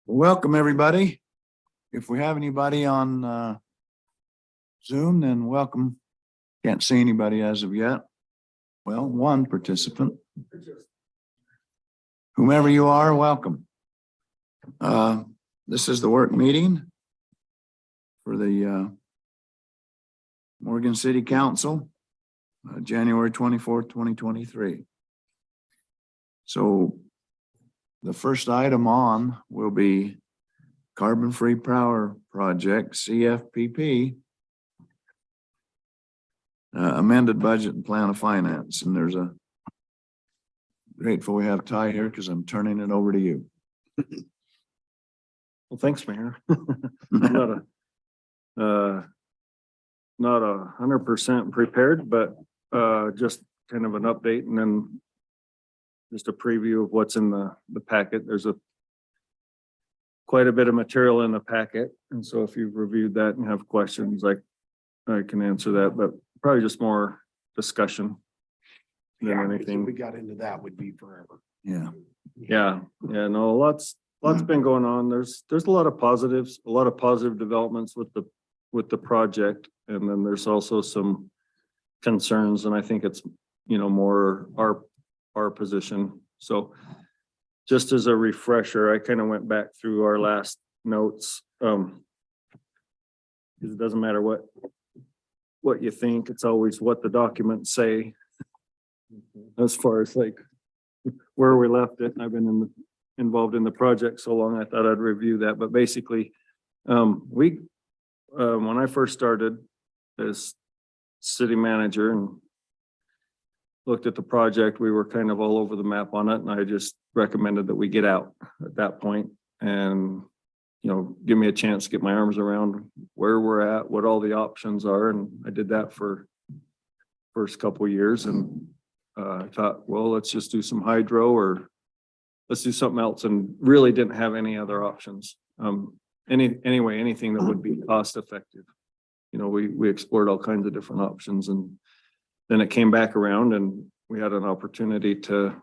Welcome, everybody. If we have anybody on Zoom, then welcome. Can't see anybody as of yet. Well, one participant. Whomever you are, welcome. This is the work meeting for the Morgan City Council, January 24th, 2023. So the first item on will be Carbon-Free Power Project, CFPP, amended budget and plan of finance. And there's a grateful we have Ty here because I'm turning it over to you. Well, thanks, Mayor. Not 100% prepared, but just kind of an update and then just a preview of what's in the packet. There's quite a bit of material in the packet. And so if you've reviewed that and have questions, I can answer that, but probably just more discussion than anything. If we got into that, would be forever. Yeah. Yeah, no, lots been going on. There's a lot of positives, a lot of positive developments with the project. And then there's also some concerns, and I think it's, more our position. So just as a refresher, I kind of went back through our last notes. Because it doesn't matter what you think, it's always what the documents say. As far as like where we left it, I've been involved in the project so long, I thought I'd review that. But basically, when I first started as city manager and looked at the project, we were kind of all over the map on it, and I just recommended that we get out at that point and give me a chance to get my arms around where we're at, what all the options are. And I did that for first couple of years, and I thought, well, let's just do some hydro or let's do something else, and really didn't have any other options. Anyway, anything that would be cost effective. We explored all kinds of different options, and then it came back around and we had an opportunity to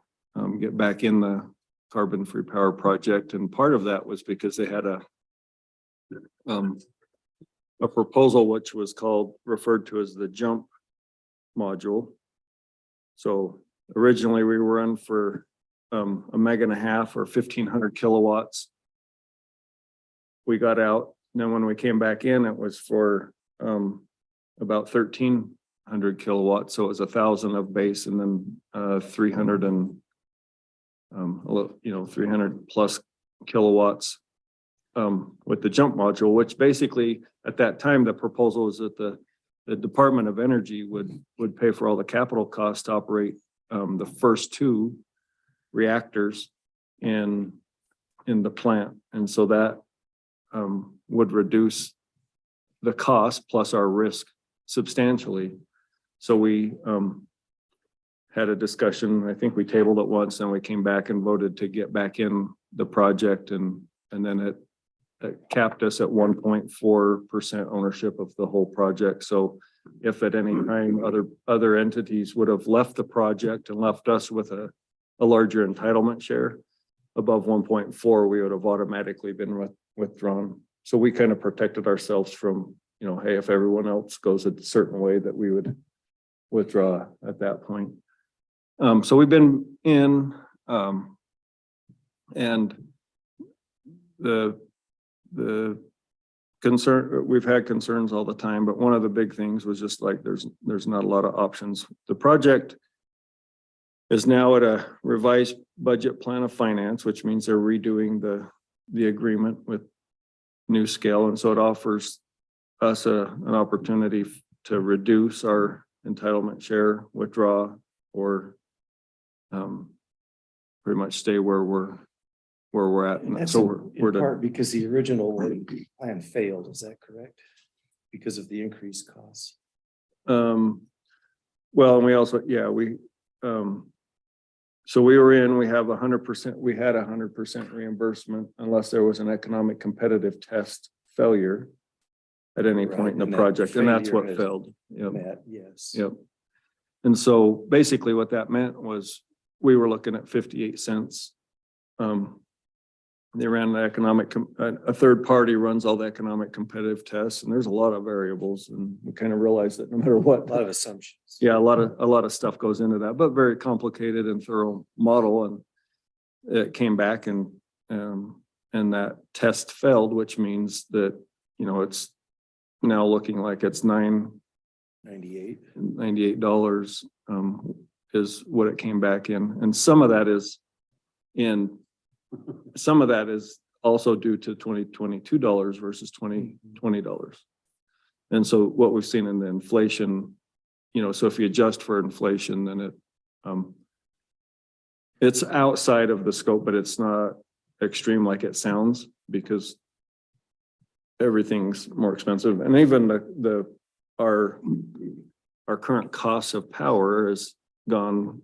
get back in the Carbon-Free Power Project. And part of that was because they had a proposal which was referred to as the jump module. So originally we were in for 1.5 megawatts or 1,500 kilowatts. We got out, and then when we came back in, it was for about 1,300 kilowatts. So it was 1,000 of base, and then 300 and 300 plus kilowatts with the jump module, which basically at that time the proposal was that the Department of Energy would pay for all the capital costs to operate the first 2 reactors in the plant. And so that would reduce the cost plus our risk substantially. So we had a discussion. I think we tabled it once, and we came back and voted to get back in the project, and then it capped us at 1.4% ownership of the whole project. So if at any time other entities would have left the project and left us with a larger entitlement share above 1.4, we would have automatically been withdrawn. So we kind of protected ourselves from, hey, if everyone else goes a certain way, that we would withdraw at that point. So we've been in, and the concern, we've had concerns all the time, but one of the big things was just like there's not a lot of options. The project is now at a revised budget plan of finance, which means they're redoing the agreement with NuScale, and so it offers us an opportunity to reduce our entitlement share, withdraw, or pretty much stay where we're at. And that's so we're in part because the original plan failed. Is that correct? Because of the increased costs. Well, and we also, so we were in, we have 100%, we had 100% reimbursement unless there was an economic competitive test failure at any point in the project. And that's what failed. Yep. Yes. Yep. And so basically what that meant was we were looking at 58 cents They ran the a third party runs all the economic competitive tests, and there's a lot of variables, and we kind of realized that no matter A what. lot of assumptions. Yeah, a lot of stuff goes into that, but very complicated and thorough model, and it came back and that test failed, which means that, you know, it's now looking like it's $98. is what it came back in. And some of that is also due to $2022 versus $2020. And so what we've seen in the inflation, you know, so if you adjust for inflation, then it's outside of the scope, but it's not extreme like it sounds, because everything's more expensive. And even our current cost of power has gone,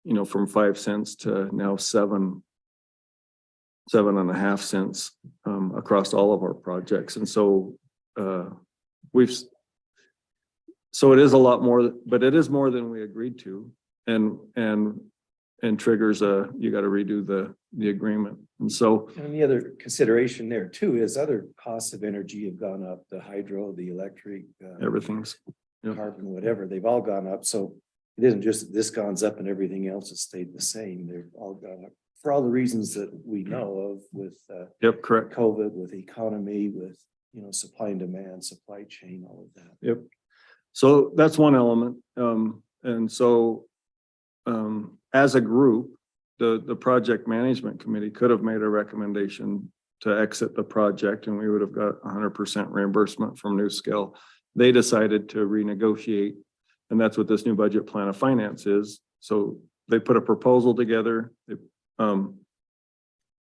you know, from 5 cents to now 7.5 cents across all of our projects. And so so it is a lot more, but it is more than we agreed to, and triggers you got to redo the agreement. And so And the other consideration there too is other costs of energy have gone up, the hydro, the electric, everything's, yep. carbon, whatever, they've all gone up. So it isn't just that this goes up and everything else has stayed the same. They've all gone up for all the reasons that we know of with Yep, correct. COVID, with economy, with, you know, supply and demand, supply chain, all of that. Yep. So that's one element. And so as a group, the project management committee could have made a recommendation to exit the project, and we would have got 100% reimbursement from NuScale. They decided to renegotiate, and that's what this new budget plan of finance is. So they put a proposal together.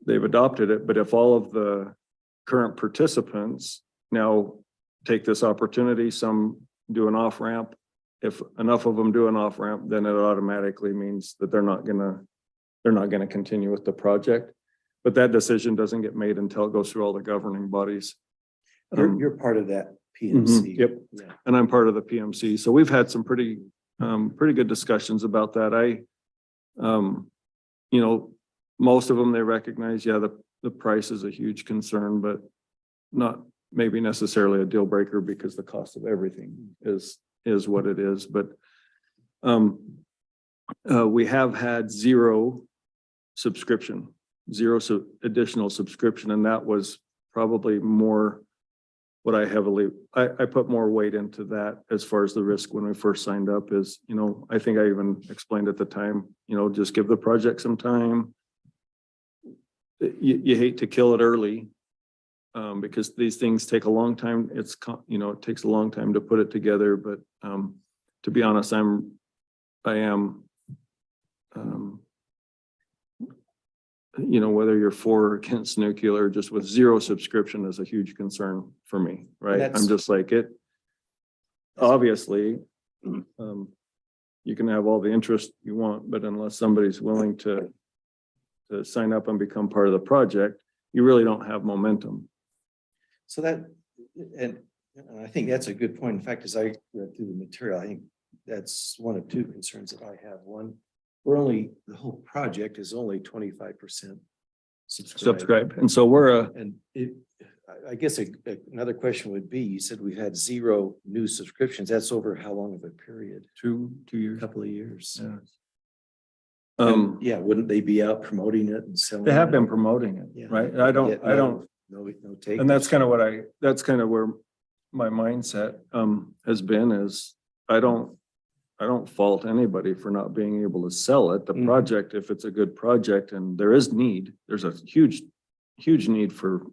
They've adopted it, but if all of the current participants now take this opportunity, some do an off ramp. If enough of them do an off ramp, then it automatically means that they're not gonna continue with the project. But that decision doesn't get made until it goes through all the governing bodies. You're part of that PMC. Yep. Yeah. And I'm part of the PMC. So we've had some pretty good discussions about that. You know, most of them, they recognize, yeah, the price is a huge concern, but not maybe necessarily a deal breaker, because the cost of everything is what it is. But we have had zero additional subscription. And that was probably more what I put more weight into that as far as the risk when we first signed up is, you know, I think I even explained at the time, you know, just give the project some time. You hate to kill it early because these things take a long time. It takes a long time to put it together. But to be honest, I am, you know, whether you're for or against nuclear, just with zero subscription is a huge concern for me, right? I'm just like it. Obviously, you can have all the interest you want, but unless somebody's willing to sign up and become part of the project, you really don't have momentum. So that, and I think that's a good point. In fact, as I read through the material, I think that's one of two concerns that I have. One, the whole project is only 25% Subscribe. And so we're I guess another question would be, you said we've had zero new subscriptions. That's over how long of a period? 2 A years. couple of years. Yeah. And, yeah, wouldn't they be out promoting it and selling? They have it? been promoting it, Yeah. right? No take. And that's kind of where my mindset has been is I don't fault anybody for not being able to sell it. The Mhm. project, if it's a good project and there's a huge need for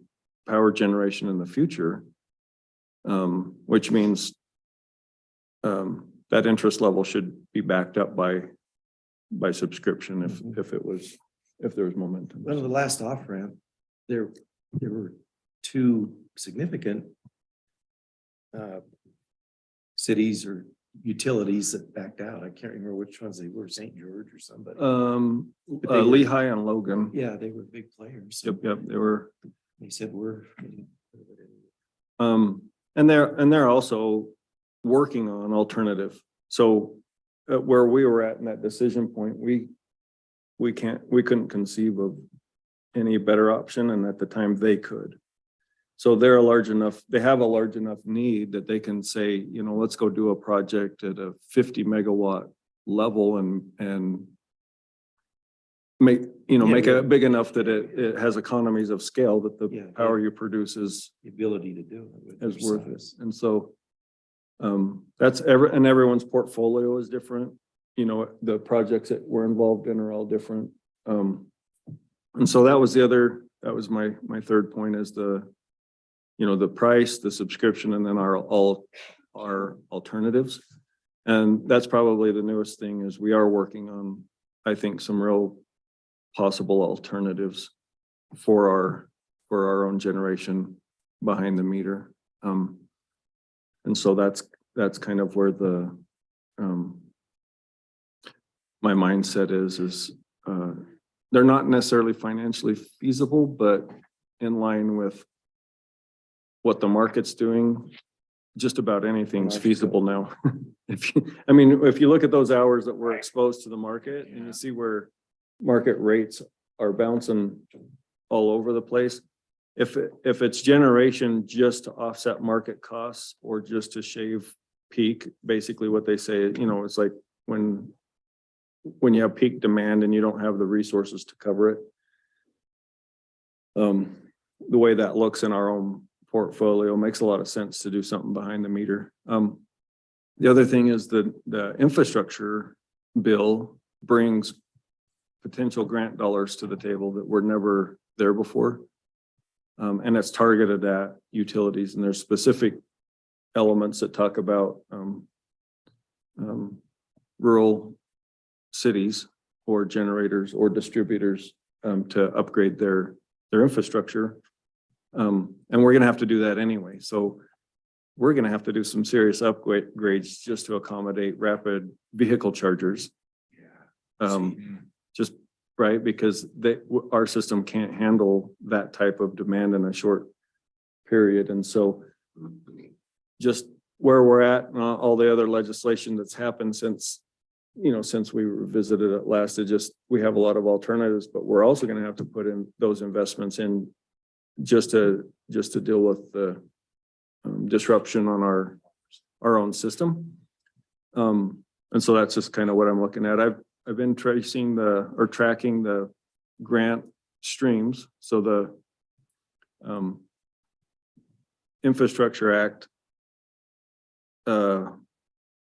power generation in the future. Which means that interest level should be backed up by subscription if there was momentum. Well, the last off ramp, there were two significant cities or utilities that backed out. I can't remember which ones they were, St. George or somebody. Lehigh and Logan. Yeah, they were big players. Yep, they were. They said we're. And they're also working on alternative. So where we were at in that decision point, we couldn't conceive of any better option, and at the time they could. So they're they have a large enough need that they can say, you know, let's go do a project at a 50 megawatt level and make it big enough that it has economies of scale, that the Yeah. power you produce is The ability to do it. with is their worth it. size. And so everyone's portfolio is different. You know, the projects that we're involved in are all different. And so that was my third point, is the price, the subscription, and then our alternatives. And that's probably the newest thing, is we are working on, I think, some real possible alternatives for our own generation behind the meter. And so that's kind of where my mindset is they're not necessarily financially feasible, but in line with what the market's doing. Just about anything's feasible now. If you look at those hours that we're exposed to the market, and you see where market rates are bouncing all over the place. If it's generation just to offset market costs or just to shave peak, basically what they say, it's like when you have peak demand and you don't have the resources to cover it. The way that looks in our own portfolio makes a lot of sense to do something behind the meter. The other thing is the infrastructure bill brings potential grant dollars to the table that were never there before. And it's targeted at utilities, and there's specific elements that talk about rural cities or generators or distributors to upgrade their infrastructure. And we're gonna have to do that anyway. So we're gonna have to do some serious upgrades just to accommodate rapid vehicle chargers. Just right, because our system can't handle that type of demand in a short period. And so just where we're at, all the other legislation that's happened since we visited it last, we have a lot of alternatives, but we're also going to have to put in those investments in just to deal with the disruption on our own system. And so that's just kind of what I'm looking at. I've been tracking the grant streams. So the Infrastructure Act,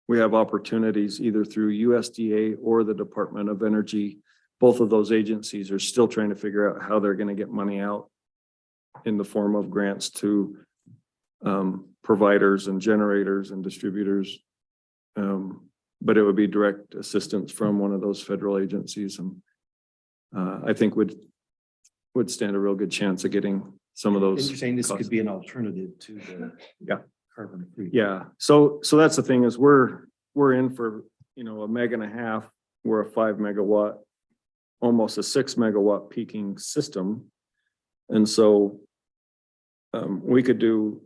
we have opportunities either through USDA or the Department of Energy. Both of those agencies are still trying to figure out how they're going to get money out in the form of grants to providers and generators and distributors. But it would be direct assistance from one of those federal agencies, and I think would stand a real good chance of getting some of those. And you're saying this costs. could be an alternative to the carbon free. Yeah, so that's the thing, is we're in for, 1.5 megawatt. We're a 5 megawatt, almost a 6 megawatt peaking system. And so we could do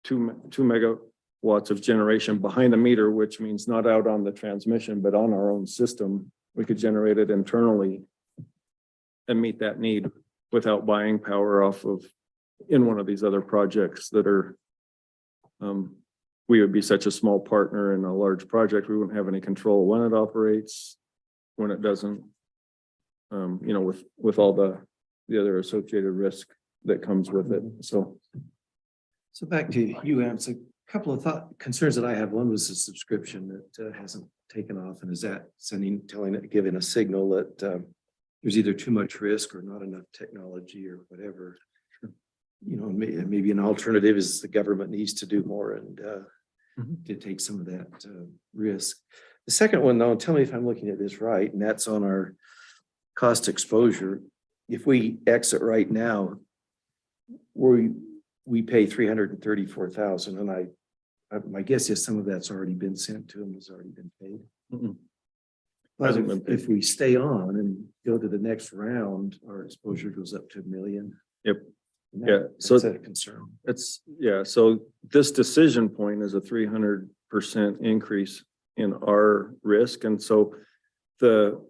2 megawatts of generation behind the meter, which means not out on the transmission, but on our own system. We could generate it internally and meet that need without buying power off of in one of these other projects that are we would be such a small partner in a large project. We wouldn't have any control when it operates, when it doesn't, with all the other associated risk that comes with it. So back to you, Am. So a couple of concerns that I have. One was the subscription that hasn't taken off, and is that giving a signal that there's either too much risk or not enough technology or whatever. Maybe an alternative is the government needs to do more and to take some of that risk. The second one, though, tell me if I'm looking at this right, and that's on our cost exposure. If we exit right now, we pay $334,000, and my guess is some of that's already been sent to them, has already been paid. But Hasn't been paid. if we stay on and go to the next round, our exposure goes up to $1 million. Yep. And Yeah, so- that's a concern. so this decision point is a 300% increase in our risk. And so the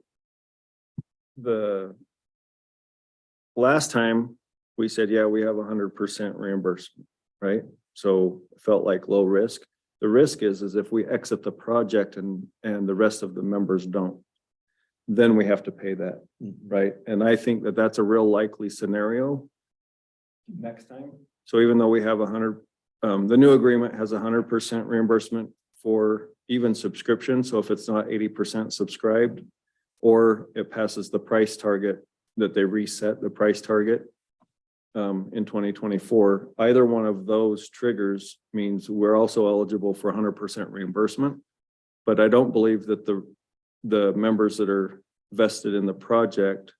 last time we said, yeah, we have 100% reimbursement, right? So it felt like low risk. The risk is if we exit the project and the rest of the members don't, then we have to pay that, right? And I think that that's a real likely scenario next time. So even though we have 100, the new agreement has 100% reimbursement for even subscription. So if it's not 80% subscribed, or it passes the price target that they reset the price target in 2024, either one of those triggers means we're also eligible for 100% reimbursement. But I don't believe that the members that are vested in the project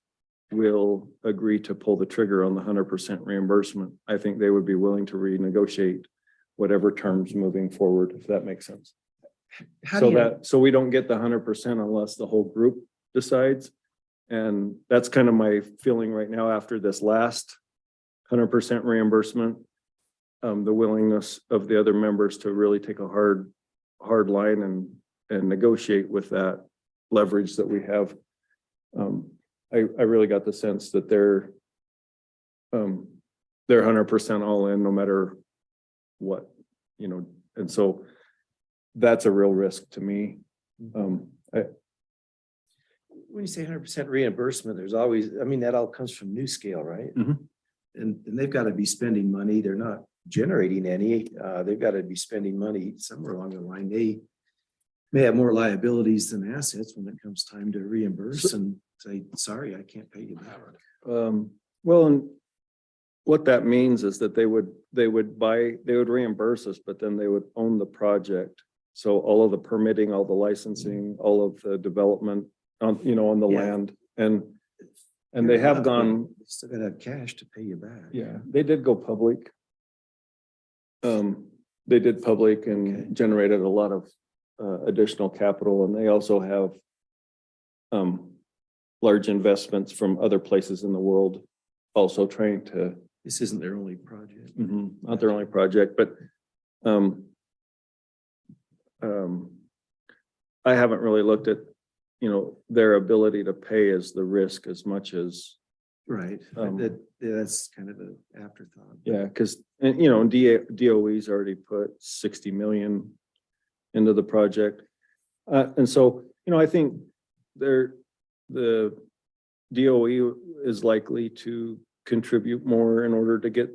will agree to pull the trigger on the 100% reimbursement. I think they would be willing to renegotiate whatever terms moving forward, if that makes sense. So we don't get the 100% unless the whole group decides. And that's kind of my feeling right now after this last 100% reimbursement. The willingness of the other members to really take a hard line and negotiate with that leverage that we have. I really got the sense that they're 100% all in no matter what, and so that's a real risk to me. When you say 100% reimbursement, there's always, that all comes from New Scale, right? Mhm. And they've got to be spending money. They're not generating any. They've got to be spending money somewhere along the line. They may have more liabilities than assets when it comes time to reimburse and say, sorry, I can't pay you back. Well, and what that means is that they would reimburse us, but then they would own the project. So all of the permitting, all the licensing, all of the development on the Yeah. land, and they have gone. Still gotta have cash to pay you back. Yeah, they did go public. They did public and Okay. generated a lot of additional capital, and they also have large investments from other places in the world also trying to, This isn't their only project. not their only project, but I haven't really looked at, their ability to pay as the risk as much as, Right. That's kind of an afterthought. yeah, because, DOE's already put 60 million into the project. And so, I think the DOE is likely to contribute more in order to get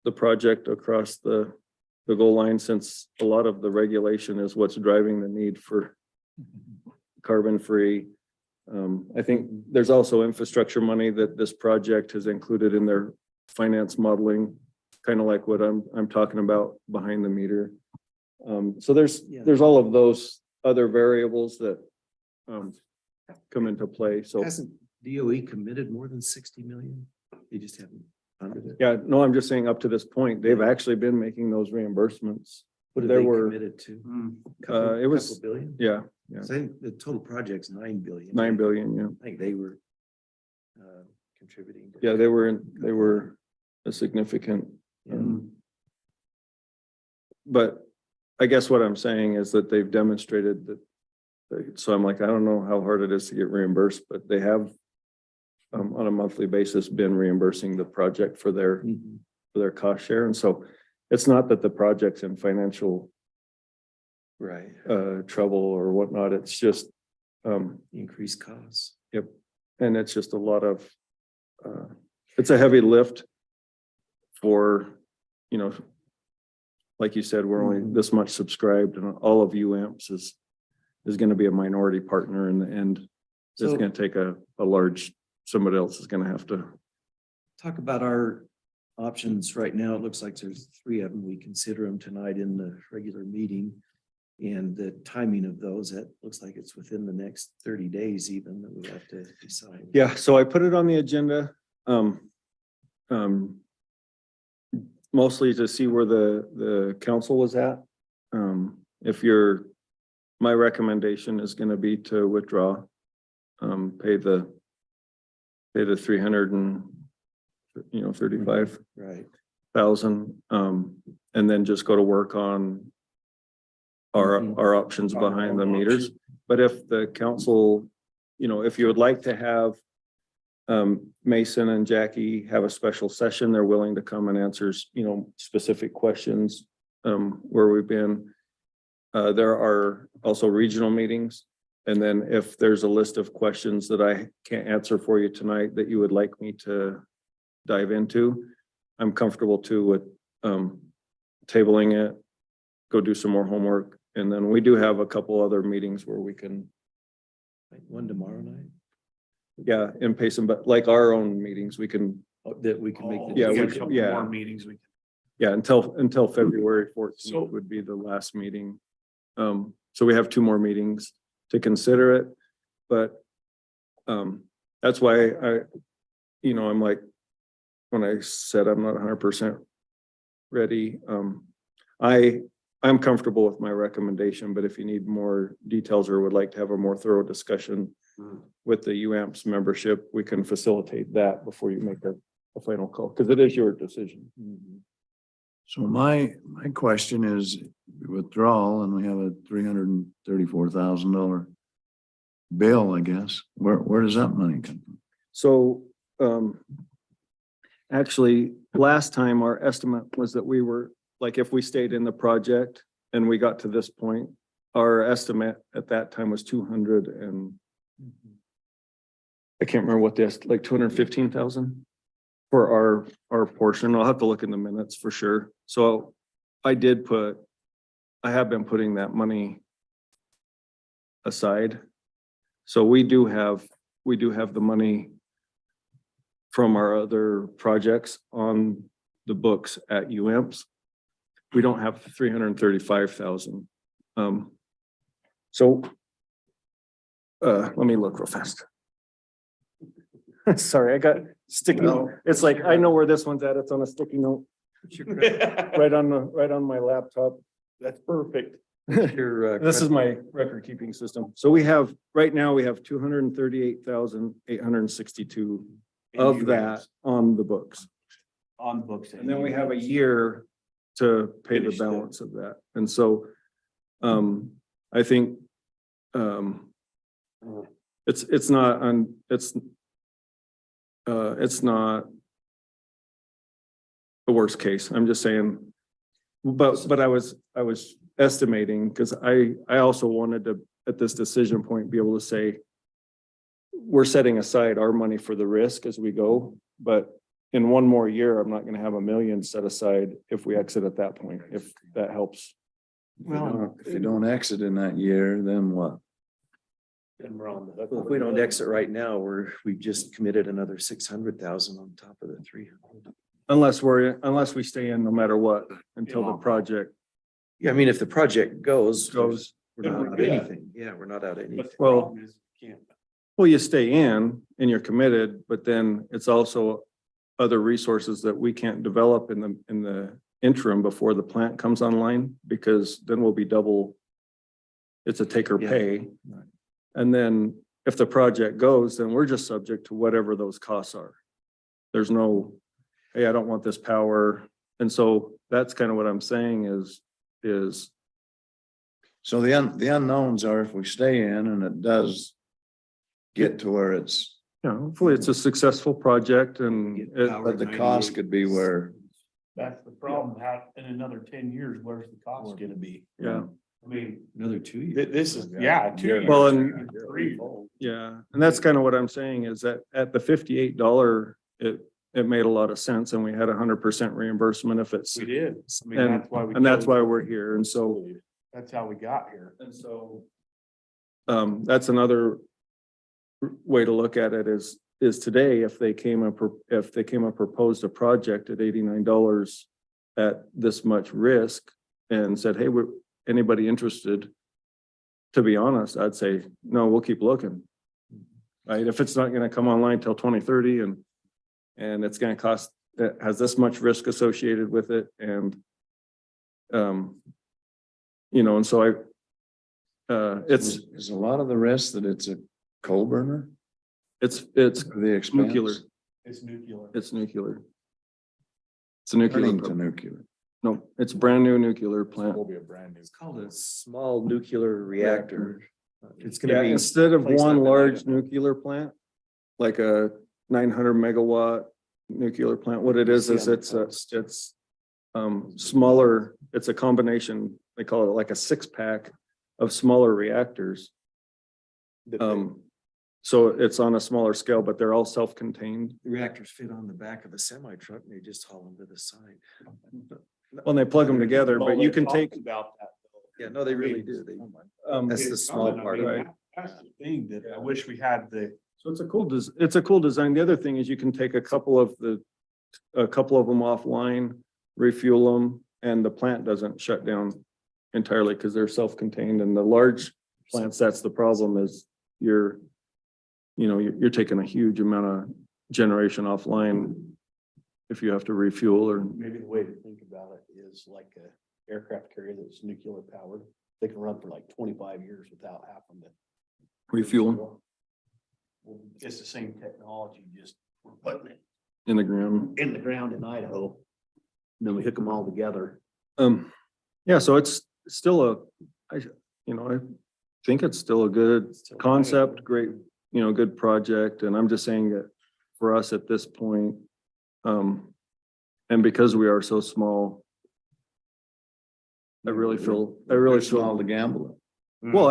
the project across the goal line, since a lot of the regulation is what's driving the need for carbon free. I think there's also infrastructure money that this project has included in their finance modeling, kind of like what I'm talking about behind the meter. So there's all of those other variables that come into play. So Hasn't DOE committed more than 60 million? They just haven't funded it. yeah, no, I'm just saying up to this point, they've actually been making those reimbursements. What have There they were- committed to? it was- Couple billion? Yeah, I think the total project's 9 billion. 9 billion, yeah. I think they were contributing. Yeah, they were a significant. Yeah. But I guess what I'm saying is that they've demonstrated that. So I'm like, I don't know how hard it is to get reimbursed, but they have on a monthly basis been reimbursing the project for their cost share. And so it's not that the project's in financial Right. trouble or whatnot. It's just Increased costs. and it's just a lot of it's a heavy lift for, like you said, we're only this much subscribed, and all of UAMPS is going to be a minority partner in the end. It's So- going to take a large, somebody else is going to have to. Talk about our options right now. It looks like there's 3 of them. We consider them tonight in the regular meeting. And the timing of those, that looks like it's within the next 30 days even that we have to decide. Yeah, so I put it on the agenda. Mostly to see where the council was at. My recommendation is gonna be to withdraw, pay the 35,000, Right. and then just go to work on our options behind the meters. But if the council, if you would like to have Mason and Jackie have a special session. They're willing to come and answers, specific questions, where we've been. There are also regional meetings. And then if there's a list of questions that I can't answer for you tonight that you would like me to dive into, I'm comfortable too with, tabling it, go do some more homework. And then we do have a couple other meetings where we can, Like one tomorrow night, yeah, in Payson, but like our own meetings, we can, that we can make. the Yeah, we got a could- couple yeah. more meetings. We yeah, until February So- 14th would be the last meeting. So we have 2 more meetings to consider it, but, that's why I'm like, when I said I'm not 100% ready, I'm comfortable with my recommendation, but if you need more details or would like to have a more thorough discussion with the UAMPS membership, we can facilitate that before you make a final call, because it is your decision. So my question is withdrawal and we have a $334,000 bill, I guess. Where does that money come from? So, actually, last time our estimate was that we were, like, if we stayed in the project and we got to this point, our estimate at that time was 200 and I can't remember what like 215,000 for our portion. I'll have to look in the minutes for sure. So I have been putting that money aside. So we do have the money from our other projects on the books at UAMPS. We don't have 335,000. So let me look real fast. Sorry, I got sticky note. It's like, I know where this one's at. It's on a sticky note. Right on my laptop. That's perfect. Your, This is my record keeping system. So right now we have 238,862 of that on the books. On books. And then we have a year to pay the Finish the- balance of that. And so, I think, it's not the worst case. I'm just saying, but I was estimating, because I also wanted to, at this decision point, be able to say, we're setting aside our money for the risk as we go, but in one more year, I'm not gonna have $1 million set aside if we exit at that point, if that helps. If you don't exit in that year, then what? Well, if we don't exit right now, we've just committed another 600,000 on top of the 300. Unless we stay in no matter what, until the project Yeah, I mean, if the project goes. goes. We're not out anything. Yeah, we're not out anything. But the Well- problem is, you can't. Well, you stay in and you're committed, but then it's also other resources that we can't develop in the interim before the plant comes online, because then we'll be double. It's a take or Yeah. pay. And then if the project goes, then we're just subject to whatever those costs are. There's no, hey, I don't want this power. And so that's kind of what I'm saying is, So the unknowns are if we stay in and it does get to where it's, hopefully it's a successful project and but the cost could be where, That's the problem. How, in another 10 years, where's the cost gonna be? yeah. I mean, Another 2 years. this is, yeah, 2 years. Well, and- 3. Yeah, and that's kind of what I'm saying is that at the $58, it made a lot of sense and we had 100% reimbursement if it's, We did. I mean, and, that's why we. and that's chose- why we're here. And so, That's how we got here. and so, that's another way to look at it is today, if they came up proposed a project at $89 at this much risk and said, hey, anybody interested? To be honest, I'd say, no, we'll keep looking. Right? If it's not gonna come online till 2030 and it's gonna cost, it has this much risk associated with it and and so it's is a lot of the risk that it's a coal burner, the the expense. nuclear, It's nuclear. it's nuclear. It's a nuclear, Turning to nuclear. no, it's a brand new nuclear plant. Will be a brand new. It's called a small nuclear reactor. It's Yeah, gonna be. instead of placed one up in large Idaho. nuclear plant, like a 900 megawatt nuclear plant. What it is it's smaller, it's a combination, they call it like a 6-pack of smaller reactors. So it's on a smaller scale, but they're all self-contained. The reactors fit on the back of a semi truck and they just haul them to the side. When they plug them together, but you can take, About that. Yeah, no, they really do. They, that's the It's small common. I part mean, of it. That's the thing that I wish we had the. so it's a cool design. The other thing is you can take a couple of them offline, refuel them, and the plant doesn't shut down entirely because they're self-contained. And the large plants, that's the problem is you're taking a huge amount of generation offline if you have to refuel or. Maybe the way to think about it is like a aircraft carrier that's nuclear powered. They can run for like 25 years without having to. Refuel Well, it's the same technology, just we're putting it in the ground. in the ground in Idaho. And then we hook them all together. Yeah, so it's still I think it's still a good concept, great, good project. And I'm just saying that for us at this point, and because we are so small, I really feel Small to gamble. well,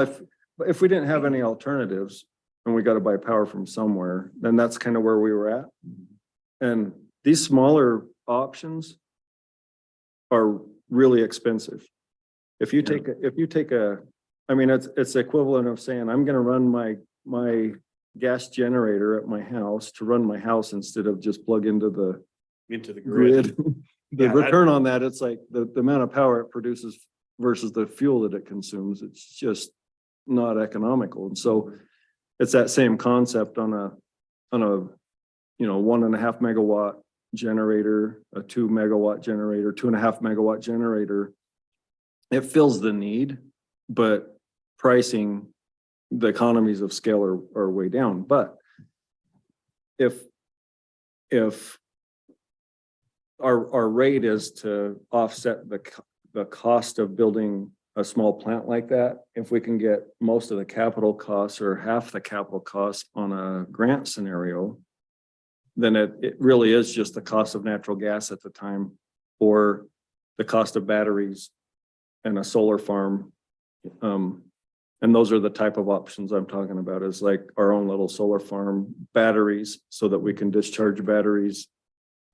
if we didn't have any alternatives and we got to buy power from somewhere, then that's kind of where we were at. And these smaller options are really expensive. If you take I mean, it's the equivalent of saying, I'm gonna run my gas generator at my house to run my house instead of just plug into the grid. grid. The Yeah, return on that, it's like the amount of power it produces versus the fuel that it consumes. It's just not economical. And so it's that same concept on a 1.5 megawatt generator, a 2 megawatt generator, 2.5 megawatt generator. It fills the need, but pricing, the economies of scale are way down. But if our rate is to offset the cost of building a small plant like that, if we can get most of the capital costs or half the capital costs on a grant scenario, then it really is just the cost of natural gas at the time or the cost of batteries and a solar farm. And those are the type of options I'm talking about, is like our own little solar farm, batteries, so that we can discharge batteries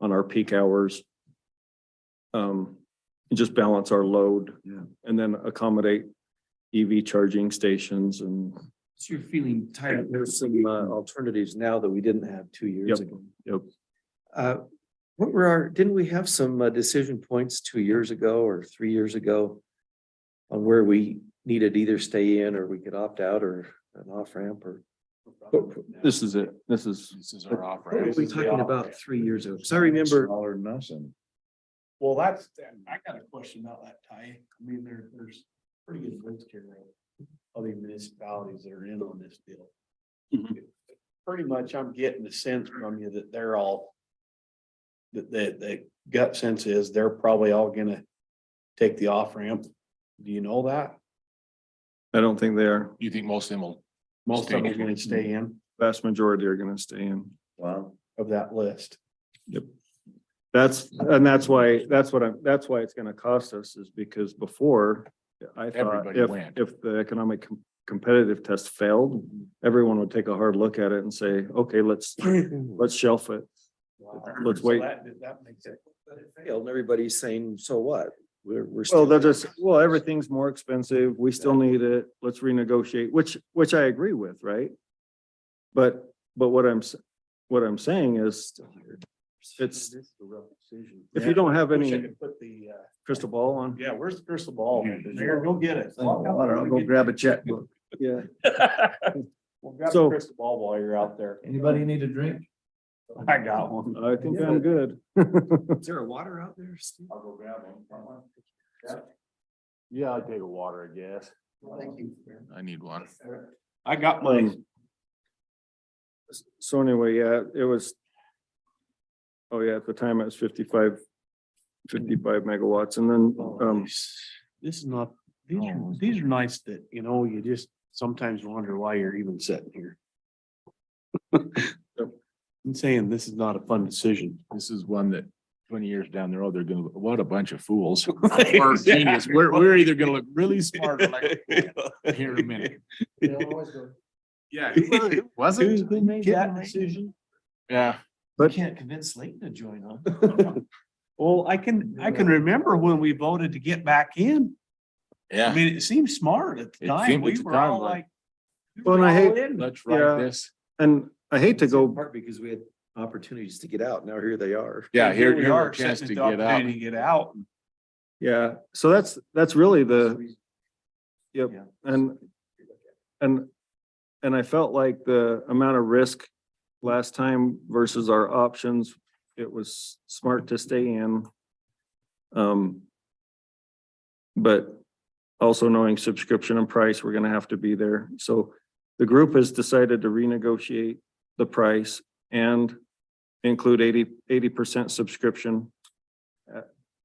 on our peak hours. And just balance our load. Yeah. And then accommodate EV charging stations and. So you're feeling tired. There's some alternatives now that we didn't have 2 years Yep, ago. yep. What were didn't we have some decision points 2 years ago or 3 years ago on where we needed either stay in or we could opt out or an off ramp or? This is it. This is our off What were we talking about 3 years ago? Because I remember, Smaller than us and. Well, I got a question about that, Ty. I mean, there's pretty good list here of other municipalities that are in on this deal. Mhm. Pretty much, I'm getting the sense from you that they're all, that the gut sense is they're probably all gonna take the off ramp. Do you know that? I don't think they are. You think most of them will? Most of them are gonna stay in Vast majority are gonna stay in. Wow. of that list. That's why it's gonna cost us, is because before, I thought Everybody went. if the economic competitive test failed, everyone would take a hard look at it and say, okay, let's shelf it. Let's wait. That makes it. but it failed and everybody's saying, so what? We're Well, still. they'll just, well, everything's more expensive. We still need it. Let's renegotiate, which I agree with, right? But what I'm saying is, it's, if you don't have Wish I any could put the, crystal ball on. yeah, where's the crystal ball? Here, go get it. I'll go grab a checkbook. Yeah. Well, grab the So- crystal ball while you're out there. Anybody need a drink? I got one. I think I'm good. Is there a water out there, Steve? I'll go grab one. Yeah, I'd take a water, I guess. Thank you. I need one. I got mine. So anyway, yeah, it was. Oh, yeah, at the time it was 55 megawatts, and then, This is not, these are nice that, you just sometimes wonder why you're even sitting here. I'm saying this is not a fun decision. This is one that 20 years down the road, they're gonna, what a bunch of fools. Or genius. We're either gonna look really smart or like, here in a minute. Yeah. Was it? Who made that decision? Yeah. But can't convince Slayton to join on. Well, I can remember when we voted to get back in. I Yeah. mean, it seemed smart at the It time. seemed at We the were time all like- like. we Well, were and I all hate- in. Let's Yeah. write this. And I hate to In go, part because we had opportunities to get out. Now here they are. Yeah, And here we here's are, a chance sitting to at the get out. opportunity to get out. yeah, so that's really yep, Yeah. and I felt like the amount of risk last time versus our options, it was smart to stay in. But also knowing subscription and price, we're gonna have to be there. So the group has decided to renegotiate the price and include 80% subscription.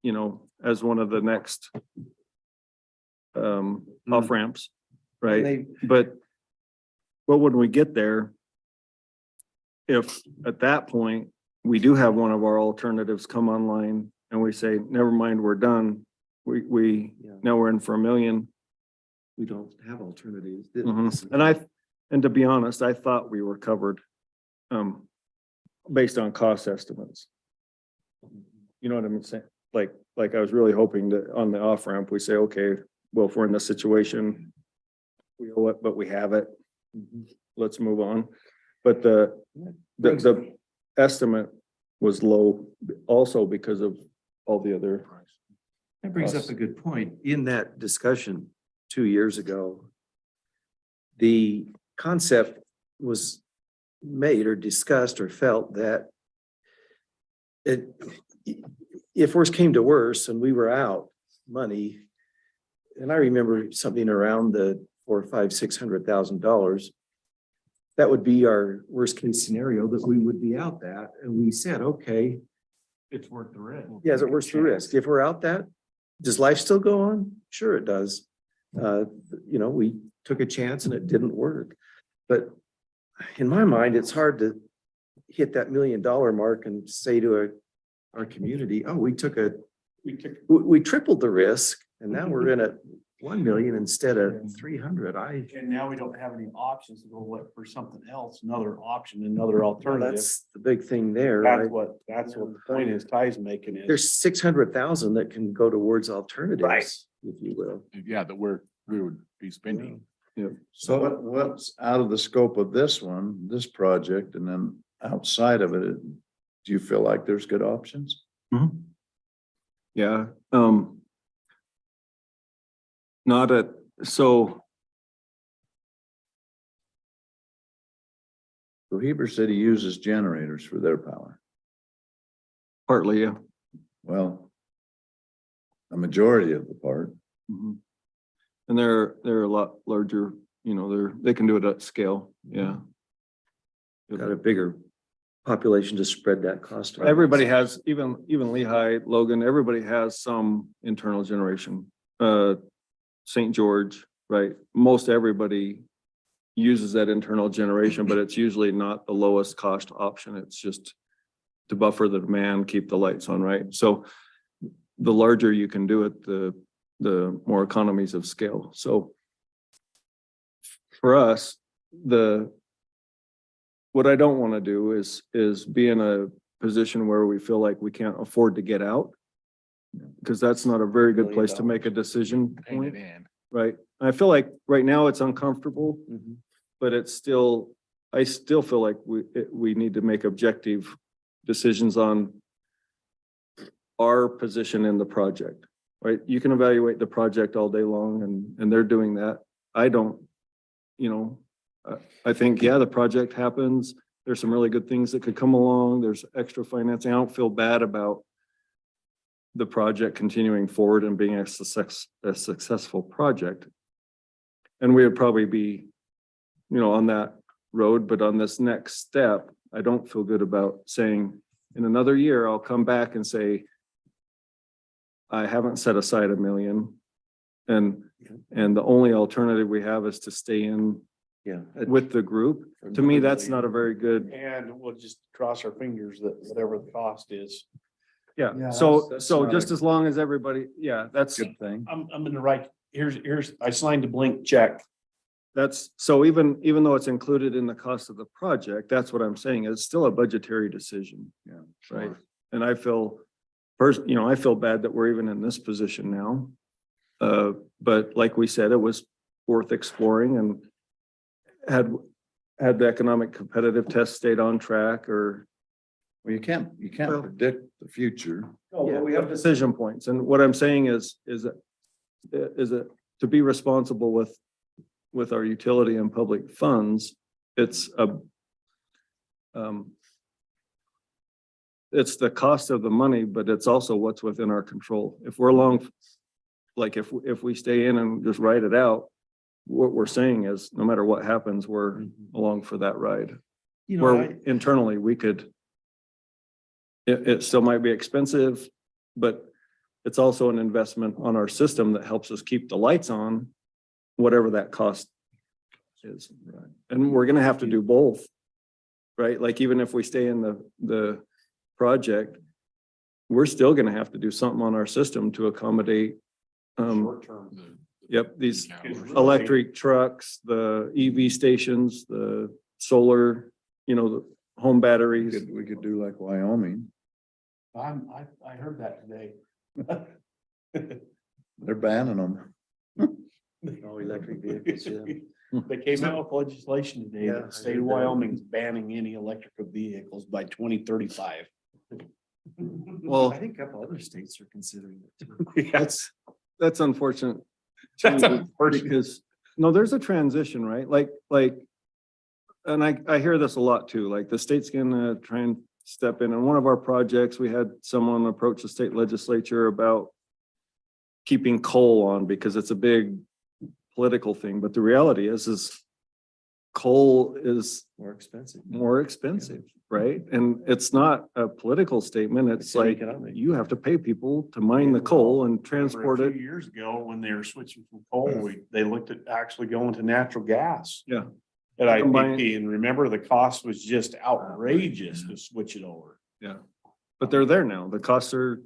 You know, as one of the next off ramps, right? They, But when we get there, if at that point, we do have one of our alternatives come online and we say, never mind, we're done. Yeah. Now we're in for $1 million. we don't have alternatives. And to be honest, I thought we were covered, based on cost estimates. You know what I'm saying? Like I was really hoping that on the off ramp, we say, okay, well, if we're in this situation, we owe it, but we have it. Let's move on. But the estimate was low also because of all the other. That brings up a good point. In that discussion 2 years ago, the concept was made or discussed or felt that if worse came to worse and we were out money, and I remember something around the $400,000, $600,000, that would be our worst case scenario, that we would be out that. And we said, okay, It's worth the risk. yeah, is it worth the risk? If we're out that, does life still go on? Sure it does. We took a chance and it didn't work. But in my mind, it's hard to hit that $1 million mark and say to our community, oh, we tripled the risk and now we're in at 1 million instead of 300. And now we don't have any options to go look for something else, another option, another alternative. That's the big thing there, right? That's what the point is Ty's making is. There's 600,000 that can go towards alternatives, if you will. Yeah, that we would be spending. So what's out of the scope of this one, this project, and then outside of it, do you feel like there's good options? Yeah, not at, so So Heber City uses generators for their power. partly, yeah. Well, a majority of the part. Mhm. And they're a lot larger, they can do it at scale, yeah. Got a bigger population to spread that cost. around. Everybody has, even Lehigh, Logan, everybody has some internal generation. St. George, right? Most everybody uses that internal generation, but it's usually not the lowest cost option. It's just to buffer the demand, keep the lights on, right? So the larger you can do it, the more economies of scale. So for us, what I don't want to do is be in a position where we feel like we can't afford to get out. Because that's not a very good place to make a decision Hang it point, in. right? I feel like right now it's uncomfortable, Mhm. but I still feel like we need to make objective decisions on our position in the project, right? You can evaluate the project all day long and they're doing that. I don't, I think, yeah, the project happens. There's some really good things that could come along. There's extra financing. I don't feel bad about the project continuing forward and being a successful project. And we would probably be, on that road, but on this next step, I don't feel good about saying in another year, I'll come back and say, I haven't set aside $1 million. And the only alternative we have is to stay in Yeah. with the group. To me, that's not a very good, And we'll just cross our fingers that whatever the cost is. yeah. Yeah, So, that's so not just a- as long as everybody, yeah, that's, Good thing. I'm in the right, here's, I signed a blank check. so even though it's included in the cost of the project, that's what I'm saying. It's still a budgetary decision. Yeah. Right. And I feel, first, I feel bad that we're even in this position now. But like we said, it was worth exploring, and had the economic competitive test stayed on track, or. Well, you can't Well- predict the future. Yeah, we have decision points, and what I'm saying is that to be responsible with our utility and public funds, it's it's the cost of the money, but it's also what's within our control. If we're along, like if we stay in and just ride it out, what we're saying is, no matter what happens, we're along for that ride. You know, Where internally we could, it still might be expensive, but it's also an investment on our system that helps us keep the lights on, whatever that cost is. And we're gonna have to do both, right? Like, even if we stay in the project, we're still gonna have to do something on our system to accommodate, Short term. yep, these electric trucks, the EV stations, the solar, the home batteries. We could do like Wyoming. I heard that today. They're banning them. all electric vehicles, yeah. They came out with legislation today Yeah, that I the state heard of that. Wyoming's banning any electrical vehicles by 2035. Well, I think a couple other states are considering it too. that's unfortunate. That's too, unfortunate. Because, no, there's a transition, right? Like, and I hear this a lot too, like the state's gonna try and step in. In one of our projects, we had someone approach the state legislature about keeping coal on because it's a big political thing, but the reality is coal is More expensive. more expensive, right? And it's not a political statement. It's It's an like, economic. you have to pay people to mine the coal and transport Remember it. a few years ago, when they were switching from coal, they looked at actually going to natural gas. Yeah. At Combine- IPP, and remember, the cost was just outrageous to switch it over. Yeah, but they're there now. The costs are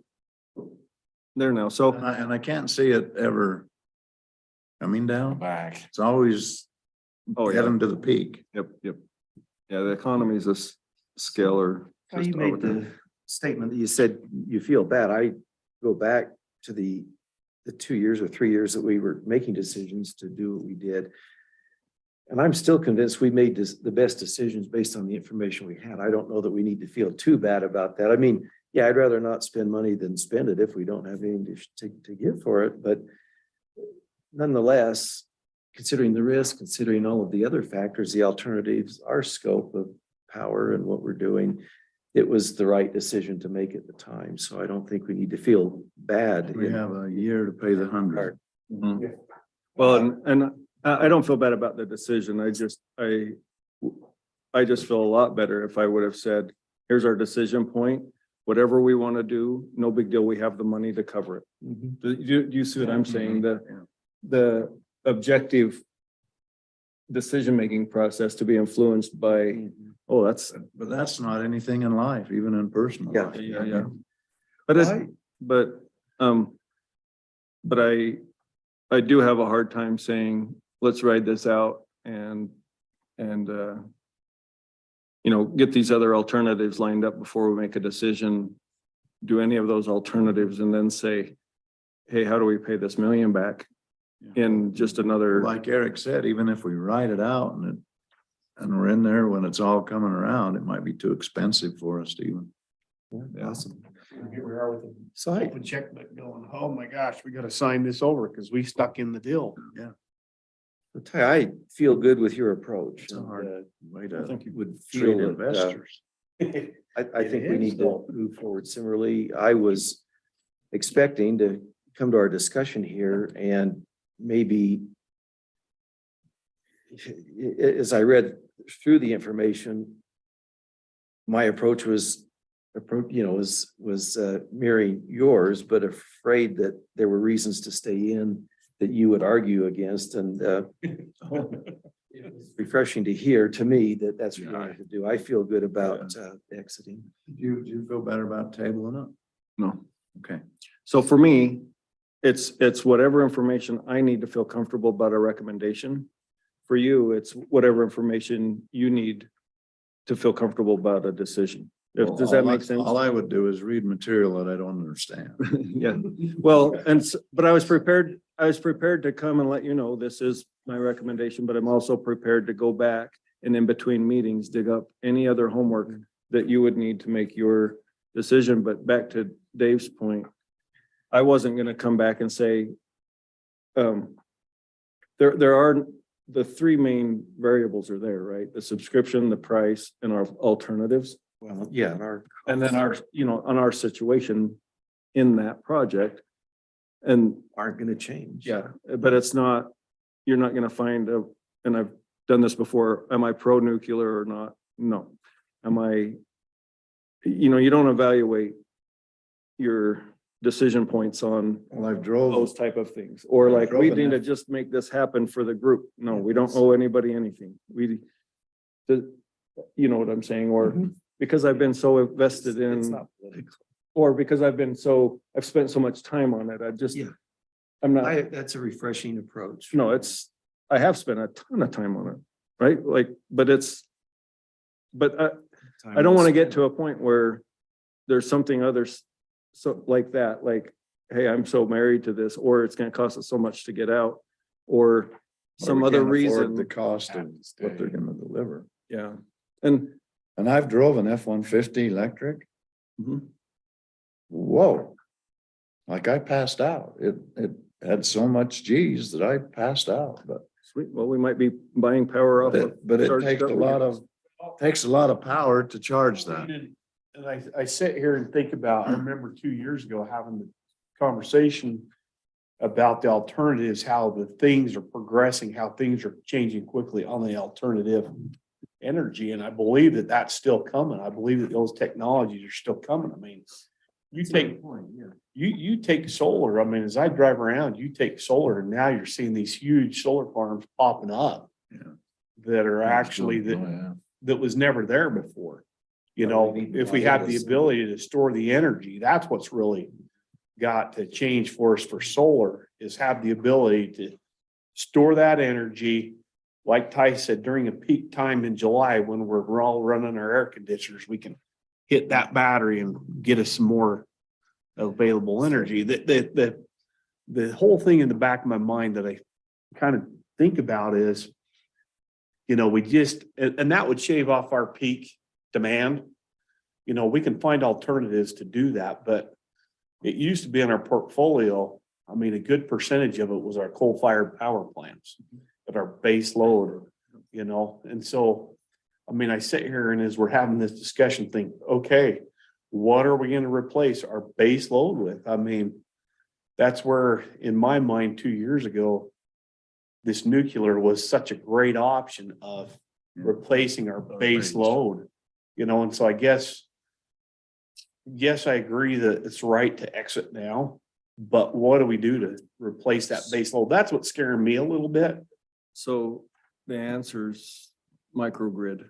there now. So, And I can't see it ever coming down. Back. It's always oh yeah, heading to the peak. yep. Yeah, the economies of scale are. Well, just you made over there. the statement that you said you feel bad. I go back to the 2 years or 3 years that we were making decisions to do what we did. And I'm still convinced we made the best decisions based on the information we had. I don't know that we need to feel too bad about that. I mean, yeah, I'd rather not spend money than spend it if we don't have anything to give for it, but nonetheless, considering the risk, considering all of the other factors, the alternatives, our scope of power and what we're doing, it was the right decision to make at the time. So I don't think we need to feel bad. We have a year to pay the 100. Mhm. Well, and I don't feel bad about the decision. I just feel a lot better if I would have said, here's our decision point. Whatever we want to do, no big deal. We have the money to cover it. Mhm. Do you see what I'm saying? The objective decision-making process to be influenced by, oh, that's, But that's not anything in life, even in personal Yeah. life. yeah. But it's, but I do have a hard time saying, let's ride this out and get these other alternatives lined up before we make a decision. Do any of those alternatives and then say, hey, how do we pay this million back in just another? Like Eric said, even if we write it out and we're in there when it's all coming around, it might be too expensive for us to even. Yeah, awesome. Here we are with a So I, open checkbook going, oh my gosh, we gotta sign this over because we stuck in the deal. I feel good with your approach. It's a hard and, way I to think you would treat feel that, investors. I It think we is, need to though. move forward similarly. I was expecting to come to our discussion here and maybe as I read through the information, my approach was mirroring yours, but afraid that there were reasons to stay in that you would argue against. And refreshing to hear to me that that's what you Yeah. wanted to do. I feel good about exiting. Do you feel better about tabling it? No. Okay. So for me, it's whatever information I need to feel comfortable about a recommendation. For you, it's whatever information you need to feel comfortable about a decision. Does that make sense? All I would do is read material that I don't understand. Yeah, well, but I was prepared to come and let you know, this is my recommendation, but I'm also prepared to go back and in between meetings, dig up any other homework that you would need to make your decision. But back to Dave's point, I wasn't gonna come back and say, there are, the three main variables are there, right? The subscription, the price, and our alternatives. Well, yeah, And then our, on our situation in that project. And aren't gonna change. yeah, but it's not, you're not gonna find and I've done this before, am I pro-nuclear or not? No. Am I, you don't evaluate your decision points on Well, I've drove, those type of things, or like, drove we an need to F- just make this happen for the group. No, we don't owe anybody anything. You know what I'm saying? Or Mhm. because I've been so invested It's in, not political. or because I've spent so much time on it, Yeah. I'm not, That's a refreshing approach. no, I have spent a ton of time on it, right? Like, but I don't want to get to a point where there's something others, so like that, like, hey, I'm so married to this, or it's gonna cost us so much to get out, or some we other can't afford reason. the cost of what they're gonna deliver. Yeah, and And I've drove an F-150 electric. Mhm. Whoa. Like I passed out. It had so much G's that I passed out, but sweet, well, we might be buying power off of. it charged takes up takes a lot of power to charge that. And I sit here and think about, I remember 2 years ago having the conversation about the alternatives, how the things are progressing, how things are changing quickly on the alternative energy. And I believe that that's still coming. I believe that those technologies are still coming. I mean, you take solar. I mean, as I drive around, you take solar and now you're seeing these huge solar farms popping up. Yeah. That are actually that was never there before. You know, if we have the ability to store the energy, that's what's really got to change for us for solar, is have the ability to store that energy. Like Ty said, during a peak time in July, when we're all running our air conditioners, we can hit that battery and get us some more available energy. The whole thing in the back of my mind that I kind of think about is, we just, and that would shave off our peak demand. We can find alternatives to do that, but it used to be in our portfolio. I mean, a good percentage of it was our coal-fired power plants at our base load, and so, I mean, I sit here and as we're having this discussion, think, okay, what are we going to replace our base load with? I mean, that's where, in my mind, 2 years ago, this nuclear was such a great option of replacing our base load, and so I guess, yes, I agree that it's right to exit now, but what do we do to replace that base load? That's what's scaring me a little bit. So the answer's microgrid.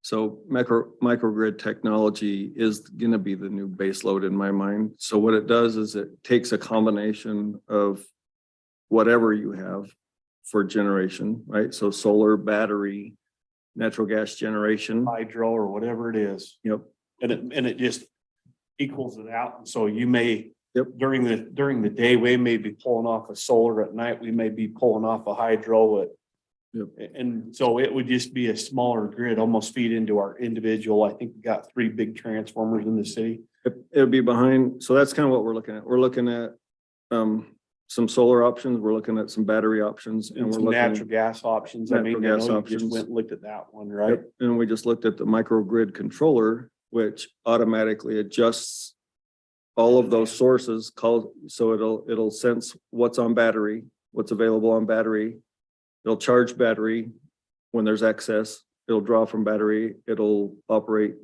So microgrid technology is gonna be the new base load in my mind. So what it does is it takes a combination of whatever you have for generation, right? So solar, battery, natural gas generation. Hydro or whatever it is. Yep. And it just equals it out. And so you may, Yep. during the day, we may be pulling off a solar. At night, we may be pulling off a hydro. Yep. And so it would just be a smaller grid, almost feed into our individual. I think we got 3 big transformers in the city. It'll be behind, so that's kind of what we're looking at. We're looking at some solar options, we're looking at some battery options, and And we're some looking. natural gas options. I mean, I Natural gas know you just options. went and looked at that one, right? Yep, and we just looked at the microgrid controller, which automatically adjusts all of those sources, so it'll sense what's on battery, what's available on battery. It'll charge battery when there's excess, it'll draw from battery, it'll operate.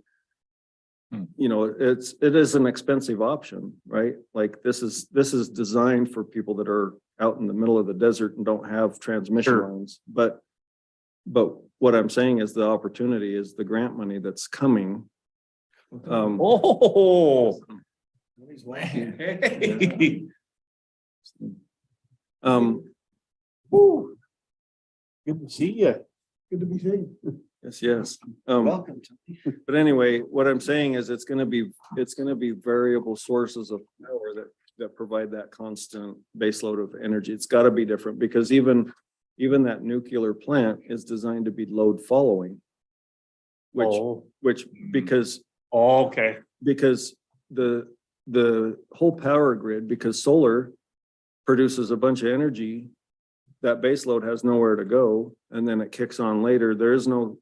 It is an expensive option, right? Like this is designed for people that are out in the middle of the desert and don't have transmission Sure. lines, but But what I'm saying is the opportunity is the grant money that's coming. Oh. Um, Woo. Good to see you. Good to be seen. yes. Welcome. But anyway, what I'm saying is it's gonna be variable sources of power that provide that constant baseload of energy. It's gotta be different because even that nuclear plant is designed to be load following. Which, because Okay. the whole power grid, because solar produces a bunch of energy, that base load has nowhere to go, and then it kicks on later. There is more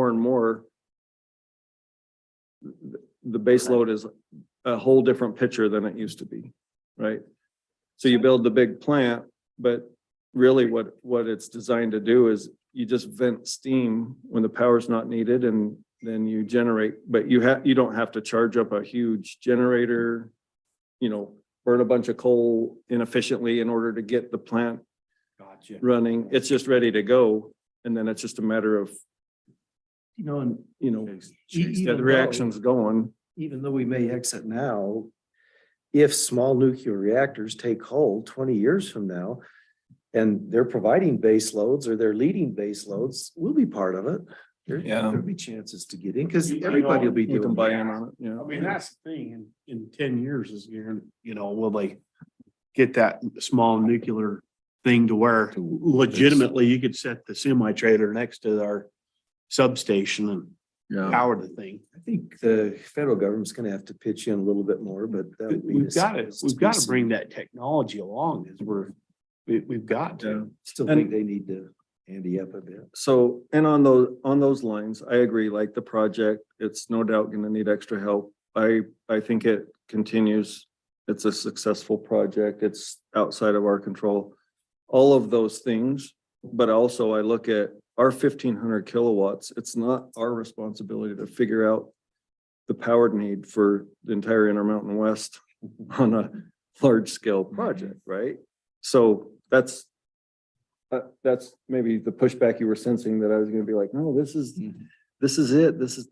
and more. The base load is a whole different picture than it used to be, right? So you build the big plant, but really what it's designed to do is you just vent steam when the power's not needed, and then you generate, but you don't have to charge up a huge generator, burn a bunch of coal inefficiently in order to get the plant Gotcha. running. It's just ready to go. And then it's just a matter of, And the reaction's going. even though we may exit now, if small nuclear reactors take hold 20 years from now, and they're providing base loads or they're leading base loads, we'll be part of it. There'll be chances to get in because everybody will be You can doing buy it. in on it, yeah. I mean, that's the thing, in 10 years is, will they get that small nuclear thing to where legitimately you could set the semi trailer next to our substation and Yeah. power the thing. I think the federal government's gonna have to pitch in a little bit more, but that'll be We've got to, decided we've be got to seen. bring that technology along as we've got Yeah. to. Still think they need to ante up a bit. So, and on those lines, I agree, like the project, it's no doubt gonna need extra help. I think it continues. It's a successful project. It's outside of our control. All of those things, but also I look at our 1,500 kilowatts. It's not our responsibility to figure out the power need for the entire Intermountain West on a large scale project, right? So that's maybe the pushback you were sensing, that I was gonna be like, no, this is it. This is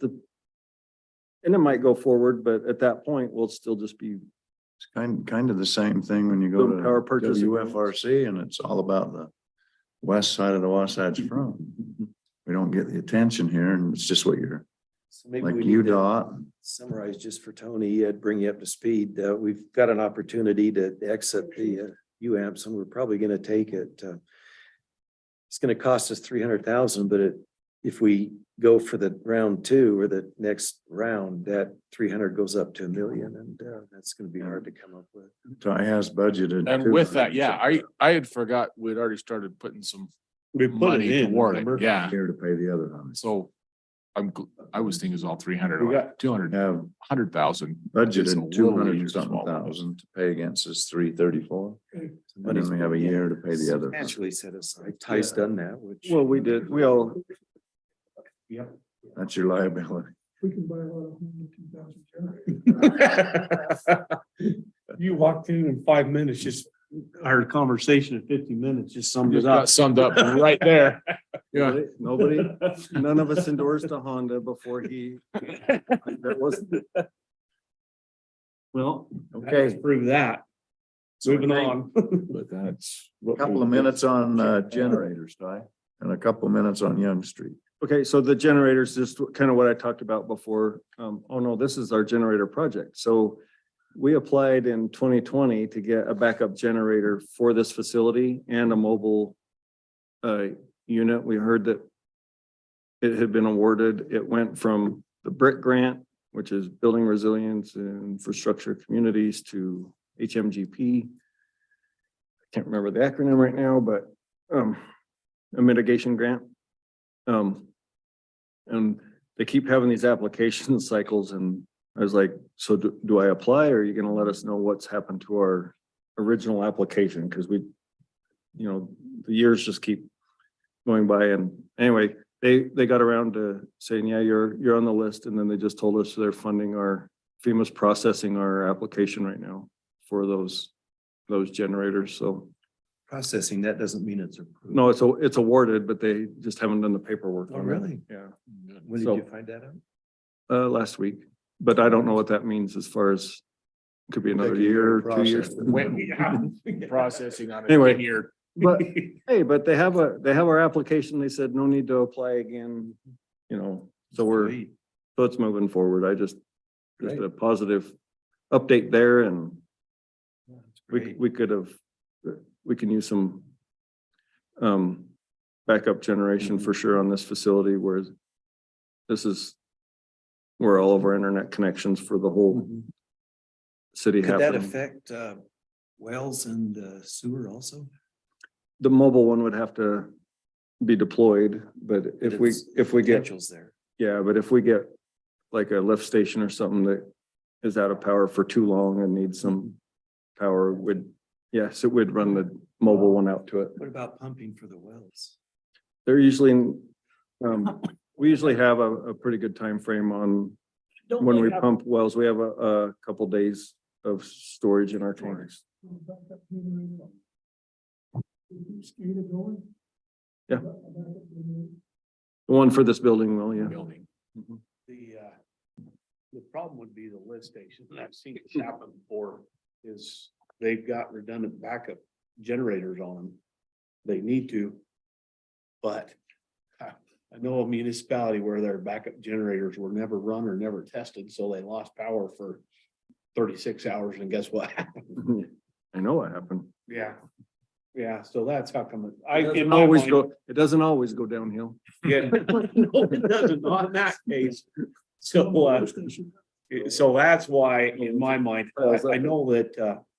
and it might go forward, but at that point, we'll still just be, It's kind of the same thing when you go Little to power purchase agreements. WFRC and it's all about the west side of the Wasatch Front. We don't get the attention here, and it's just what you're, So maybe like we need to UDOT. summarize just for Tony, bring you up to speed. We've got an opportunity to exit the UAMPS, and we're probably gonna take it. It's gonna cost us 300,000, but if we go for the round two or the next round, that 300 goes up to $1 million, and that's gonna be hard to come up with. Ty has budgeted. And with that, yeah, I had forgot we'd already started putting some We put it money in. toward it. remember? Yeah. Here to pay the other hundred. So I was thinking it was all 300, We got- 200, Have 100,000. budgeted 200 easier to something swallow. thousand to pay against this 334. And Money's then we have a year to pay the other. Substantially set aside. Ty's done that, which. well, we did, we all, That's your liability. We can buy a lot of home with 2,000 generators. You walked in 5 minutes, just our conversation in 50 minutes just summed Just it up. got summed up right there. Yeah. nobody, none of us endorsed a Honda before that wasn't. Well, Okay. let's prove that. Moving on. But that's. A Couple of minutes on generators, Ty, and a couple of minutes on Young Street. Okay, so the generators, just kind of what I talked about before. Oh no, this is our generator project. So we applied in 2020 to get a backup generator for this facility and a mobile unit. We heard that it had been awarded. It went from the BRIC grant, which is Building Resilience and Infrastructure Communities, to HMGP. I can't remember the acronym right now, but a mitigation grant. And they keep having these application cycles, and I was like, so do I apply, or are you gonna let us know what's happened to our original application? Cause we, the years just keep going by, and anyway, they got around to saying, yeah, you're on the list, and then they just told us they're funding FEMA's processing our application right now for those generators, so processing, that doesn't mean it's approved. No, it's awarded, but they just haven't done the paperwork Oh, on it. really? Yeah, When did So- you find that out? last week, but I don't know what that means as far as, could be another Take a year year, to 2 years. process it. When we have processing on a Anyway. 10-year. But, hey, but they have our application. They said no need to apply again, you know, so it's moving forward. Just Great. a positive update there, and That's we great. we can use some backup generation for sure on this facility, where this is where all of our internet connections for the whole Mhm. city Could that happen. affect wells and sewer also? The mobile one would have to be deployed, but if we get, Potential's there. yeah, but if we get like a lift station or something that is out of power for too long and needs some power, yes, it would run the mobile one out to it. What about pumping for the wells? They're usually, we usually have a pretty good time frame on when we pump wells. We have a couple days of storage in our tanks. Yeah. The one for this building will, yeah. Building. The problem would be the lift station, and I've seen this happen before, is they've got redundant backup generators on them. They need to. But I know a municipality where their backup generators were never run or never tested, so they lost power for 36 hours, and guess what happened? I know what happened. Yeah. Yeah, so that's how come It doesn't always go downhill. Yeah, no, it doesn't, not in that case. So that's why, in my mind, I know that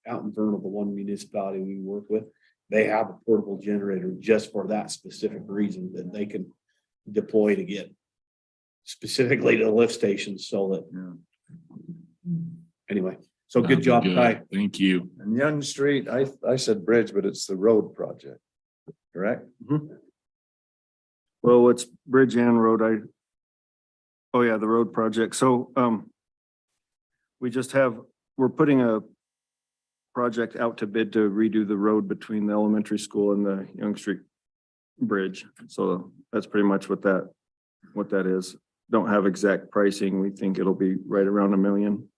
out in Vernal, the one municipality we work with, they have a portable generator just for that specific reason, that they can deploy to get specifically to the lift stations, so that. Anyway, so good job, Ty. Thank you. And Young Street, I said bridge, but it's the road project, correct? Well, it's bridge and road. Oh yeah, the road project. So, we're putting a project out to bid to redo the road between the elementary school and the Young Street Bridge. So that's pretty much what that is. Don't have exact pricing. We think it'll be right around $1 million.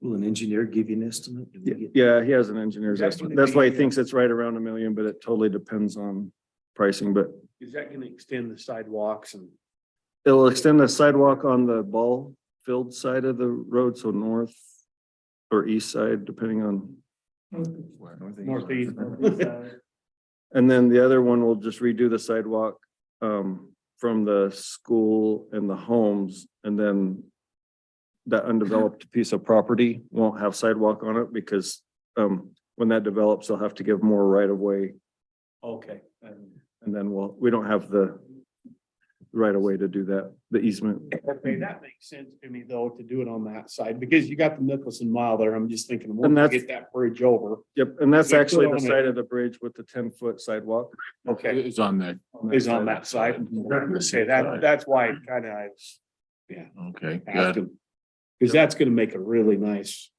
Will an engineer give you an estimate? Do we get- Yeah, he has an engineer's Is that estimate. gonna That's why he be, thinks it's right around $1 million, but it totally depends on pricing, but Is that gonna extend the sidewalks and? it'll extend the sidewalk on the ball field side of the road, so north or east side, depending on. Northeast. And then the other one will just redo the sidewalk from the school and the homes, and then that undeveloped piece of property won't have sidewalk on it because when that develops, they'll have to give more right of way. Okay. And then we don't have the right of way to do that, the easement. Okay, that makes sense to me though, to do it on that side, because you got the Nicholson Mile there. I'm just thinking, And once we that's- get that bridge over. Yep, and that's We put actually the on it. side of the bridge with the 10-foot sidewalk. Okay, It's on the, is on that side. Say that's why it kind of, okay, asked good. him. Because that's gonna make a really nice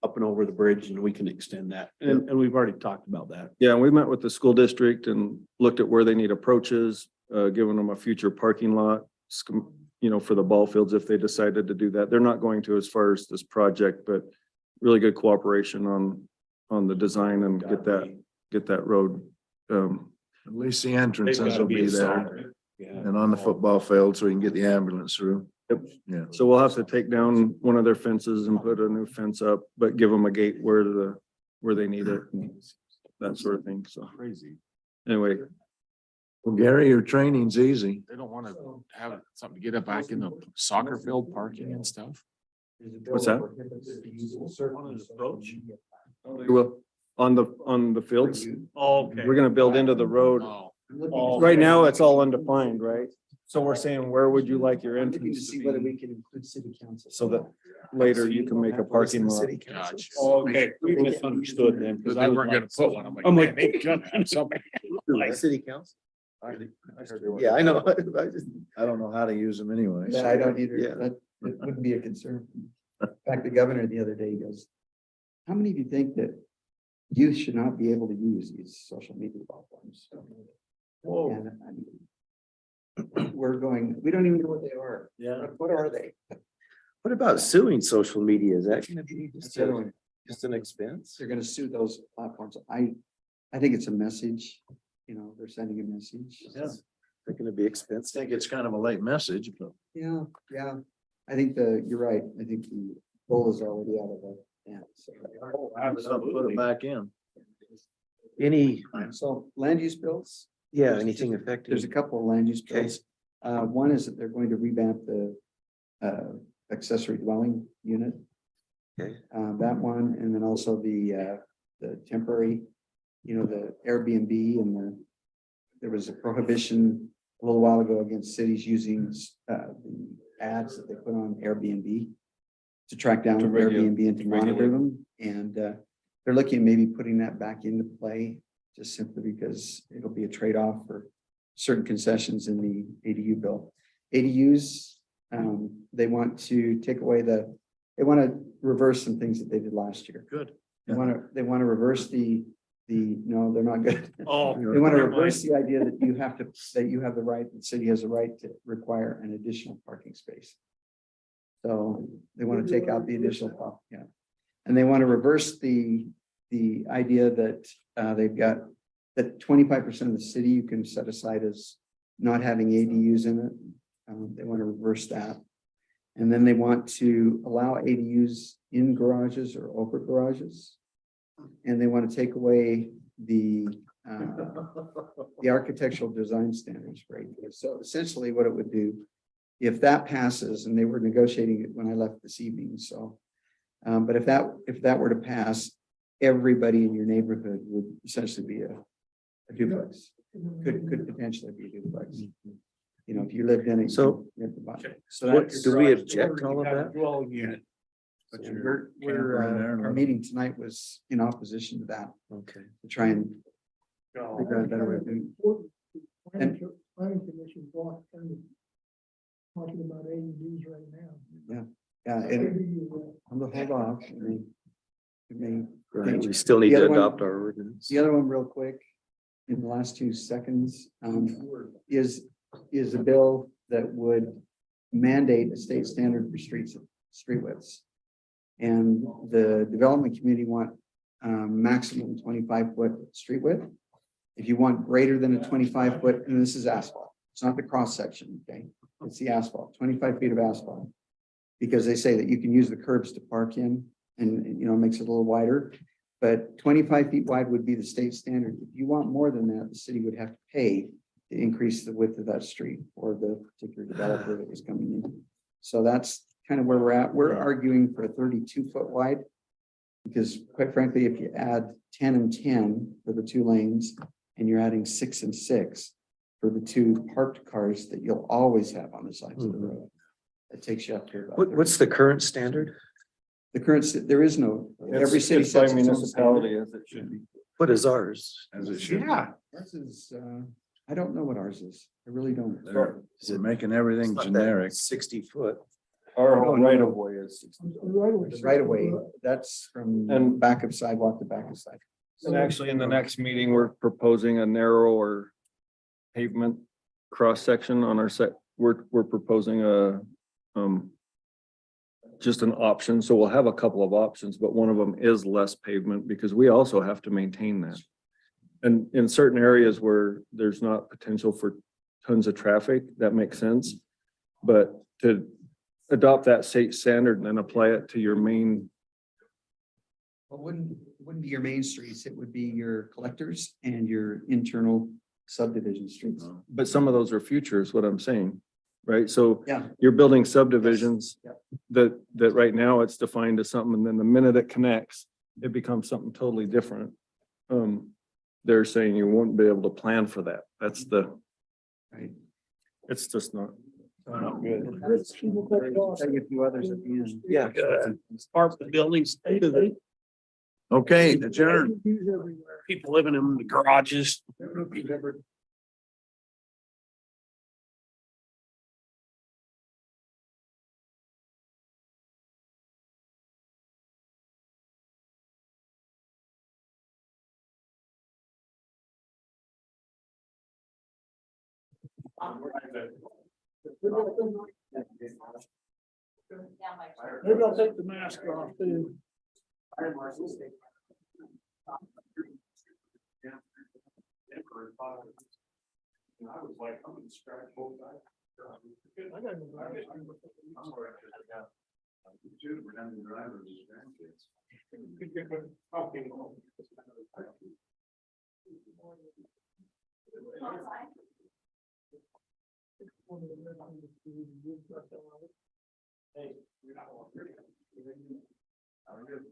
up and over the bridge, and we can extend that. And we've already talked about that. Yeah, and we met with the school district and looked at where they need approaches, giving them a future parking lot, for the ball fields if they decided to do that. They're not going to as far as this project, but really good cooperation on the design and get that road. At least the entrances They've gotta will be a there solid- Yeah. and on the football field so we can get the ambulance through. Yep. Yeah. So we'll have to take down one of their fences and put a new fence up, but give them a gate where they need it, and that sort of thing. So Crazy. anyway, Well, Gary, your training's easy. They don't want to have something to get up back in the soccer field parking and stuff. what's that? Well, on the fields, Okay. we're gonna build into the road. Oh, Right now, it's all undefined, right? So we're saying, where would you like your I'm looking to entrance to see whether be? we can include city council. So that later you can make a parking lot. City council. Gotcha. Okay, we misunderstood then. But they weren't gonna put one. I'm like, man, they gotta have something. City council? Yeah, Yeah, I know. I don't know how to use them anyway. Yeah, I don't either. Yeah. That, it wouldn't be a concern. In fact, the governor the other day goes, how many of you think that youth should not be able to use these social media platforms. Whoa. And I mean, we don't even know what they are. Yeah. What are they? What about suing social media? Is that gonna be just an expense? They're gonna sue those platforms. I think it's a message, they're sending a message. Yeah. They're gonna be I expensive. think it's kind of a late message, but Yeah, yeah. I think you're right. I think the bull is already out of the, yeah. put it back in. Any, So land use bills, yeah, anything there's affecting? a couple of land use Okay. bills. One is that they're going to revamp the accessory dwelling unit. Okay. That one, and then also the temporary, the Airbnb there was a prohibition a little while ago against cities using the ads that they put on Airbnb to track down To regulate- Airbnb and to monitor regulate. them. And they're looking at maybe putting that back into play just simply because it'll be a trade-off for certain concessions in the ADU bill. ADUs, they want to take away they want to reverse some things that they did last year. Good. They want to reverse no, they're not good. Oh. They want to reverse the idea that you have the right, the city has a right to require an additional parking space. So they want to take out the additional, yeah. And they want to reverse the idea that they've got that 25% of the city you can set aside as not having ADUs in it. They want to reverse that. And then they want to allow ADUs in garages or over garages. And they want to take away the architectural design standards for ADUs. So essentially what it would do, if that passes, and they were negotiating it when I left this evening, so. But if that were to pass, everybody in your neighborhood would essentially be a duplex. Could potentially be a duplex. If you lived in it. So- you have to buy it. So What- that's. do we object to all of that? Dwelling unit. Put So your we're, camper in there and our meeting tonight was in opposition to that, Okay. to try and figure out a better way of doing. Planning commission block kind of talking about AEDs right now. Yeah, and I'm gonna hold off. It may Right, we still need The to other one- adopt our ordinance. The other one real quick, in the last 2 seconds, is a bill that would mandate a state standard for street widths. And the development committee want maximum 25-foot street width. If you want greater than a 25-foot, and this is asphalt, it's not the cross section, okay? It's the asphalt, 25 feet of asphalt. Because they say that you can use the curbs to park in and, it makes it a little wider. But 25 feet wide would be the state standard. If you want more than that, the city would have to pay to increase the width of that street or the particular developer that was coming in. So that's kind of where we're at. We're arguing for a 32-foot wide. Because quite frankly, if you add 10 and 10 for the 2 lanes, and you're adding 6 and 6 for the 2 parked cars that you'll always have on the sides of the road. It takes you up to about What's the current standard? the current, there is no, every city It's by sets its own standard. municipality as it should be. What is ours? As it should. Yeah. Ours is, I don't know what ours is. I really don't. They're making everything It's not that generic. 60-foot. Our whole right of way is 60. The right away, that's from And- back of sidewalk to back of sidewalk. And actually, in the next meeting, we're proposing a narrower pavement cross-section on our we're proposing just an option, so we'll have a couple of options, but one of them is less pavement, because we also have to maintain that. And in certain areas where there's not potential for tons of traffic, that makes sense. But to adopt that state standard and then apply it to your main, Well, wouldn't be your main streets. It would be your collectors and your internal subdivision streets. but some of those are future is what I'm saying, right? So Yeah. you're building subdivisions Yes. that right now it's defined as something, and then the minute it connects, it becomes something totally different. They're saying you won't be able to plan for that. That's Right. it's just not good. Tell you a few others at the end. Yeah. Part the buildings, Okay, adjourn. people living in the garages. Maybe I'll take the mask off too. I was like, I'm gonna scratch both eyes. I got no glasses.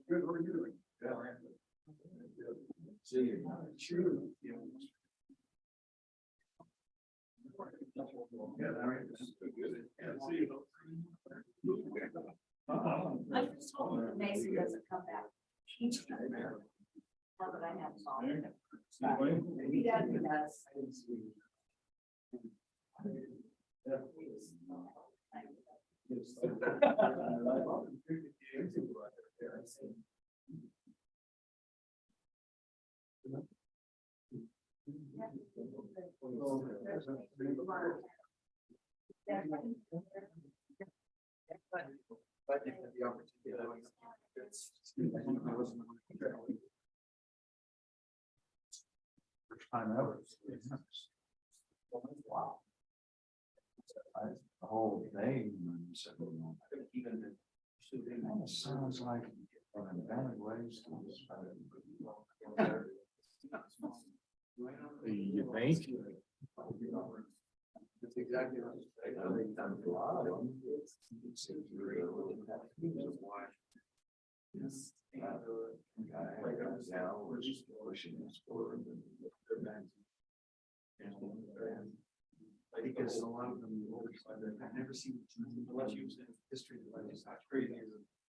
Good, what are you doing? See you. I just hope that Mason doesn't come back. Now that I have salt. He does, he does. First time ever. Wow. The whole thing. Sounds like in bad ways. You think? That's exactly what they've done a lot of them. Yes. Now we're just pushing this forward. Because a lot of them, I've never seen, unless you've seen history, it's not crazy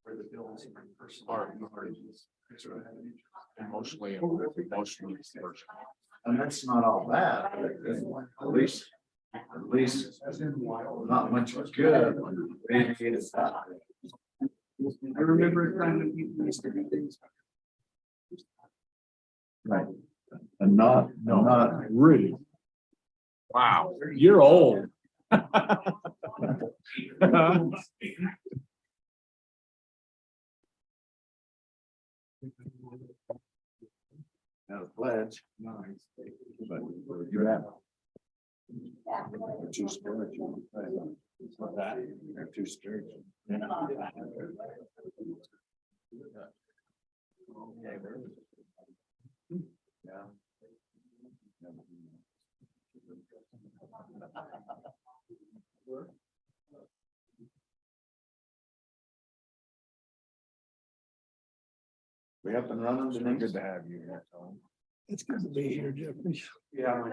where the bills and personal. Emotionally. And that's not all bad, at least not much was good. I remember a time when people used to do things. Right. And not Really? Wow, you're old. Now the pledge. But you have. They're too spiritual. What's that? They're too spiritual. Yeah. We up and running, Denise? Good to have you here, Tom. It's good to be here, Jeffrey. Yeah.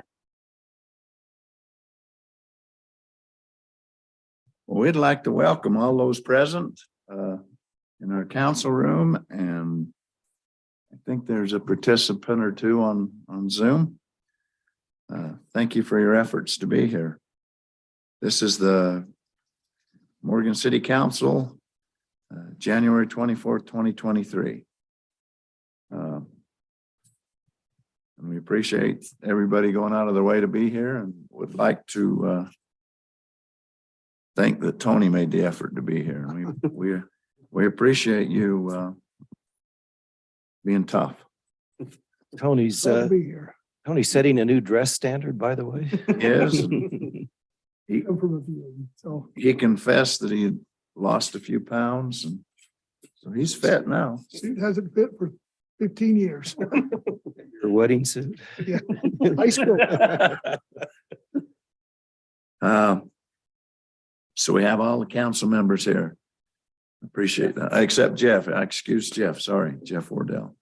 Well, we'd like to welcome all those present in our council room, and I think there's a participant or two on Zoom. Thank you for your efforts to be here. This is the Morgan City Council, January 24th, 2023. And we appreciate everybody going out of their way to be here, and would like to think that Tony made the effort to be here. We appreciate you being tough. Tony's, Glad to be here. Tony's setting a new dress standard, by the way. Yes. Come from a view, so. He confessed that he had lost a few pounds, and so he's fit now. Suit hasn't fit for 15 years. Your wedding suit. Yeah. High school. So we have all the council members here. Appreciate that, except Jeff. I excuse Jeff. Sorry, Jeff Wardell.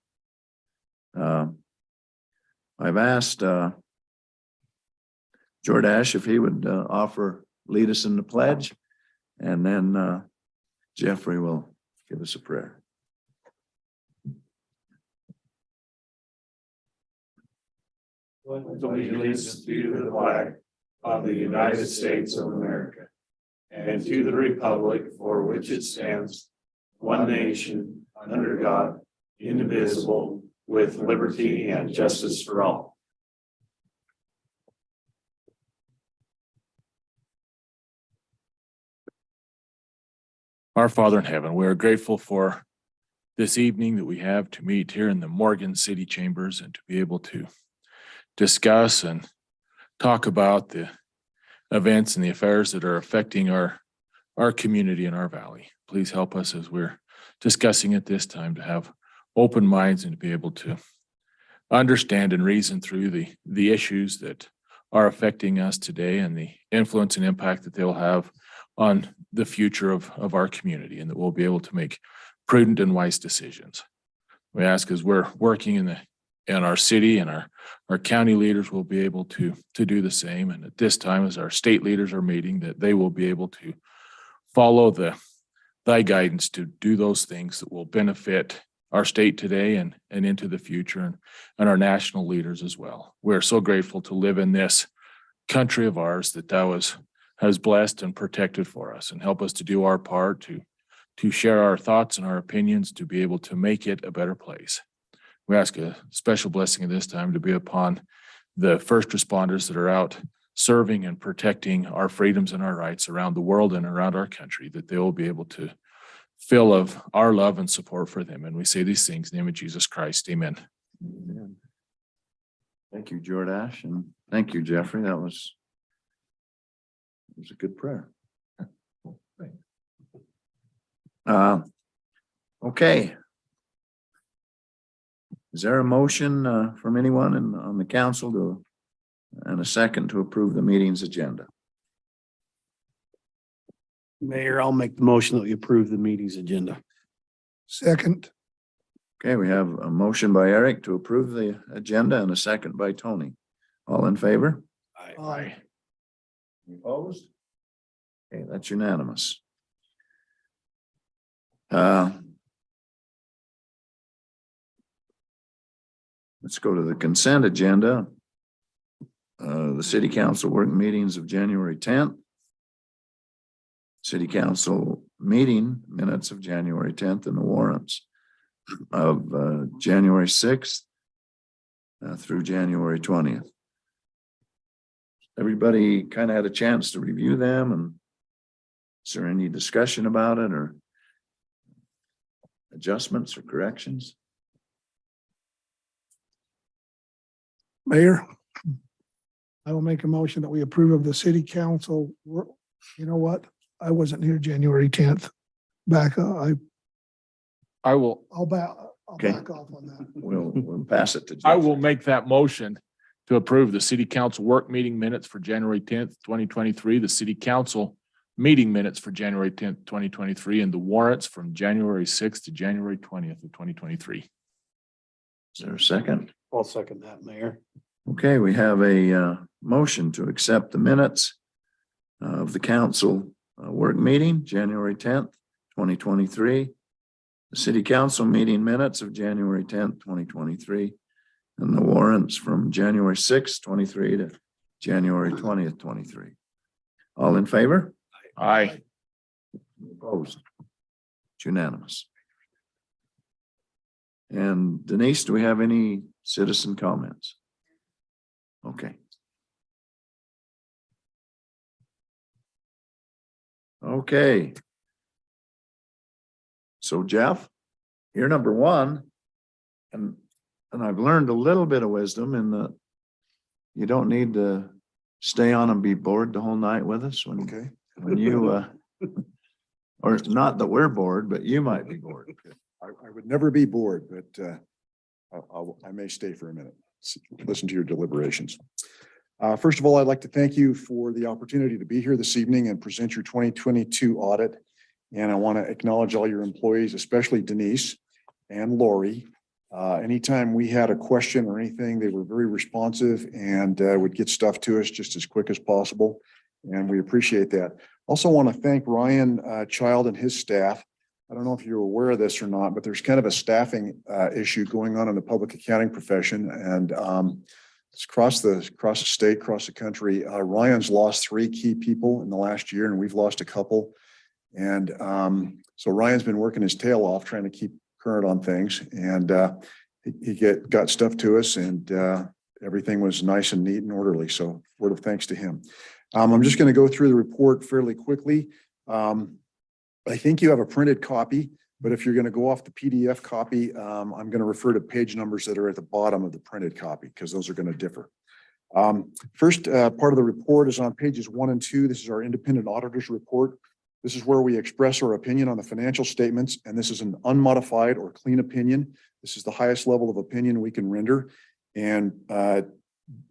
I've asked Jordash if he would lead us in the pledge, and then Jeffrey will give us a prayer. Allegiance to the flag of the United States of America and to the republic for which it stands, one nation, under God, indivisible, with liberty and justice for all. Our Father in heaven, we are grateful for this evening that we have to meet here in the Morgan City Chambers and to be able to discuss and talk about the events and the affairs that are affecting our community and our valley. Please help us as we're discussing at this time to have open minds and to be able to understand and reason through the issues that are affecting us today and the influence and impact that they will have on the future of our community, and that we'll be able to make prudent and wise decisions. We ask as we're working in our city and our county leaders will be able to do the same. And at this time, as our state leaders are meeting, that they will be able to follow thy guidance to do those things that will benefit our state today and into the future, and our national leaders as well. We're so grateful to live in this country of ours that thou has blessed and protected for us, and help us to do our part to share our thoughts and our opinions to be able to make it a better place. We ask a special blessing at this time to be upon the first responders that are out serving and protecting our freedoms and our rights around the world and around our country, that they will be able to fill of our love and support for them. And we say these things in the name of Jesus Christ. Amen. Amen. Thank you, Jordash, and thank you, Jeffrey. That was a good prayer. Okay. Is there a motion from anyone on the council and a second to approve the meeting's agenda? Mayor, I'll make the motion that we approve the meeting's agenda. Second, Okay, we have a motion by Eric to approve the agenda and a second by Tony. All in favor? aye. Opposed? Okay, that's unanimous. Let's go to the consent agenda. The city council work meetings of January 10th. City council meeting minutes of January 10th and the warrants of January 6th through January 20th. Everybody kind of had a chance to review them, and is there any discussion about it or adjustments or corrections? Mayor, I will make a motion that we approve of the city council. You know what? I wasn't here January 10th. I will I'll back Okay. off on that. We'll pass it to Jeff. I will make that motion to approve the city council work meeting minutes for January 10th, 2023, the city council meeting minutes for January 10th, 2023, and the warrants from January 6th to January 20th of 2023. Is there a second? I'll second that, Mayor. Okay, we have a motion to accept the minutes of the council work meeting, January 10th, 2023. The city council meeting minutes of January 10th, 2023. And the warrants from January 6th, 23 to January 20th, 23. All in favor? Aye. Opposed? It's unanimous. And Denise, do we have any citizen comments? Okay. Okay. So Jeff, you're number one. And I've learned a little bit of wisdom in that you don't need to stay on and be bored the whole night with us when you or not that we're bored, but you might be bored. I would never be bored, but I may stay for a minute, listen to your deliberations. First of all, I'd like to thank you for the opportunity to be here this evening and present your 2022 audit. And I want to acknowledge all your employees, especially Denise and Lori. Anytime we had a question or anything, they were very responsive and would get stuff to us just as quick as possible. And we appreciate that. Also want to thank Ryan Child and his staff. I don't know if you're aware of this or not, but there's kind of a staffing issue going on in the public accounting profession. And it's across the state, across the country. Ryan's lost 3 key people in the last year, and we've lost a couple. And so Ryan's been working his tail off trying to keep current on things, and he got stuff to us, and everything was nice and neat and orderly. So word of thanks to him. I'm just going to go through the report fairly quickly. I think you have a printed copy, but if you're going to go off the PDF copy, I'm going to refer to page numbers that are at the bottom of the printed copy because those are going to differ. First, part of the report is on pages 1 and 2. This is our independent auditor's report. This is where we express our opinion on the financial statements, and this is an unmodified or clean opinion. This is the highest level of opinion we can render. And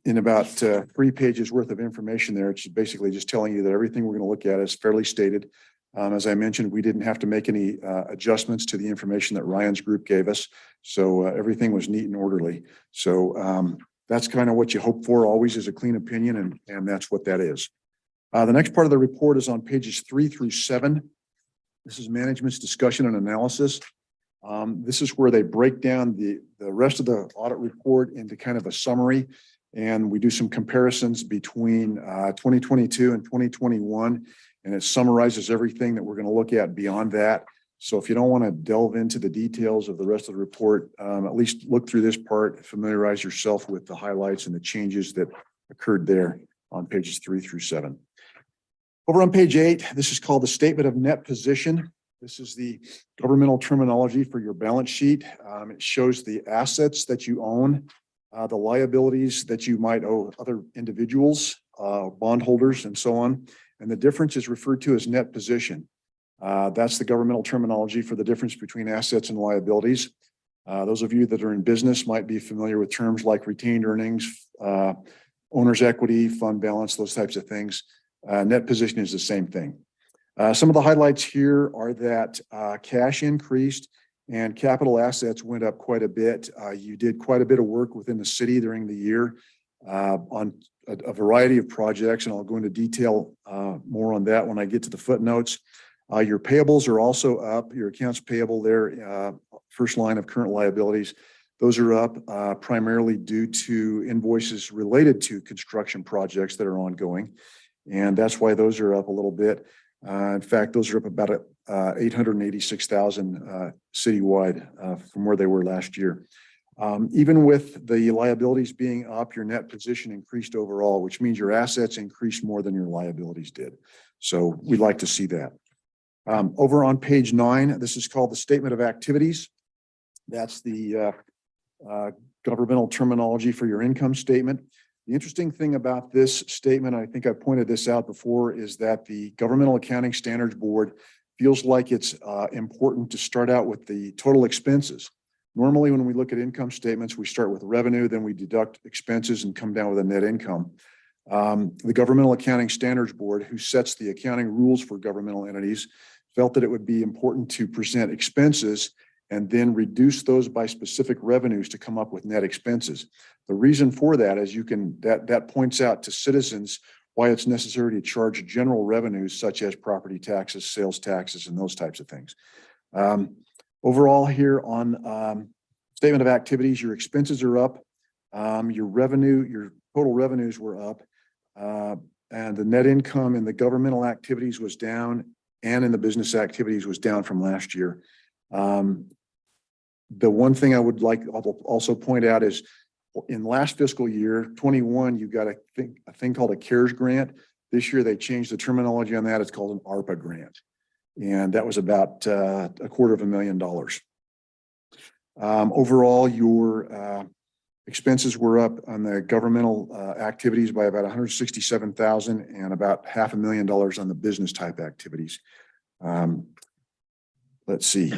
in about 3 pages worth of information there, it's basically just telling you that everything we're going to look at is fairly stated. As I mentioned, we didn't have to make any adjustments to the information that Ryan's group gave us. So everything was neat and orderly. So that's kind of what you hope for always, is a clean opinion, and that's what that is. The next part of the report is on pages 3 through 7. This is management's discussion and analysis. This is where they break down the rest of the audit report into kind of a summary. And we do some comparisons between 2022 and 2021. And it summarizes everything that we're going to look at beyond that. So if you don't want to delve into the details of the rest of the report, at least look through this part, familiarize yourself with the highlights and the changes that occurred there on pages 3 through 7. Over on page 8, this is called the statement of net position. This is the governmental terminology for your balance sheet. It shows the assets that you own, the liabilities that you might owe other individuals, bondholders, and so on. And the difference is referred to as net position. That's the governmental terminology for the difference between assets and liabilities. Those of you that are in business might be familiar with terms like retained earnings, owner's equity, fund balance, those types of things. Net position is the same thing. Some of the highlights here are that cash increased and capital assets went up quite a bit. You did quite a bit of work within the city during the year on a variety of projects, and I'll go into detail more on that when I get to the footnotes. Your payables are also up. Your accounts payable there, first line of current liabilities, those are up primarily due to invoices related to construction projects that are ongoing. And that's why those are up a little bit. In fact, those are up about 886,000 citywide from where they were last year. Even with the liabilities being up, your net position increased overall, which means your assets increased more than your liabilities did. So we'd like to see that. Over on page 9, this is called the statement of activities. That's the governmental terminology for your income statement. The interesting thing about this statement, I think I pointed this out before, is that the Governmental Accounting Standards Board feels like it's important to start out with the total expenses. Normally, when we look at income statements, we start with revenue, then we deduct expenses and come down with a net income. The Governmental Accounting Standards Board, who sets the accounting rules for governmental entities, felt that it would be important to present expenses and then reduce those by specific revenues to come up with net expenses. The reason for that is that points out to citizens why it's necessary to charge general revenues such as property taxes, sales taxes, and those types of things. Overall here on statement of activities, your expenses are up, your total revenues were up, and the net income in the governmental activities was down, and in the business activities was down from last year. The one thing I would like to also point out is in last fiscal year, 21, you got a thing called a CARES grant. This year, they changed the terminology on that. It's called an ARPA grant. And that was about $250,000. Overall, your expenses were up on the governmental activities by about $167,000 and about $500,000 on the business type activities. Let's see,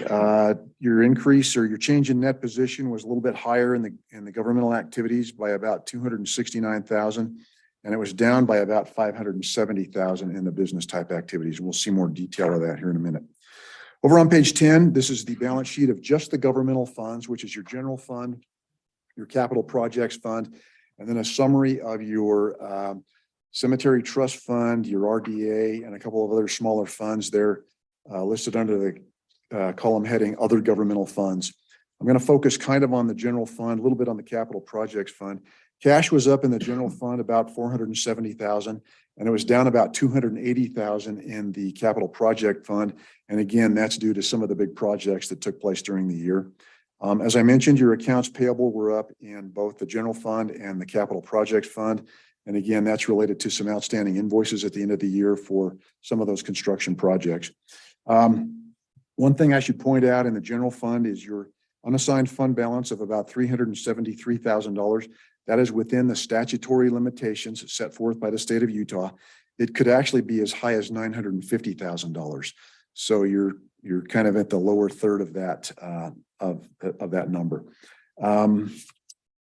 your increase or your change in net position was a little bit higher in the governmental activities by about $269,000, and it was down by about $570,000 in the business type activities. We'll see more detail of that here in a minute. Over on page 10, this is the balance sheet of just the governmental funds, which is your general fund, your capital projects fund, and then a summary of your cemetery trust fund, your RDA, and a couple of other smaller funds there listed under the column heading other governmental funds. I'm going to focus kind of on the general fund, a little bit on the capital projects fund. Cash was up in the general fund about $470,000, and it was down about $280,000 in the capital project fund. And again, that's due to some of the big projects that took place during the year. As I mentioned, your accounts payable were up in both the general fund and the capital projects fund. And again, that's related to some outstanding invoices at the end of the year for some of those construction projects. One thing I should point out in the general fund is your unassigned fund balance of about $373,000. That is within the statutory limitations set forth by the state of Utah. It could actually be as high as $950,000. So you're kind of at the lower third of that of that number.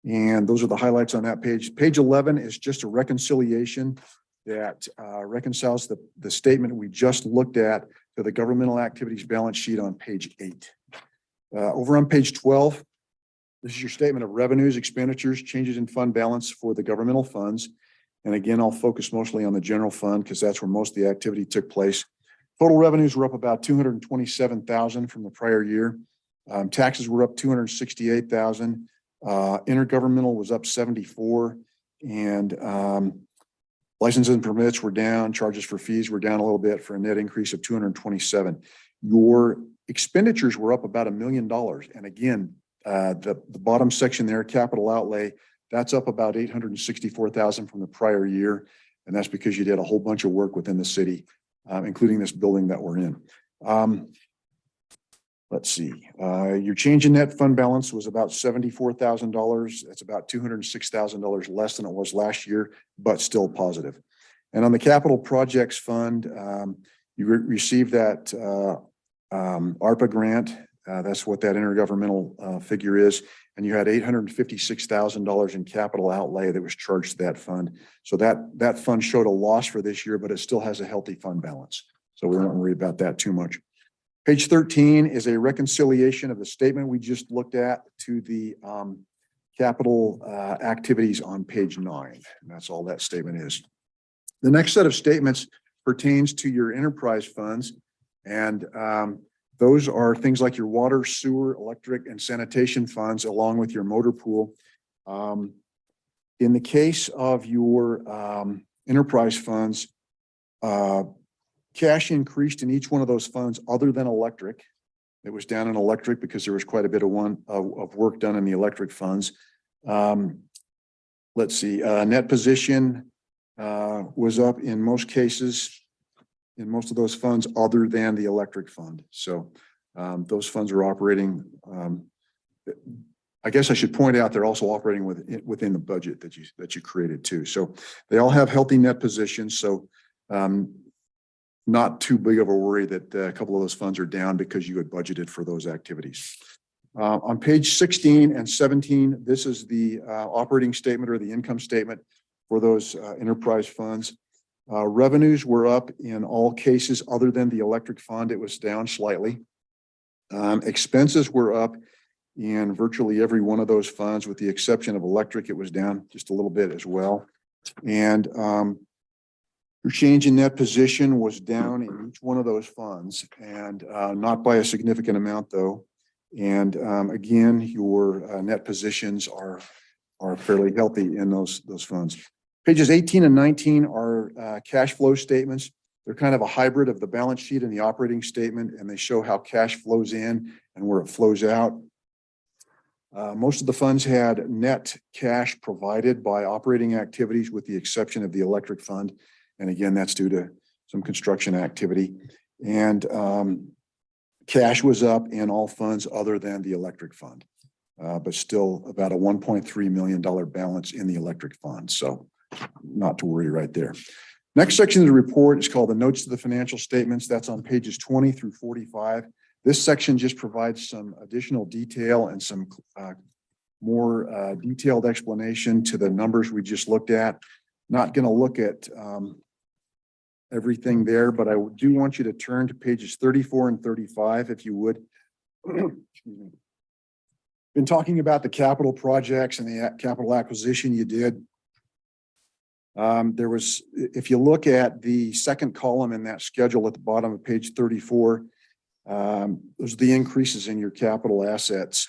And those are the highlights on that page. Page 11 is just a reconciliation that reconciles the statement we just looked at to the governmental activities balance sheet on page 8. Over on page 12, this is your statement of revenues, expenditures, changes in fund balance for the governmental funds. And again, I'll focus mostly on the general fund because that's where most of the activity took place. Total revenues were up about 227,000 from the prior year. Taxes were up 268,000. Intergovernmental was up 74, and licenses and permits were down. Charges for fees were down a little bit for a net increase of 227. Your expenditures were up about $1 million. And again, the bottom section there, capital outlay, that's up about 864,000 from the prior year. And that's because you did a whole bunch of work within the city, including this building that we're in. Let's see, your change in net fund balance was about $74,000. That's about $206,000 less than it was last year, but still positive. And on the capital projects fund, you received that ARPA grant. That's what that intergovernmental figure is. And you had $856,000 in capital outlay that was charged to that fund. So that fund showed a loss for this year, but it still has a healthy fund balance. So we don't worry about that too much. Page 13 is a reconciliation of the statement we just looked at to the capital activities on page 9. And that's all that statement is. The next set of statements pertains to your enterprise funds. And those are things like your water, sewer, electric, and sanitation funds, along with your motor pool. In the case of your enterprise funds, cash increased in each one of those funds other than electric. It was down in electric because there was quite a bit of work done in the electric funds. Let's see, net position was up in most cases in most of those funds other than the electric fund. So those funds are operating. I guess I should point out they're also operating within the budget that you created too. So they all have healthy net positions. So not too big of a worry that a couple of those funds are down because you had budgeted for those activities. On page 16 and 17, this is the operating statement or the income statement for those enterprise funds. Revenues were up in all cases other than the electric fund. It was down slightly. Expenses were up in virtually every one of those funds, with the exception of electric. It was down just a little bit as well. And your change in net position was down in each one of those funds, and not by a significant amount though. And again, your net positions are fairly healthy in those funds. Pages 18 and 19 are cash flow statements. They're kind of a hybrid of the balance sheet and the operating statement, and they show how cash flows in and where it flows out. Most of the funds had net cash provided by operating activities, with the exception of the electric fund. And again, that's due to some construction activity. And cash was up in all funds other than the electric fund, but still about a $1.3 million balance in the electric fund. So not to worry right there. Next section of the report is called the notes to the financial statements. That's on pages 20 through 45. This section just provides some additional detail and some more detailed explanation to the numbers we just looked at. Not going to look at everything there, but I do want you to turn to pages 34 and 35, if you would. Been talking about the capital projects and the capital acquisition you did. There was, if you look at the second column in that schedule at the bottom of page 34, those are the increases in your capital assets.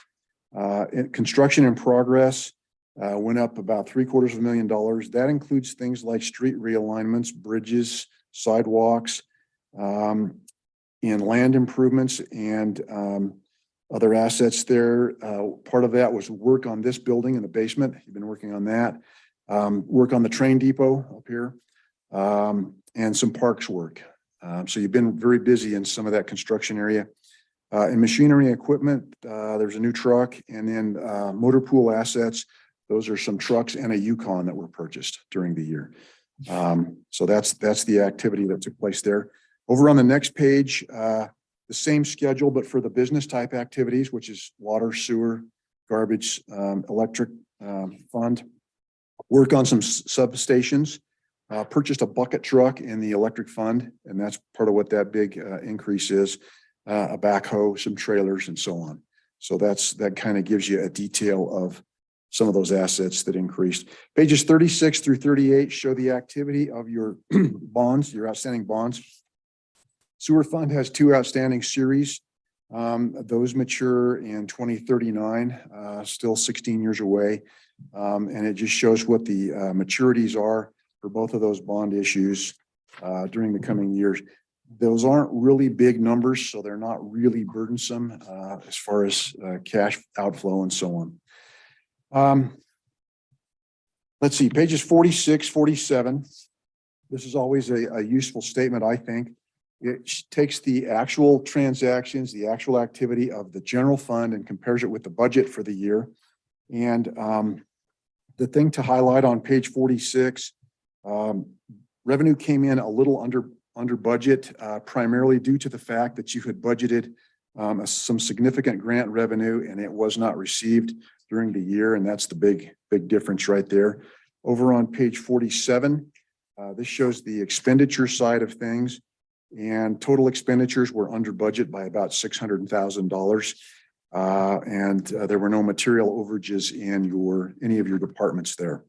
Construction in progress went up about $750,000. That includes things like street realignments, bridges, sidewalks, and land improvements and other assets there. Part of that was work on this building in the basement. You've been working on that. Work on the train depot up here, and some parks work. So you've been very busy in some of that construction area. In machinery and equipment, there's a new truck, and then motor pool assets. Those are some trucks and a Yukon that were purchased during the year. So that's the activity that took place there. Over on the next page, the same schedule, but for the business type activities, which is water, sewer, garbage, electric fund. Work on some substations, purchased a bucket truck in the electric fund, and that's part of what that big increase is. A backhoe, some trailers, and so on. So that kind of gives you a detail of some of those assets that increased. Pages 36 through 38 show the activity of your bonds, your outstanding bonds. Sewer fund has 2 outstanding series. Those mature in 2039, still 16 years away. And it just shows what the maturities are for both of those bond issues during the coming years. Those aren't really big numbers, so they're not really burdensome as far as cash outflow and so on. Let's see, pages 46, 47. This is always a useful statement, I think. It takes the actual transactions, the actual activity of the general fund and compares it with the budget for the year. And the thing to highlight on page 46, revenue came in a little under budget, primarily due to the fact that you had budgeted some significant grant revenue and it was not received during the year. And that's the big difference right there. Over on page 47, this shows the expenditure side of things, and total expenditures were under budget by about $600,000. And there were no material overages in any of your departments there.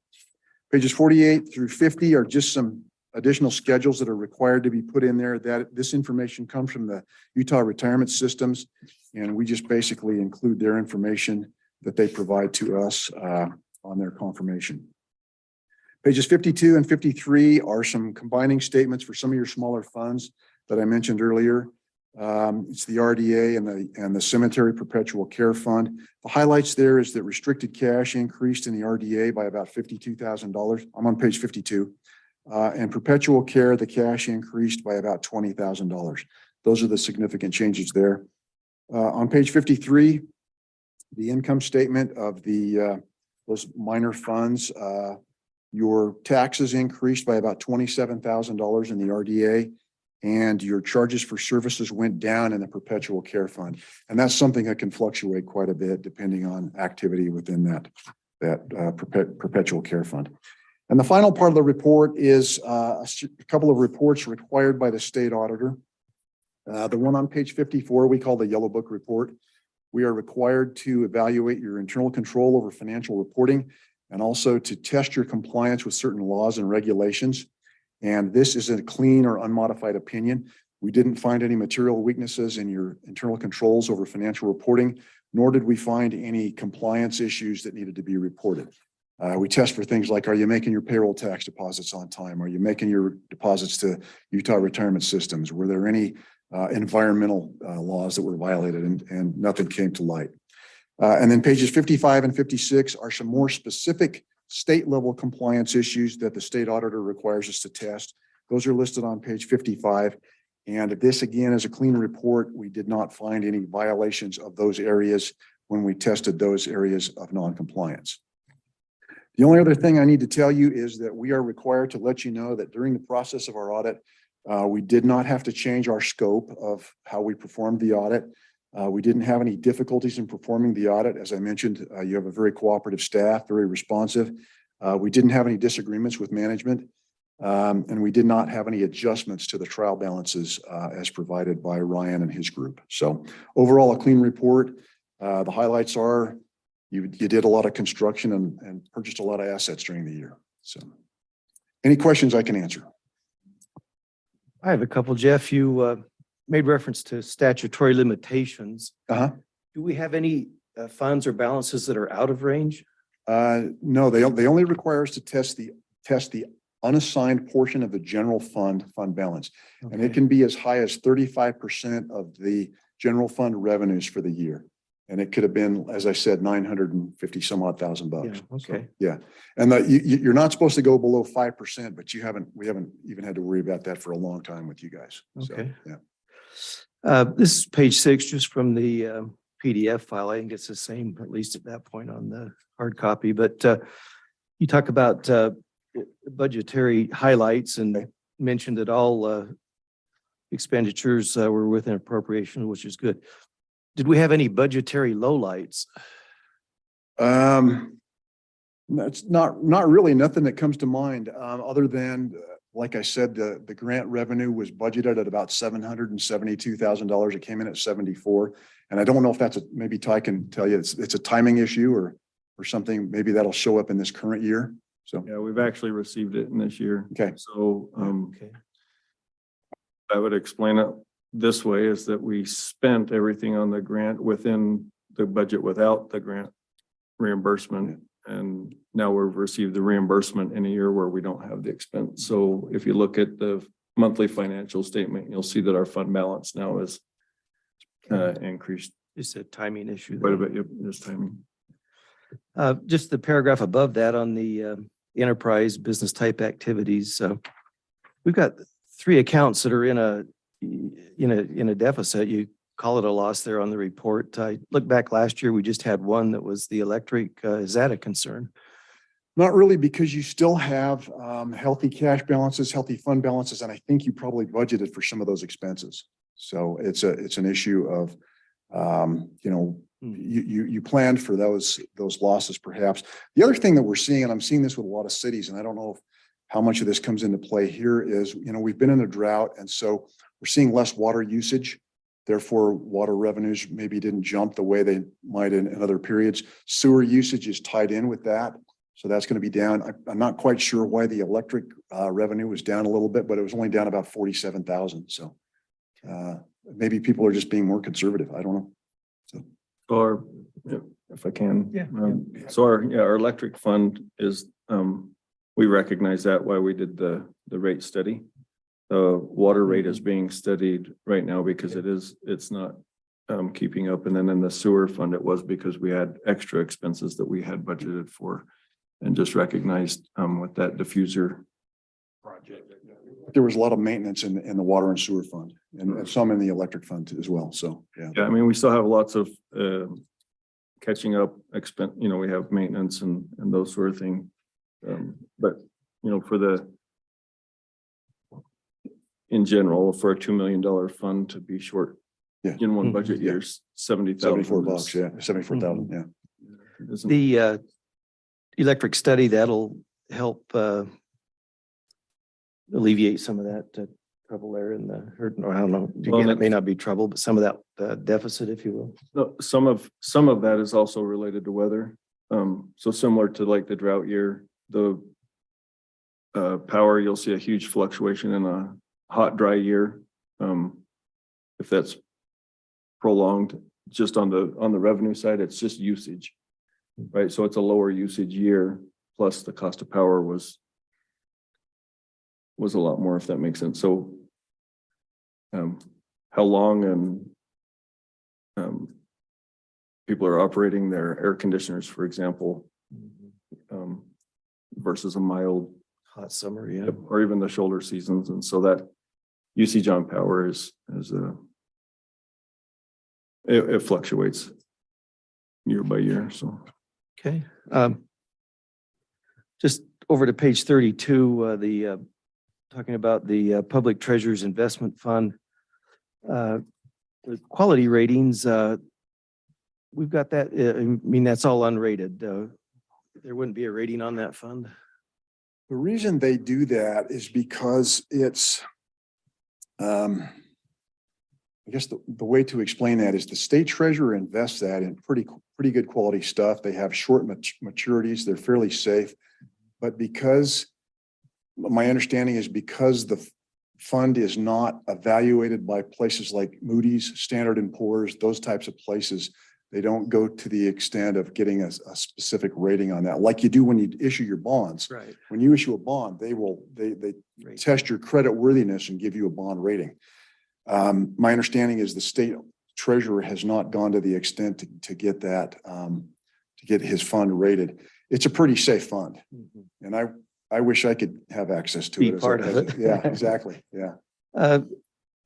Pages 48 through 50 are just some additional schedules that are required to be put in there. That this information comes from the Utah Retirement Systems, and we just basically include their information that they provide to us on their confirmation. Pages 52 and 53 are some combining statements for some of your smaller funds that I mentioned earlier. It's the RDA and the Cemetery Perpetual Care Fund. The highlights there is that restricted cash increased in the RDA by about $52,000. I'm on page 52. And Perpetual Care, the cash increased by about $20,000. Those are the significant changes there. On page 53, the income statement of those minor funds, your taxes increased by about $27,000 in the RDA, and your charges for services went down in the Perpetual Care Fund. And that's something that can fluctuate quite a bit depending on activity within that Perpetual Care Fund. And the final part of the report is a couple of reports required by the state auditor. The one on page 54, we call the Yellow Book report. We are required to evaluate your internal control over financial reporting and also to test your compliance with certain laws and regulations. And this is a clean or unmodified opinion. We didn't find any material weaknesses in your internal controls over financial reporting, nor did we find any compliance issues that needed to be reported. We test for things like, are you making your payroll tax deposits on time? Are you making your deposits to Utah Retirement Systems? Were there any environmental laws that were violated? And nothing came to light. And then pages 55 and 56 are some more specific state level compliance issues that the state auditor requires us to test. Those are listed on page 55. And this again is a clean report. We did not find any violations of those areas when we tested those areas of non-compliance. The only other thing I need to tell you is that we are required to let you know that during the process of our audit, we did not have to change our scope of how we performed the audit. We didn't have any difficulties in performing the audit. As I mentioned, you have a very cooperative staff, very responsive. We didn't have any disagreements with management, and we did not have any adjustments to the trial balances as provided by Ryan and his group. So overall, a clean report. The highlights are you did a lot of construction and purchased a lot of assets during the year. So any questions I can answer? I have a couple, Jeff. You made reference to statutory limitations. Do we have any funds or balances that are out of range? No, they only require us to test the unassigned portion of the general fund balance. Okay. And it can be as high as 35% of the general fund revenues for the year. And it could have been, as I said, 950 some odd thousand bucks. Yeah, okay. Yeah. And you're not supposed to go below 5%, but we haven't even had to worry about that for a long time with you guys. So, Okay. yeah. This is page 6, just from the PDF file. I think it's the same, at least at that point on the hard copy, but you talk about budgetary highlights and mentioned that all expenditures were within appropriation, which is good. Did we have any budgetary lowlights? That's not really nothing that comes to mind, other than, like I said, the grant revenue was budgeted at about $772,000. It came in at 74. And I don't know if that's maybe Ty can tell you, it's a timing issue or something. Maybe that'll show up in this current year. So, Yeah, we've actually received it in this year. okay. So, Okay. I would explain it this way, is that we spent everything on the grant within the budget without the grant reimbursement. And now we've received the reimbursement in a year where we don't have the expense. So if you look at the monthly financial statement, you'll see that our fund balance now is increased It's a timing issue. quite a there. bit. Yep, this timing. Just the paragraph above that on the enterprise business type activities. We've got 3 accounts that are in a deficit. You call it a loss there on the report. I look back last year, we just had one that was the electric. Is that a concern? Not really, because you still have healthy cash balances, healthy fund balances, and I think you probably budgeted for some of those expenses. So it's an issue of, you planned for those losses perhaps. The other thing that we're seeing, and I'm seeing this with a lot of cities, and I don't know how much of this comes into play here, is, we've been in a drought, and so we're seeing less water usage. Therefore, water revenues maybe didn't jump the way they might in other periods. Sewer usage is tied in with that. So that's going to be down. I'm not quite sure why the electric revenue was down a little bit, but it was only down about 47,000. So maybe people are just being more conservative. I don't know. So. Or if I can. Yeah. So our electric fund is, we recognize that why we did the rate study. The water rate is being studied right now because it's not keeping up. And then in the sewer fund, it was because we had extra expenses that we had budgeted for and just recognized with that diffuser project. There was a lot of maintenance in the water and sewer fund and some in the electric fund as well. So, yeah. Yeah, I mean, we still have lots of catching up expense, we have maintenance and those sort of things. But, in general, for a $2 million fund to be short Yeah. in one budget Yeah. year's $70,000. $74, yeah, 74,000, yeah. The electric study, that'll help alleviate some of that trouble there in the, or I don't know, again, it may not be trouble, but some of that deficit, if you will. No, some of that is also related to weather. So similar to like the drought year, the power, you'll see a huge fluctuation in a hot, dry year. If that's prolonged, just on the revenue side, it's just usage, right? So it's a lower usage year, plus the cost of power was a lot more, if that makes sense. So how long and people are operating their air conditioners, for example, versus a mild Hot summer, yeah. or even the shoulder seasons. And so that usage on power it fluctuates year by year. So. Okay. Just over to page 32, talking about the Public Treasures Investment Fund. The quality ratings, we've got that, I mean, that's all unrated. There wouldn't be a rating on that fund? The reason they do that is because it's, I guess the way to explain that is the state treasurer invests that in pretty good quality stuff. They have short maturities. They're fairly safe. But because my understanding is because the fund is not evaluated by places like Moody's, Standard & Poor's, those types of places, they don't go to the extent of getting a specific rating on that, like you do when you issue your bonds. Right. When you issue a bond, they test your credit worthiness and give you a bond rating. My understanding is the state treasurer has not gone to the extent to get that, to get his fund rated. It's a pretty safe fund. And I wish I could have access to Be it. as a- part of as a- it. Yeah, exactly. Yeah.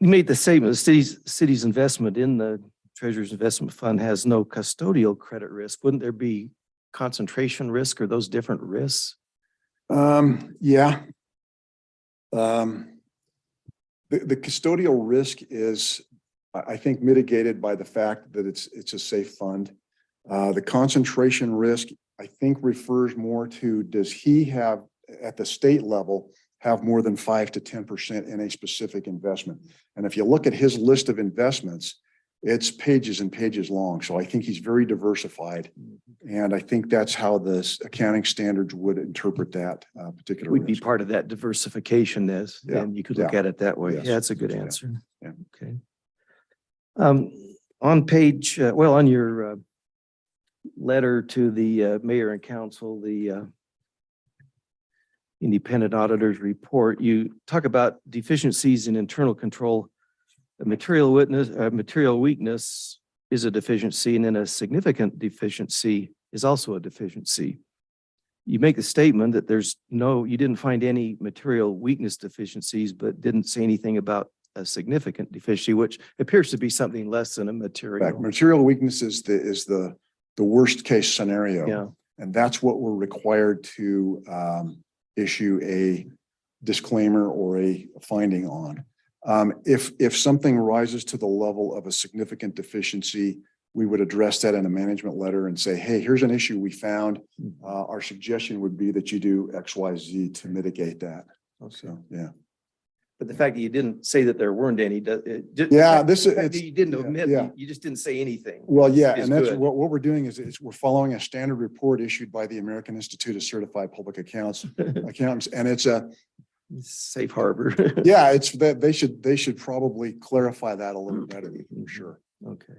You made the statement, the city's investment in the Treasurer's Investment Fund has no custodial credit risk. Wouldn't there be concentration risk or those different risks? Yeah. The custodial risk is, I think, mitigated by the fact that it's a safe fund. The concentration risk, I think, refers more to, does he have, at the state level, have more than 5 to 10% in a specific investment? And if you look at his list of investments, it's pages and pages long. So I think he's very diversified. And I think that's how the accounting standards would interpret that particular We'd be risk. part of that diversification as, Yeah, and you could look yeah. at it that way. Yes. Yeah, that's a good Yeah, answer. yeah. Okay. On page, well, on your letter to the mayor and council, the independent auditors report, you talk about deficiencies in internal control. A material weakness is a deficiency, and then a significant deficiency is also a deficiency. You make the statement that you didn't find any material weakness deficiencies, but didn't say anything about a significant deficiency, which appears to be something less than a Fact, material. material weakness is the worst case scenario. Yeah. And that's what we're required to issue a disclaimer or a finding on. If something rises to the level of a significant deficiency, we would address that in a management letter and say, hey, here's an issue we found. Our suggestion would be that you do X, Y, Z to mitigate that. So, yeah. But the fact that you didn't say that there weren't any, Yeah, you didn't yeah, omit, yeah. you just didn't say anything. Well, yeah, is and that's good. what we're doing is we're following a standard report issued by the American Institute of Certified Public Accountants. And it's Safe harbor. yeah, it's that they should probably clarify that a little better for sure. Okay.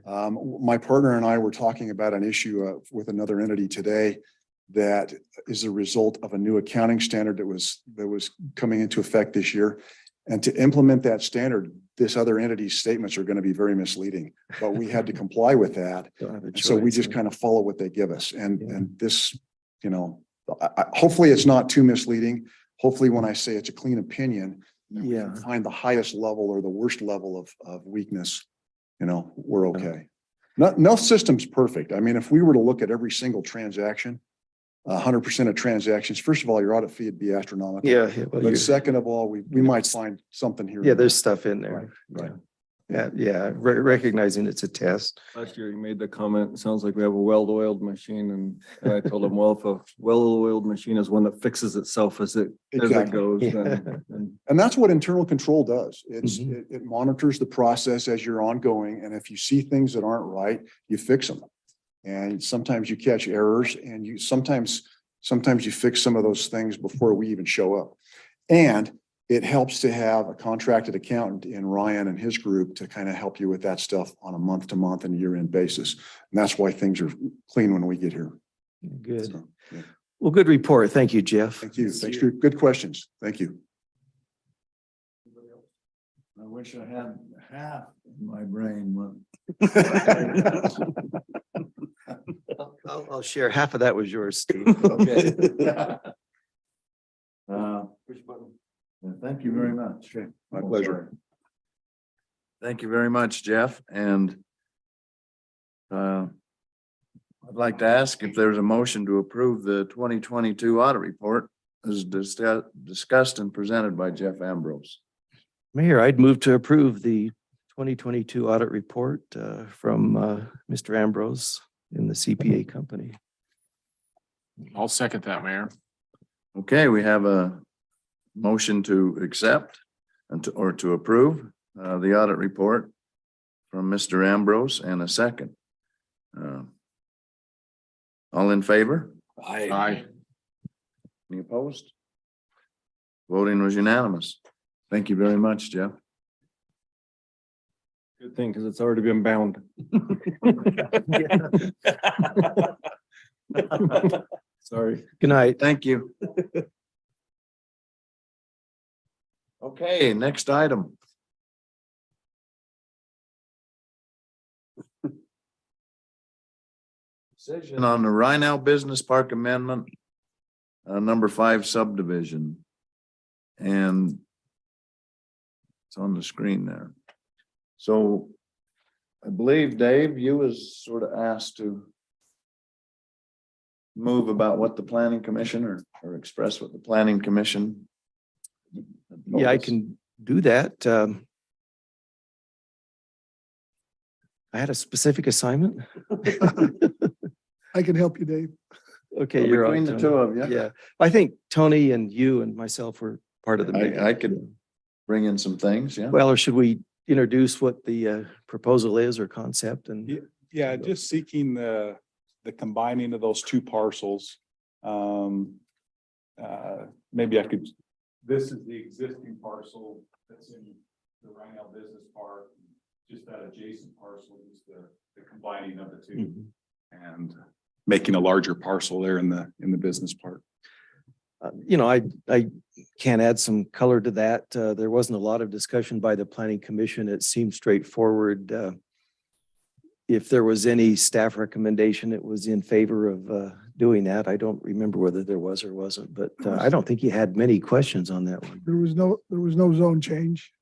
My partner and I were talking about an issue with another entity today that is a result of a new accounting standard that was coming into effect this year. And to implement that standard, this other entity's statements are going to be very misleading, but we had to comply with that. Don't have a And so we choice, just huh? kind of follow what they give us. Yeah. And this, hopefully it's not too misleading. Hopefully when I say it's a clean opinion, and we can Yeah. find the highest level or the worst level of weakness, we're okay. No system's perfect. I mean, if we were to look at every single transaction, 100% of transactions, first of all, your audit fee would be astronomical. Yeah. Well, But second of all, we might find something here. yeah, and there's there. stuff in there. Right. Yeah. Recognizing it's a test. Last year you made the comment, it sounds like we have a well-oiled machine, and I told him, well, if a well-oiled machine is one that fixes itself as it Exactly. goes, Yeah. then And that's what internal control does. Mhm. It monitors the process as you're ongoing. And if you see things that aren't right, you fix them. And sometimes you catch errors and sometimes you fix some of those things before we even show up. And it helps to have a contracted accountant in Ryan and his group to kind of help you with that stuff on a month to month and year-end basis. And that's why things are clean when we get here. Good. So, yeah. Well, good report. Thank you, Jeff. Thank you. Thanks for your good questions. Thank you. I wish I had half in my brain. I'll share. Half of that was yours, Steve. Okay. Thank you very much. My pleasure. Thank you very much, Jeff. And I'd like to ask if there's a motion to approve the 2022 audit report as discussed and presented by Jeff Ambrose. Mayor, I'd move to approve the 2022 audit report from Mr. Ambrose in the CPA company. I'll second that, Mayor. Okay, we have a motion to accept or to approve the audit report from Mr. Ambrose and a second. All in favor? Aye. Any opposed? Voting was unanimous. Thank you very much, Jeff. good thing, because it's already been bound. Sorry. Good night. Thank you. Okay, next item. Decision on the Rhinell Business Park Amendment, number 5 subdivision. And it's on the screen there. So I believe, Dave, you was sort of asked to move about what the planning commission or express what the planning commission. Yeah, I can do that. I had a specific assignment. I can help you, Dave. Okay, you're on. Between the Tony. two of you. Yeah, I think Tony and you and myself were part of the meeting. I could bring in some things, yeah. Well, or should we introduce what the proposal is or concept and? Yeah, just seeking the combining of those two parcels. Maybe I could, this is the existing parcel that's in the Rhinell Business Park. Just that adjacent parcel is the combining of the two and making a larger parcel there in the business park. You know, I can add some color to that. There wasn't a lot of discussion by the planning commission. It seemed straightforward. If there was any staff recommendation, it was in favor of doing that. I don't remember whether there was or wasn't, but I don't think you had many questions on that one. There was no zone change,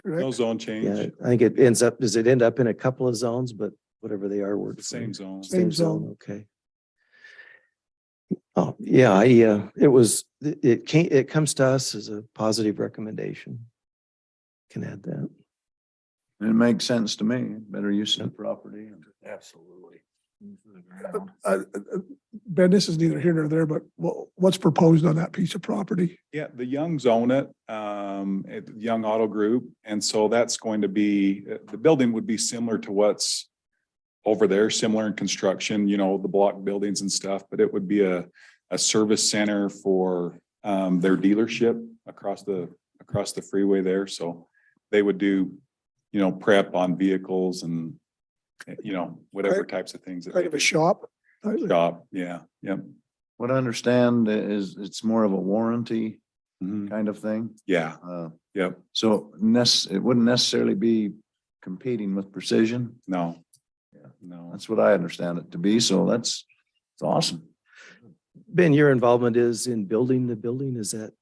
No correct? zone Yeah, change, I think it ends up, does it end up in a couple of zones, but whatever they are, we're the same zone. Same zone. Okay. Oh, yeah, it comes to us as a positive recommendation. Can add that. It makes sense to me. Better use of the property. Absolutely. Ben, this is neither here nor there, but what's proposed on that piece of property? Yeah, the Youngs own it, Young Auto Group. And so that's going to be, the building would be similar to what's over there, similar in construction, you know, the block buildings and stuff, but it would be a service center for their dealership across the freeway there. So they would do, you know, prep on vehicles and, you know, whatever types of things. that Kind they of a do. shop? Shop, yeah, yep. What I understand is it's more of a warranty Mhm. kind of thing. Yeah, yep, So it wouldn't necessarily be competing with Precision. no. Yeah. No. That's what I understand it to be. So it's awesome. Ben, your involvement is in building the building, is that?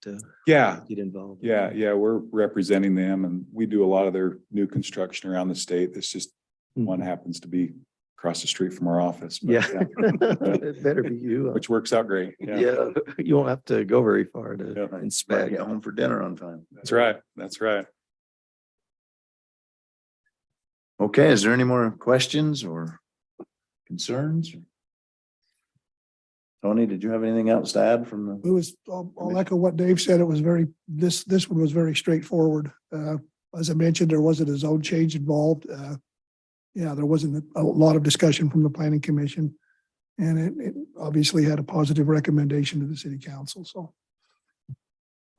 Yeah, Get involved? yeah, we're representing them and we do a lot of their new construction around the state. It's just one happens to be across the street from our office. but Yeah. It better be you. Which works out great. Yeah, you won't have to go very far to Yeah. Better inspect. get home for dinner on time. That's right. That's right. Okay, is there any more questions or concerns? Tony, did you have anything else to add from the? It was, I'll echo what Dave said. It was this one was very straightforward. As I mentioned, there wasn't a zone change involved. Yeah, there wasn't a lot of discussion from the planning commission. And it obviously had a positive recommendation to the city council, so.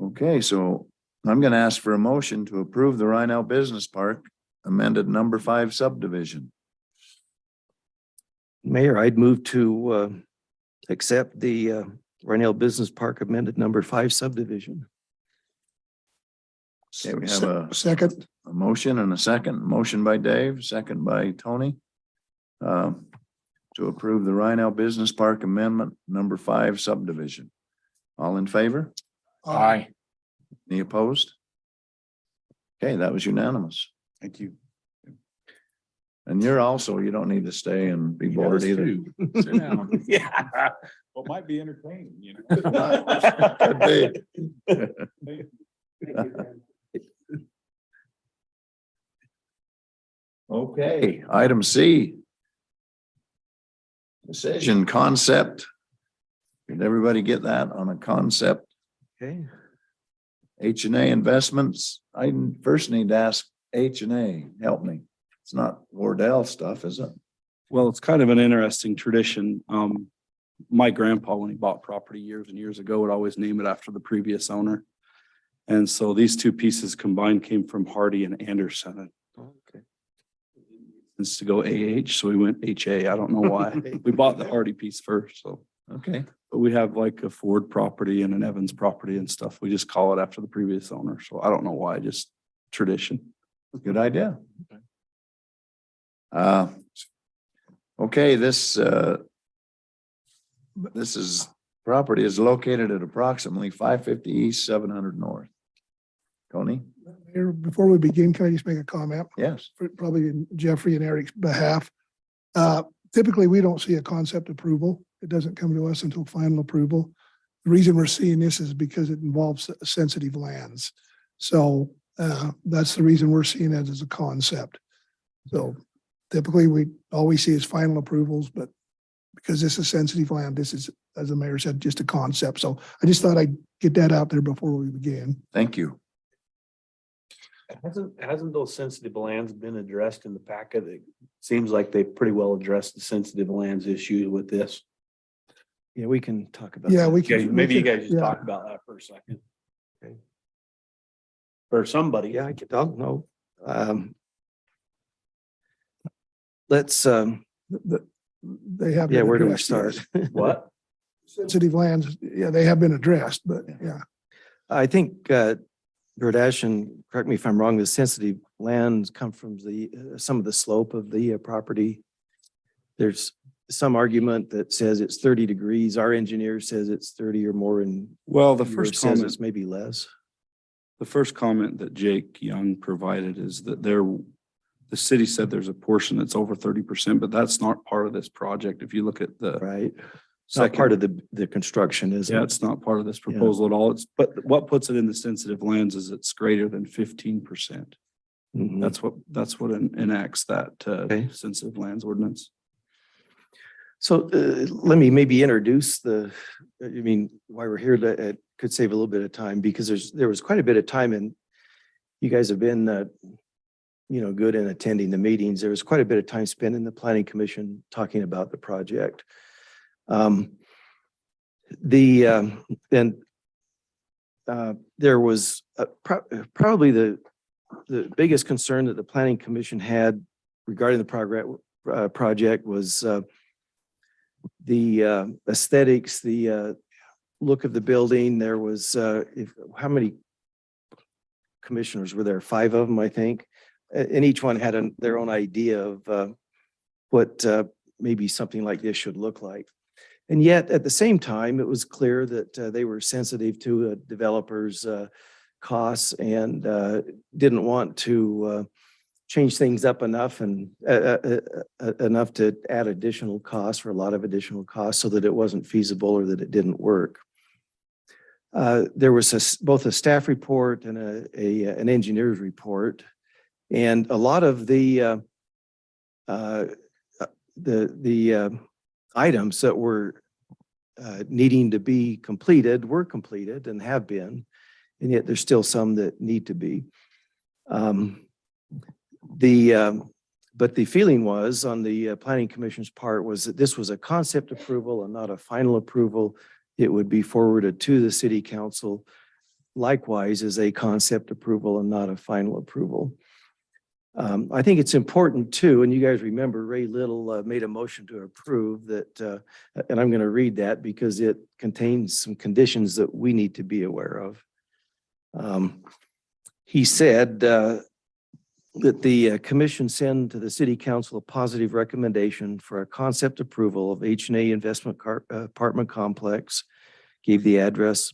Okay, so I'm gonna ask for a motion to approve the Rhinell Business Park amended number 5 subdivision. Mayor, I'd move to accept the Rhinell Business Park amended number 5 subdivision. Okay, we have a Second, motion and a second. Motion by Dave, second by Tony. To approve the Rhinell Business Park Amendment number 5 subdivision. All in favor? Aye. Any opposed? Okay, that was unanimous. Thank you. And you're also, you don't need to stay and be bored either. Sit down. Yeah. Well, it might be entertaining, you know. Could be. Okay, item C. Decision concept. Did everybody get that on a concept? Okay. H&A Investments. I first need to ask H&A, help me. It's not Wardell stuff, is it? Well, it's kind of an interesting tradition. My grandpa, when he bought property years and years ago, would always name it after the previous owner. And so these two pieces combined came from Hardy and Anderson. Okay. It's to go AH, so we went HA. I don't know why. We bought the Hardy piece first, so. Okay, But we have like a Ford property and an Evans property and stuff. We just call it after the previous owner. So I don't know why, just tradition. good idea. Okay, this This is, property is located at approximately 550 east, 700 north. Tony? Mayor, before we begin, can I just make a comment? Yes. Probably in Jeffrey and Eric's behalf. Typically, we don't see a concept approval. It doesn't come to us until final approval. The reason we're seeing this is because it involves sensitive lands. So that's the reason we're seeing it as a concept. So typically, we always see is final approvals, but because this is sensitive land, this is, as the mayor said, just a concept. So I just thought I'd get that out there before we begin. Thank you. Hasn't those sensitive lands been addressed in the packet? It seems like they pretty well addressed the sensitive lands issue with this. Yeah, we can talk about. Yeah, that. we Okay, can. maybe we you can- guys just yeah. talk about that for a second. Okay. Or somebody. Yeah, I could, I'll know. Let's, They have. yeah, been where do we addressed, start? yes. What? Sensitive lands, yeah, they have been addressed, but yeah. I think, Gerdash, and correct me if I'm wrong, the sensitive lands come from the, some of the slope of the property. There's some argument that says it's 30 degrees. Our engineer says it's 30 or more, and Well, the yours first says comment, it's maybe less. the first comment that Jake Young provided is that the city said there's a portion that's over 30%, but that's not part of this project. If you look at the Right. It's not second. part of the construction, is Yeah, it? it's not part of this proposal at all. It's, but what puts it in the sensitive lands is it's greater than 15%. Mhm. That's what enacts that Okay. sensitive lands ordinance. So let me maybe introduce I mean, why we're here, it could save a little bit of time because there was quite a bit of time, and you guys have been, good in attending the meetings. There was quite a bit of time spent in the planning commission talking about the project. There was probably the biggest concern that the planning commission had regarding the project was the aesthetics, the look of the building. There was how many commissioners were there? 5 of them, I think, and each one had their own idea of what maybe something like this should look like. And yet, at the same time, it was clear that they were sensitive to developers' costs and didn't want to change things up enough and enough to add additional costs or a lot of additional costs so that it wasn't feasible or that it didn't work. There was both a staff report and an engineer's report, and a lot of the items that were needing to be completed were completed and have been, and yet there's still some that need to be. But the feeling was on the planning commission's part was that this was a concept approval and not a final approval. It would be forwarded to the city council likewise as a concept approval and not a final approval. I think it's important too, and you guys remember Ray Little made a motion to approve that, and I'm going to read that because it contains some conditions that we need to be aware of. He said that the commission send to the city council a positive recommendation for a concept approval of H&A Investment Apartment Complex, gave the address,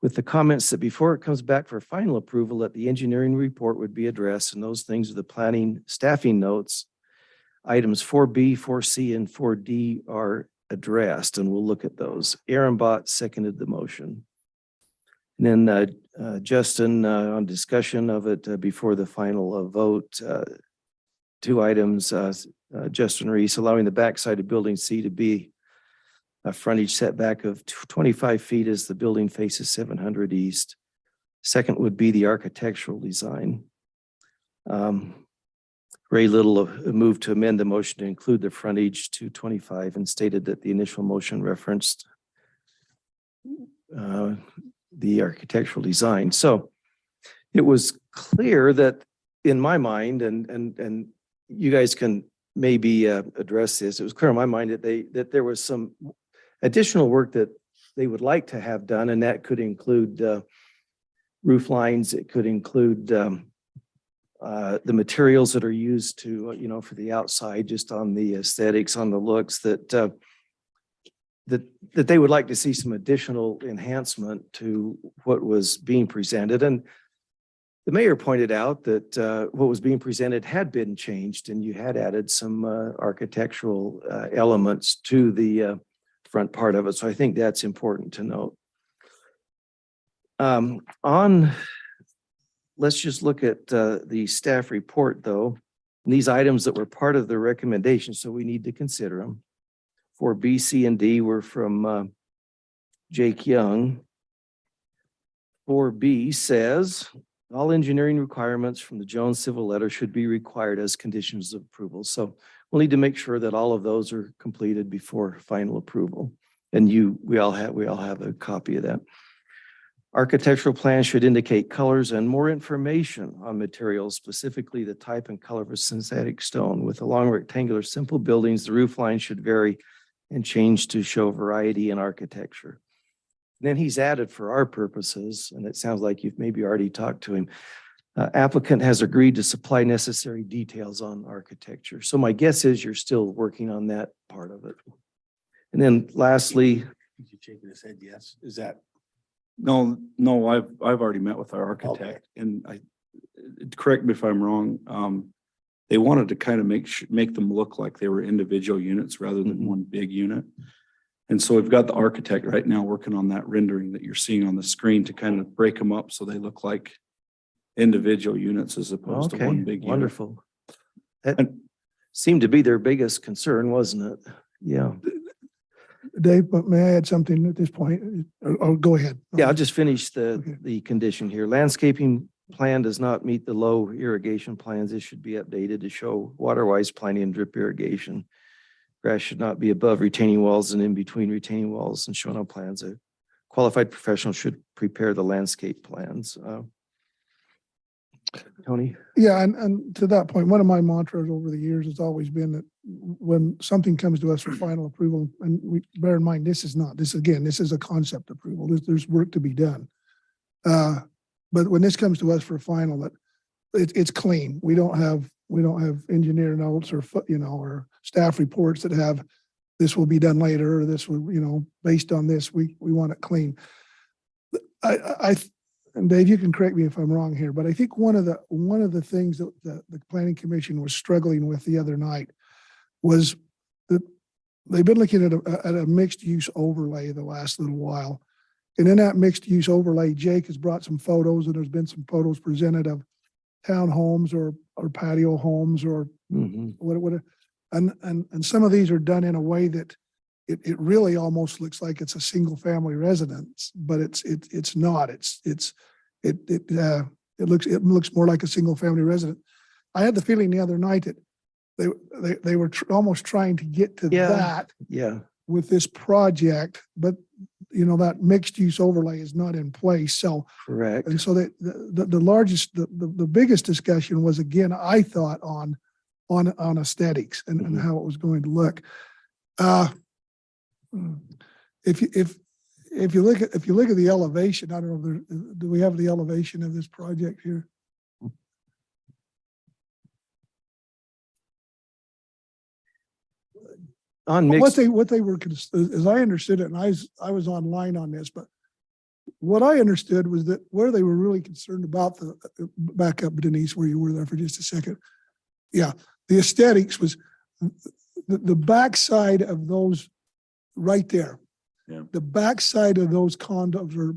with the comments that before it comes back for final approval, that the engineering report would be addressed, and those things are the planning staffing notes. Items 4B, 4C, and 4D are addressed, and we'll look at those. Aaron Bott seconded the motion. And then Justin, on discussion of it before the final vote, 2 items, Justin Reese allowing the backside of building C to be a frontage setback of 25 feet as the building faces 700 east. Second would be the architectural design. Ray Little moved to amend the motion to include the frontage to 25 and stated that the initial motion referenced the architectural design. So it was clear that in my mind, and you guys can maybe address this, it was clear in my mind that there was some additional work that they would like to have done, and that could include roof lines. It could include the materials that are used to, for the outside, just on the aesthetics, on the looks, that that they would like to see some additional enhancement to what was being presented. And the mayor pointed out that what was being presented had been changed and you had added some architectural elements to the front part of it. So I think that's important to note. Let's just look at the staff report though. These items that were part of the recommendation, so we need to consider them. For B, C, and D were from Jake Young. 4B says, all engineering requirements from the Jones Civil Letter should be required as conditions of approval. So we'll need to make sure that all of those are completed before final approval. And we all have a copy of that. Architectural plans should indicate colors and more information on materials, specifically the type and color of a synthetic stone. With the long rectangular simple buildings, the roof line should vary and change to show variety in architecture. Then he's added for our purposes, and it sounds like you've maybe already talked to him. Applicant has agreed to supply necessary details on architecture. So my guess is you're still working on that part of it. And then lastly, He's shaking his head, yes. Is that? No, I've already met with our architect and correct me if I'm wrong. They wanted to kind of make them look like they were individual units rather than one big unit. And so we've got the architect right now working on that rendering that you're seeing on the screen to kind of break them up so they look like individual units as opposed to one big unit. wonderful. That seemed to be their biggest concern, wasn't it? Yeah. Dave, but may I add something at this point? Or go ahead. Yeah, I'll just finish Okay. the condition here. Landscaping plan does not meet the low irrigation plans. It should be updated to show water-wise planting and drip irrigation. Grass should not be above retaining walls and in between retaining walls and shown on plans. A qualified professional should prepare the landscape plans. Tony? Yeah, and to that point, one of my mantras over the years has always been that when something comes to us for final approval, and we bear in mind, this is a concept approval. There's work to be done. But when this comes to us for final, that it's clean. We don't have engineer notes or or staff reports that have this will be done later, or this will, based on this, we want it clean. And Dave, you can correct me if I'm wrong here, but I think one of the things that the planning commission was struggling with the other night was that they've been looking at a mixed use overlay the last little while. And in that mixed use overlay, Jake has brought some photos, and there's been some photos presented of townhomes or patio homes or what, and some of these are done in a way that it really almost looks like it's a single family residence, but it's not. It looks more like a single family residence. I had the feeling the other night that they were almost trying to get to that with this project, but that mixed use overlay is not in place. So correct. And so the biggest discussion was, again, I thought on aesthetics and how it was going to look. If you look at the elevation, I don't know, do we have the elevation of this project here? On mixed, What they were, as I understood it, and I was online on this, but what I understood was that where they were really concerned about back up, Denise, where you were there for just a second. Yeah, the aesthetics was the backside of those right there. Yeah. The backside of those condos, or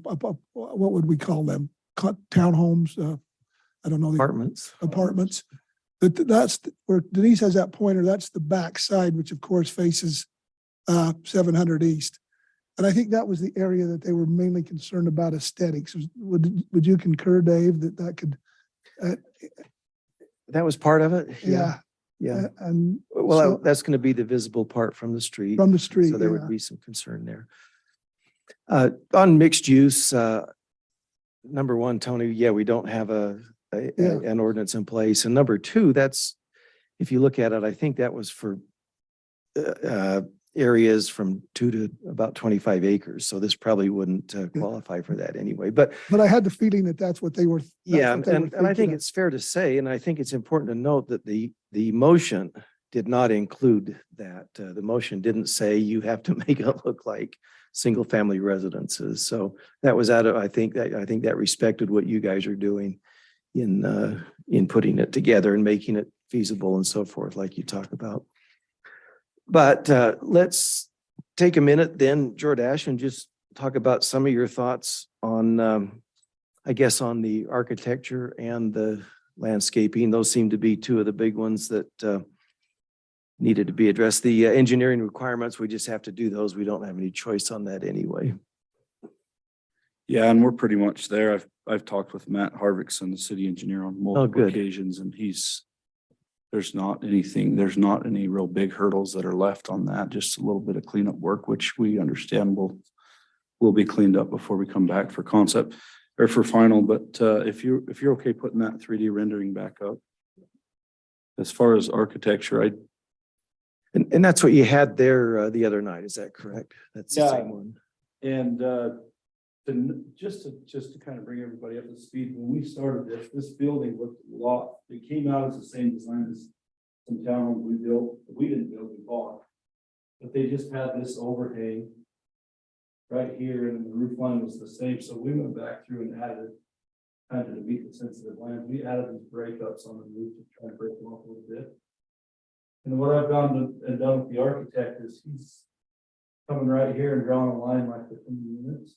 what would we call them? Townhomes, I don't know. Apartments. That's where Denise has that pointer. That's the back side, which of course faces 700 East. And I think that was the area that they were mainly concerned about aesthetics. Would you concur, Dave, that could? that was part of it? Yeah. Yeah. And Well, so- that's going to be the visible part from the street. From the street. So there yeah. would be some concern there. On mixed use, number one, Tony, we don't have an ordinance in place. And number two, if you look at it, I think that was for areas from 2 to about 25 acres. So this probably wouldn't qualify for that anyway, but I had the feeling that that's what they were. yeah, what they were and I think thinking of. it's fair to say, and I think it's important to note that the motion did not include that. The motion didn't say you have to make it look like single family residences. So that was out of, I think that respected what you guys are doing in putting it together and making it feasible and so forth, like you talk about. But let's take a minute then, Jordash, and just talk about some of your thoughts on, I guess, on the architecture and the landscaping. Those seem to be two of the big ones that needed to be addressed. The engineering requirements, we just have to do those. We don't have any choice on that anyway. Yeah, and we're pretty much there. I've talked with Matt Harvickson, the city engineer, on multiple good. occasions, and there's not any real big hurdles that are left on that, just a little bit of cleanup work, which we understand will be cleaned up before we come back for concept or for final. But if you're okay putting that 3D rendering back up. As far as architecture, And that's what you had there the other night. Is that correct? That's the Yeah. same one. And just to kind of bring everybody up to speed, when we started this building looked a lot, it came out as the same design as some townhomes we built, we didn't build, we bought. But they just had this overhang right here, and the roof line was the same, so we went back through and added, kind of to meet the sensitive lines, we added these breakups on the roof to try and break them off a little bit. And what I've done with the architect is he's coming right here and drawing a line like the units.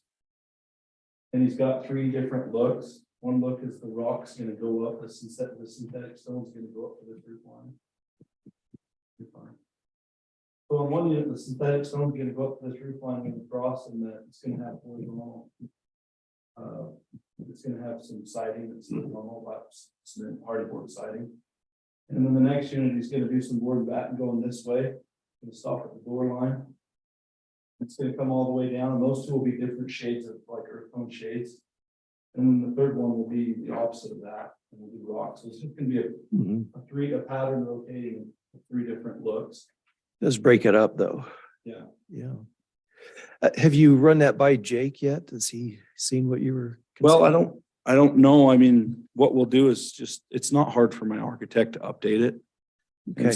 And he's got 3 different looks. One look is the rock's gonna go up, the synthetic stone's gonna go up to this roof line. You're fine. So on one unit, the synthetic stone's gonna go up to this roof line and cross, and it's gonna have horizontal. It's gonna have some siding that's normal, about cement hardy board siding. And then the next unit, he's gonna do some board batten going this way, gonna stop at the door line. It's gonna come all the way down, and those two will be different shades of like earth tone shades. And then the third one will be the opposite of that, and we'll do rocks. So it's just gonna be a pattern rotating 3 different looks. Does break it up though. Yeah. Yeah. Have you run that by Jake yet? Has he seen what you were? Well, considering? I don't know. I mean, what we'll do is it's not hard for my architect to update it. Okay. And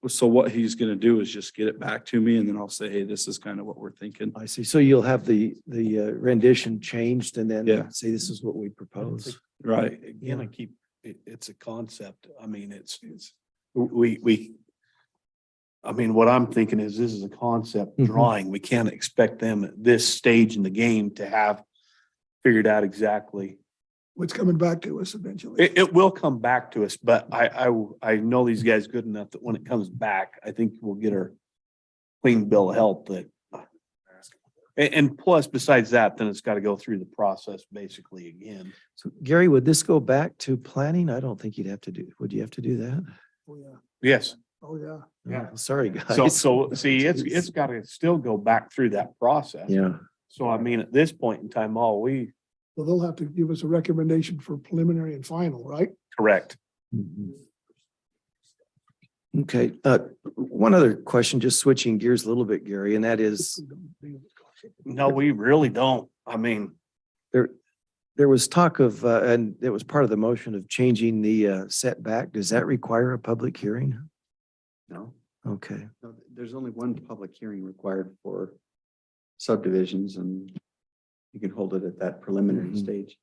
so what he's gonna do is just get it back to me, and then I'll say, hey, this is kind of what we're thinking. I see. So you'll have the rendition changed and then Yeah. say this is what we propose. Right. Again, it's a concept. I mean, I mean, what I'm thinking is this is a concept Mhm. drawing. We can't expect them at this stage in the game to have figured out exactly. What's coming back to us eventually. It will come back to us, but I know these guys good enough that when it comes back, I think we'll get our clean bill of health that. And plus, besides that, then it's got to go through the process basically again. So Gary, would this go back to planning? I don't think you'd have to do, would you have to do that? Oh, yeah. Yes. Oh, yeah. Yeah. Oh, sorry, guys. So see, it's got to still go back through that process. Yeah. So I mean, at this point in time, Well, they'll have to give us a recommendation for preliminary and final, right? correct. Mhm. Okay, one other question, just switching gears a little bit, Gary, and that is, No, we really don't. I mean, there was talk of, and it was part of the motion of changing the setback. Does that require a public hearing? No, Okay, no, there's only one public hearing required for subdivisions, and you can hold it at that preliminary Mhm. stage.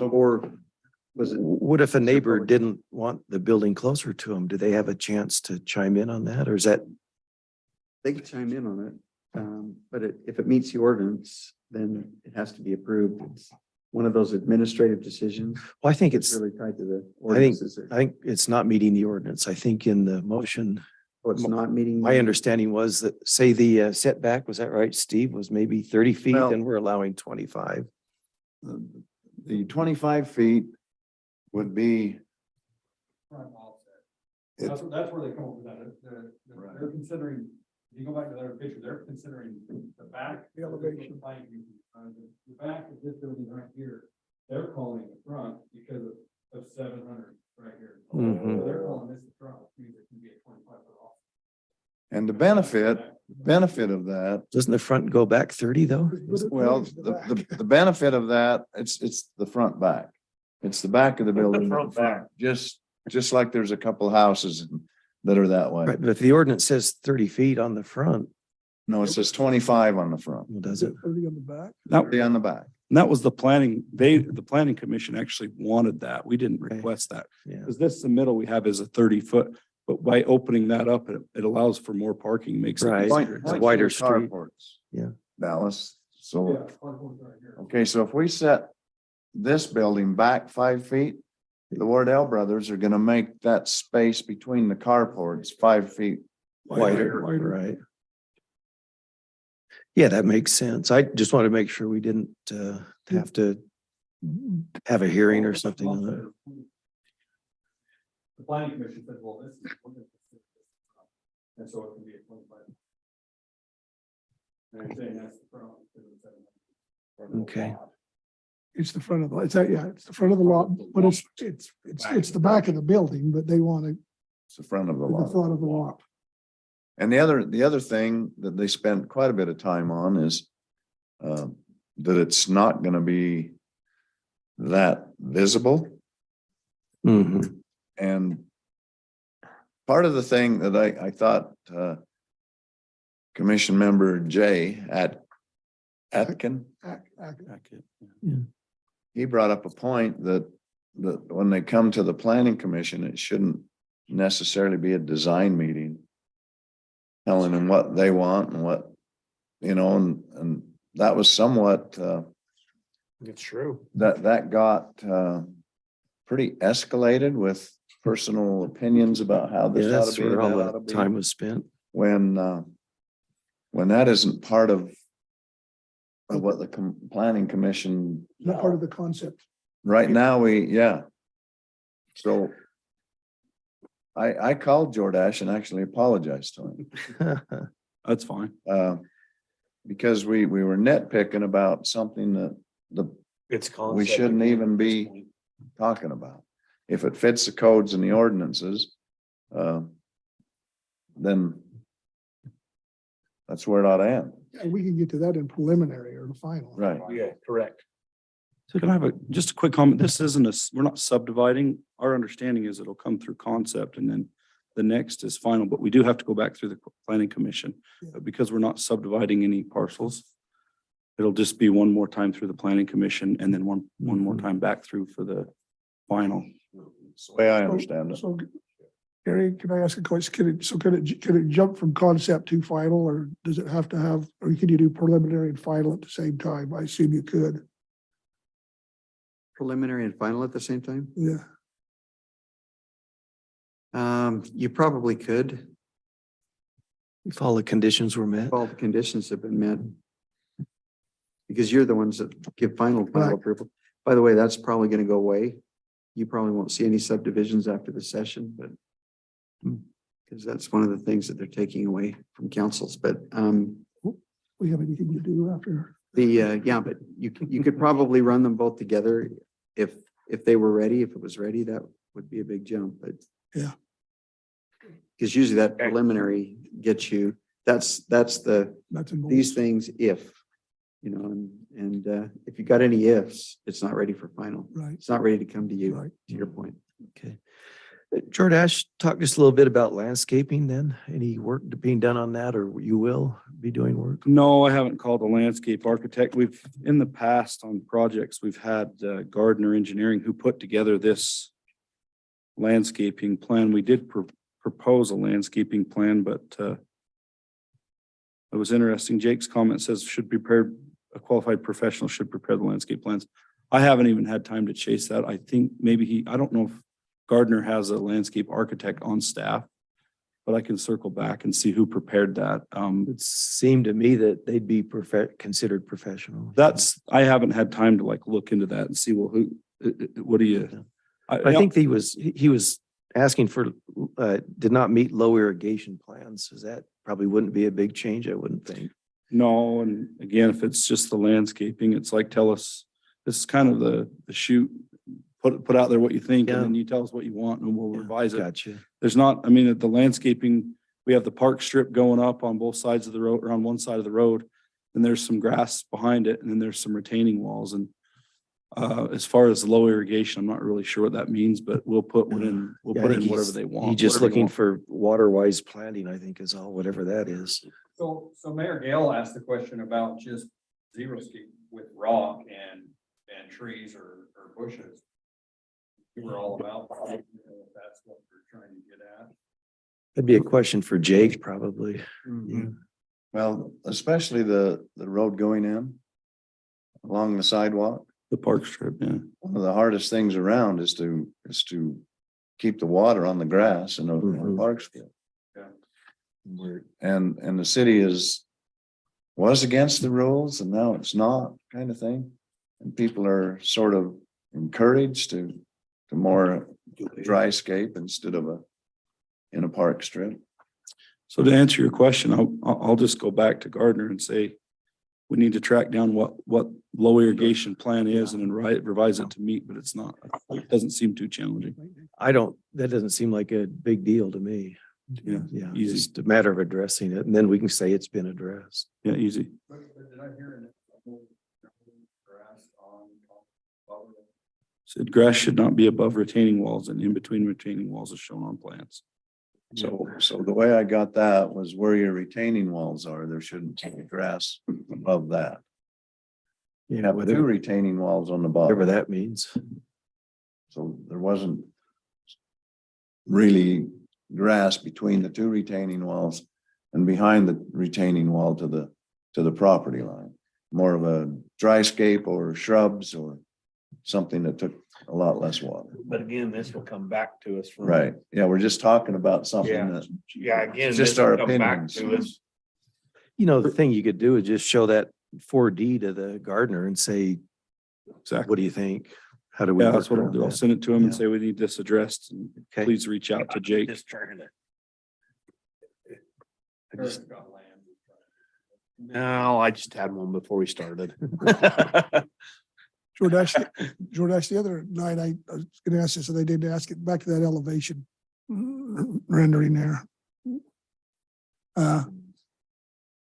Or was it? what if a neighbor public- didn't want the building closer to them? Do they have a chance to chime in on that, or is that? They can chime in on it, but if it meets the ordinance, then it has to be approved. It's one of those administrative decisions. Well, I think It's it's, really tied to the I think, ordinances. I think it's not meeting the ordinance. I think in the motion, Oh, it's not meeting. my understanding was that, say the setback, was that right, Steve, was maybe 30 feet Well- and we're allowing 25. The 25 feet would be, That's where they come up with that. Right. They're considering, if you go back to their picture, they're considering the back. The elevation. The back of this building right here, they're calling it the front because of 700 right here. Mhm. So they're calling this the front, which means it can be a 25-foot off. and the benefit of that, Doesn't the front go back 30 though? well, the benefit of that, it's the front back. It's the back of the building. front back. Just just like there's a couple houses that are that way. Right, but if the ordinance says 30 feet on the front, No, it says 25 on the front, well, does it? 30 on the back. That, 30 on the back. that was the the planning commission actually wanted that. We didn't request that. Yeah. Because this, the middle we have is a 30-foot, but by opening that up, it allows for more parking, makes it Right. easier. It's a wider to the street. carports, Yeah. Dallas, so. Okay, so if we set this building back 5 feet, the Wardell brothers are gonna make that space between the carports 5 feet. Wider, right? Yeah, that makes sense. I just want to make sure we didn't have to have a hearing or something on it. The planning commission said, well, this is. And so it can be a 25. And I'm saying that's the front. Okay. It's the front of the, it's, yeah, it's the front of the lot, but it's the back of the building, but they want to, It's the front of the the lot. front of the lot. And the other thing that they spent quite a bit of time on is that it's not gonna be that visible. Mhm. And part of the thing that I thought Commission Member Jay Atkin, he brought up a point that when they come to the planning commission, it shouldn't necessarily be a design meeting. Telling them what they want and what, and that was somewhat, It's true. that got pretty escalated with personal opinions about how Yeah, this ought that's to be. and where all that ought to the be. time was spent. When that isn't part of what the planning commission, Not part of the concept. right now, so I called Jordash and actually apologized to him. That's fine. Because we were nitpicking about something that It's. we shouldn't even be talking about. If it fits the codes and the ordinances, then that's where it ought to end. And we can get to that in preliminary or the final. Right. Yeah, correct. So can I have just a quick comment? This isn't we're not subdividing. Our understanding is it'll come through concept and then the next is final, but we do have to go back through the planning commission. But because we're not subdividing any parcels, it'll just be one more time through the planning commission and then one more time back through for the final. That's the way I understand it. So, Gary, can I ask a question? Can it jump from concept to final, or does it have to have, or can you do preliminary and final at the same time? I assume you could. Preliminary and final at the same time? Yeah. You probably could, If all the conditions were met. if all the conditions have been met. Because you're the ones that give final Right. approval. By the way, that's probably gonna go away. You probably won't see any subdivisions after the session, but because that's one of the things that they're taking away from councils, but We have anything to do after. yeah, but you could probably run them both together if they were ready, if it was ready, that would be a big jump, but. Yeah. Because usually that preliminary gets you, that's Involved. these things if, and if you got any ifs, it's not ready for final. Right. It's not ready to come to you, Right. to your point. Okay. Jordash, talk just a little bit about landscaping then. Any work being done on that, or you will be doing work? No, I haven't called a landscape architect. We've, in the past on projects, we've had Gardner Engineering who put together this landscaping plan. We did propose a landscaping plan, but it was interesting. Jake's comment says a qualified professional should prepare the landscape plans. I haven't even had time to chase that. I think maybe I don't know if Gardner has a landscape architect on staff, but I can circle back and see who prepared that. It seemed to me that they'd be considered professional. I haven't had time to look into that and see, well, what do you? I think he was asking for, did not meet low irrigation plans. So that probably wouldn't be a big change, I wouldn't think. No, and again, if it's just the landscaping, it's like, tell us, this is kind of the shoot, put out there what you think, and then you tell us what you want and we'll revise it. Gotcha. There's not, at the landscaping, we have the park strip going up on both sides of the road, or on one side of the road. And there's some grass behind it, and then there's some retaining walls, and As far as low irrigation, I'm not really sure what that means, but we'll put one in, we'll Yeah, I put think in whatever he's- they want. He's just whatever they looking want. for water wise planting, I think is all, whatever that is. So Mayor Gale asked the question about just zero scape with rock and trees or bushes. We were all about, that, if that's what we're trying to get at. That'd be a question for Jake, probably. Yeah. Well, especially the road going in along the sidewalk. The park strip, yeah. One of the hardest things around is to keep the water on the grass in a Mhm. park strip. Yeah. And the city was against the rules and now it's not, kind of thing. And people are sort of encouraged to more dry scape instead of in a park strip. So to answer your question, I'll just go back to Gardner and say, we need to track down what low irrigation plan is and then revise it to meet, but it's not, it doesn't seem too challenging. That doesn't seem like a big deal to me. Yeah, Yeah, easy. just a matter of addressing it and then we can say it's been addressed. Yeah, easy. But did I hear an grass on? Said grass should not be above retaining walls and in between retaining walls as shown on plans. So the way I got that was where your retaining walls are, there shouldn't be grass above that. You have two Whatever retaining walls on the bottom. whatever that means. So there wasn't really grass between the two retaining walls and behind the retaining wall to the property line. More of a dry scape or shrubs or something that took a lot less water. But again, this will come back to us. from- Right, yeah, we're just talking about something Yeah. that, Yeah, again, It's this just our will come back opinions. to us. You know, the thing you could do is just show that 4D to the gardener and say, Exactly. what do you think? How do we? Yeah, work that's what I'll around do. I'll that? send it to him and Yeah. say we need this addressed and Okay. please reach out to Jake. Just trying to. I just- No, I just had one before we started. Jordash, the other night, I was gonna ask this, so they didn't ask it, back to that elevation rendering there.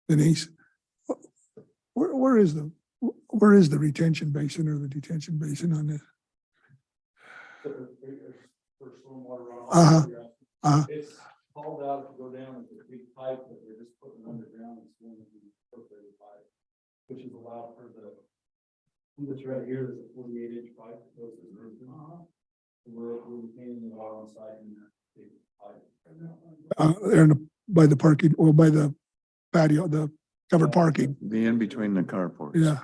Denise, where is the retention basin or the detention basin on this? Uh-huh. It's hauled out to go down with a big pipe that we're just putting underground. It's going to be perforated pipe, which is allowed for this right here, there's a 48-inch pipe that goes to the roof. We're retaining it all inside in that big pipe. There in by the parking, or by the patio, the covered parking, be in between the carports. yeah.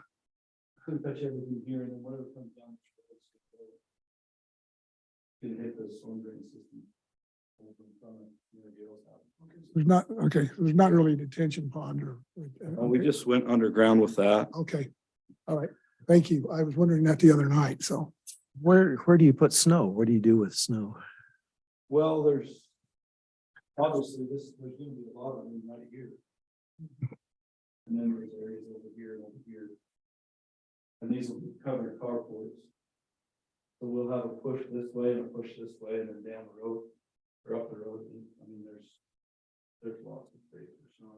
Couldn't touch everything here and then whatever comes down. Can hit the storm drain system. There's not really a detention pond or. We just went underground with that. Okay, all right, thank you. I was wondering that the other night, so. Where do you put snow? What do you do with snow? Well, there's obviously there's gonna be a lot of them right here. And then there's areas over here and over here. And these will be covered carports. So we'll have a push this way and a push this way and then down the road or up the road. I mean, there's lots of space for snow.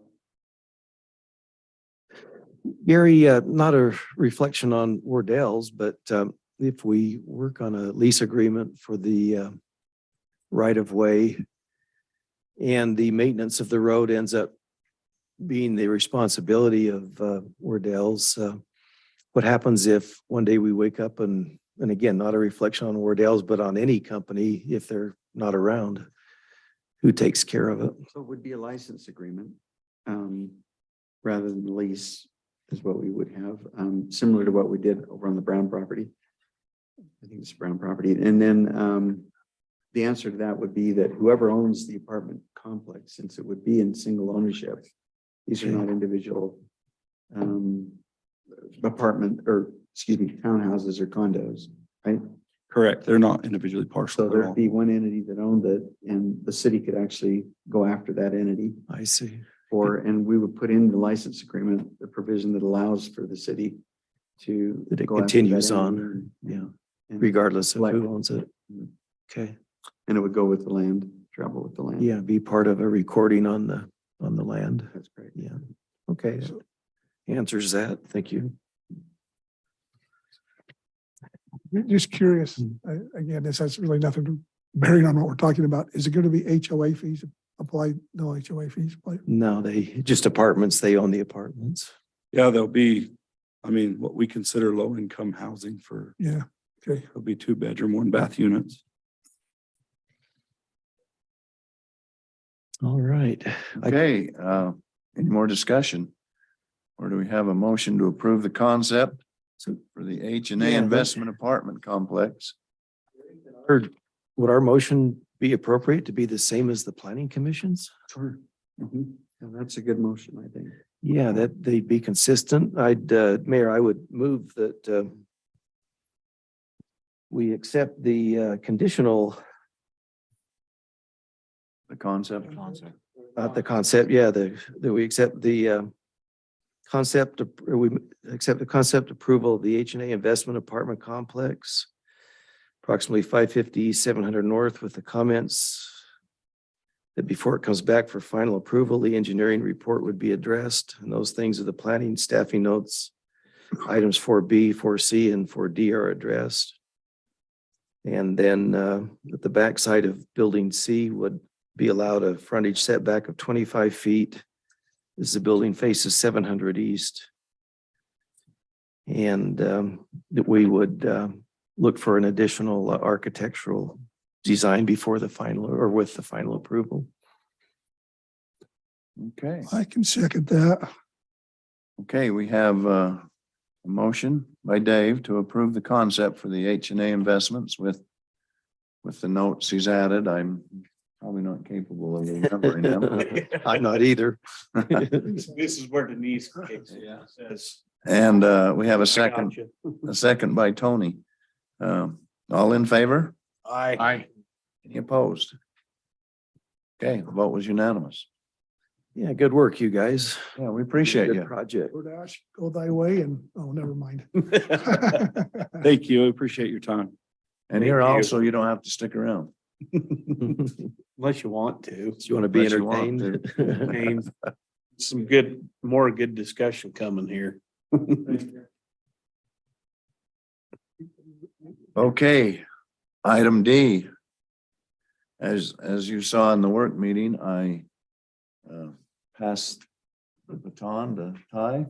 Gary, not a reflection on Wardell's, but if we work on a lease agreement for the right of way and the maintenance of the road ends up being the responsibility of Wardell's, what happens if one day we wake up and again, not a reflection on Wardell's, but on any company, if they're not around, who takes care of it? So it would be a license agreement, rather than lease is what we would have, similar to what we did over on the Brown property. I think it's Brown property. And then, the answer to that would be that whoever owns the apartment complex, since it would be in single ownership, these are not individual, apartment or, excuse me, townhouses or condos, right? Correct. They're not individually So parcel at there'd all. be one entity that owned it and the city could actually go after that entity I see. and we would put in the license agreement, the provision that allows for the city to. That it go after that continues entity on, yeah, and- regardless of Like- who owns it. Okay, And it would go with the land, travel with the land. yeah, be part of a recording on the land. That's great. Yeah, okay. Answers that. Thank you. Just curious, again, this has really nothing to bearing on what we're talking about. Is it going to be HOA fees applied? No HOA fees applied? No, they, just apartments, they own the apartments. Yeah, there'll be, I mean, what we consider low income housing for, Yeah, okay. there'll be 2-bedroom, 1-bath units. All right. Okay, any more discussion? Or do we have a motion to approve the concept for the H and A Yeah, investment apartment complex? Would our motion be appropriate to be the same as the planning commissions? Sure. Mhm. Yeah, that's a good motion, I think. Yeah, that they'd be consistent. Mayor, I would move that we accept the conditional, The concept? not the concept, yeah, that we accept the concept, or we accept the concept approval of the H and A investment apartment complex, approximately 550 700 North, with the comments that before it comes back for final approval, the engineering report would be addressed, and those things are the planning staffing notes. Items 4B, 4C, and 4D are addressed. And then at the backside of building C would be allowed a frontage setback of 25 feet. As the building faces 700 east. And that we would look for an additional architectural design before the final or with the final approval. Okay, I can second that. okay, we have a motion by Dave to approve the concept for the H and A investments with the notes he's added. I'm probably not capable of remembering them. I'm not either. This is where Denise says. And we have a "I got second by Tony. All in favor? I. Any opposed? Okay, the vote was unanimous. Yeah, good work, you guys. Yeah, we appreciate Good you. project. DoorDash, go thy way and, oh, never mind. Thank you. I appreciate your time. And here Thank you. also, you don't have to stick around. Unless you want to. Do you want to be Unless you want entertained? Ain't some more good discussion coming here. Okay, item D. As you saw in the work meeting, I passed the baton to Ty.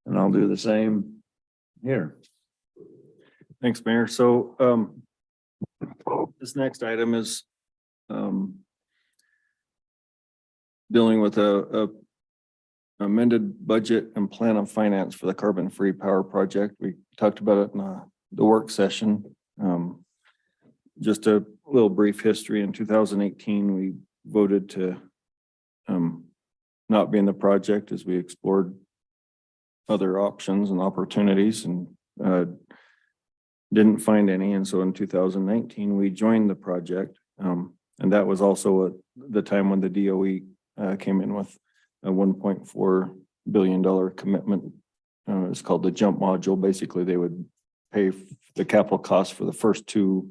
And I'll do the same here. Thanks, Mayor. So this next item is dealing with a amended budget and plan of finance for the carbon-free power project. We talked about it in the work session. Just a little brief history. In 2018, we voted to not be in the project as we explored other options and opportunities and didn't find any. And so in 2019, we joined the project. And that was also at the time when the DOE came in with a $1.4 billion commitment. It's called the jump module. Basically, they would pay the capital cost for the first 2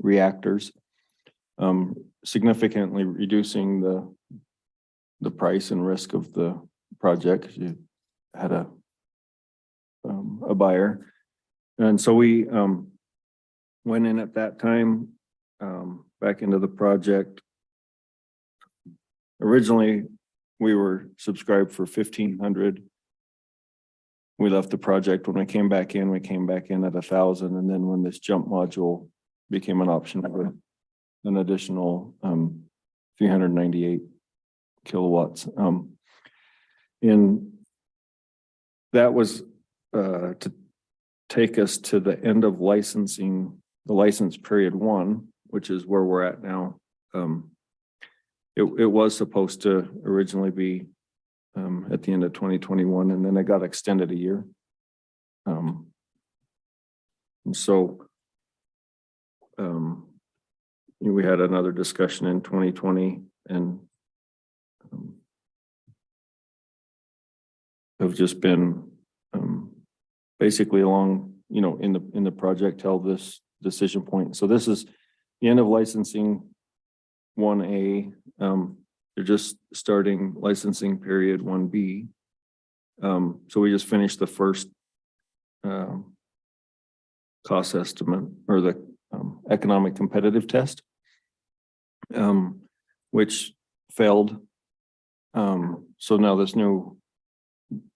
reactors, significantly reducing the price and risk of the project. You had a buyer. And so we went in at that time back into the project. Originally, we were subscribed for 1,500. We left the project. When we came back in at 1,000. And then when this jump module became an option for an additional 398 kilowatts. And that was to take us to the end of licensing, the license period 1, which is where we're at now. It was supposed to originally be at the end of 2021, and then it got extended a year. And so we had another discussion in 2020 and have just been basically along, in the project till this decision point. So this is the end of licensing 1A. They're just starting licensing period 1B. So we just finished the first cost estimate or the economic competitive test, which failed. So now this new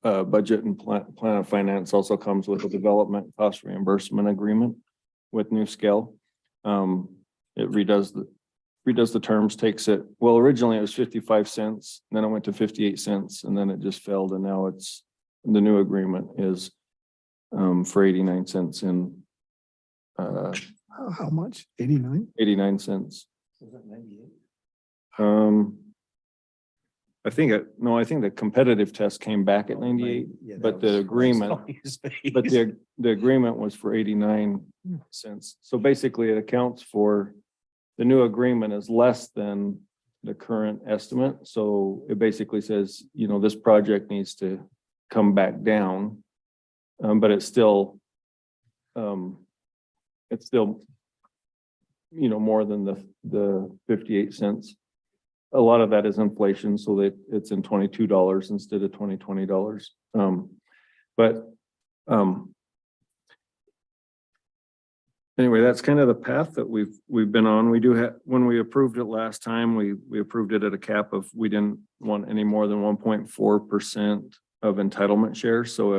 budget and plan of finance also comes with a development cost reimbursement agreement with New Scale. It redoes the terms, takes it, well, originally it was 55 cents, then it went to 58 cents, and then it just failed, and now it's, the new agreement is for 89 cents in How much? 89? 89 cents. Was that 98? I think the competitive test came back at 98, Yeah, that but the was- agreement, but the agreement was for 89 cents. So basically it accounts for, the new agreement is less than the current estimate. So it basically says, you know, this project needs to come back down. But it's still, you know, more than the 58 cents. A lot of that is inflation, so that it's in $22 instead of $20. Anyway, that's kind of the path that we've been on. We do have, when we approved it last time, we approved it at a cap of, we didn't want any more than 1.4% of entitlement share. So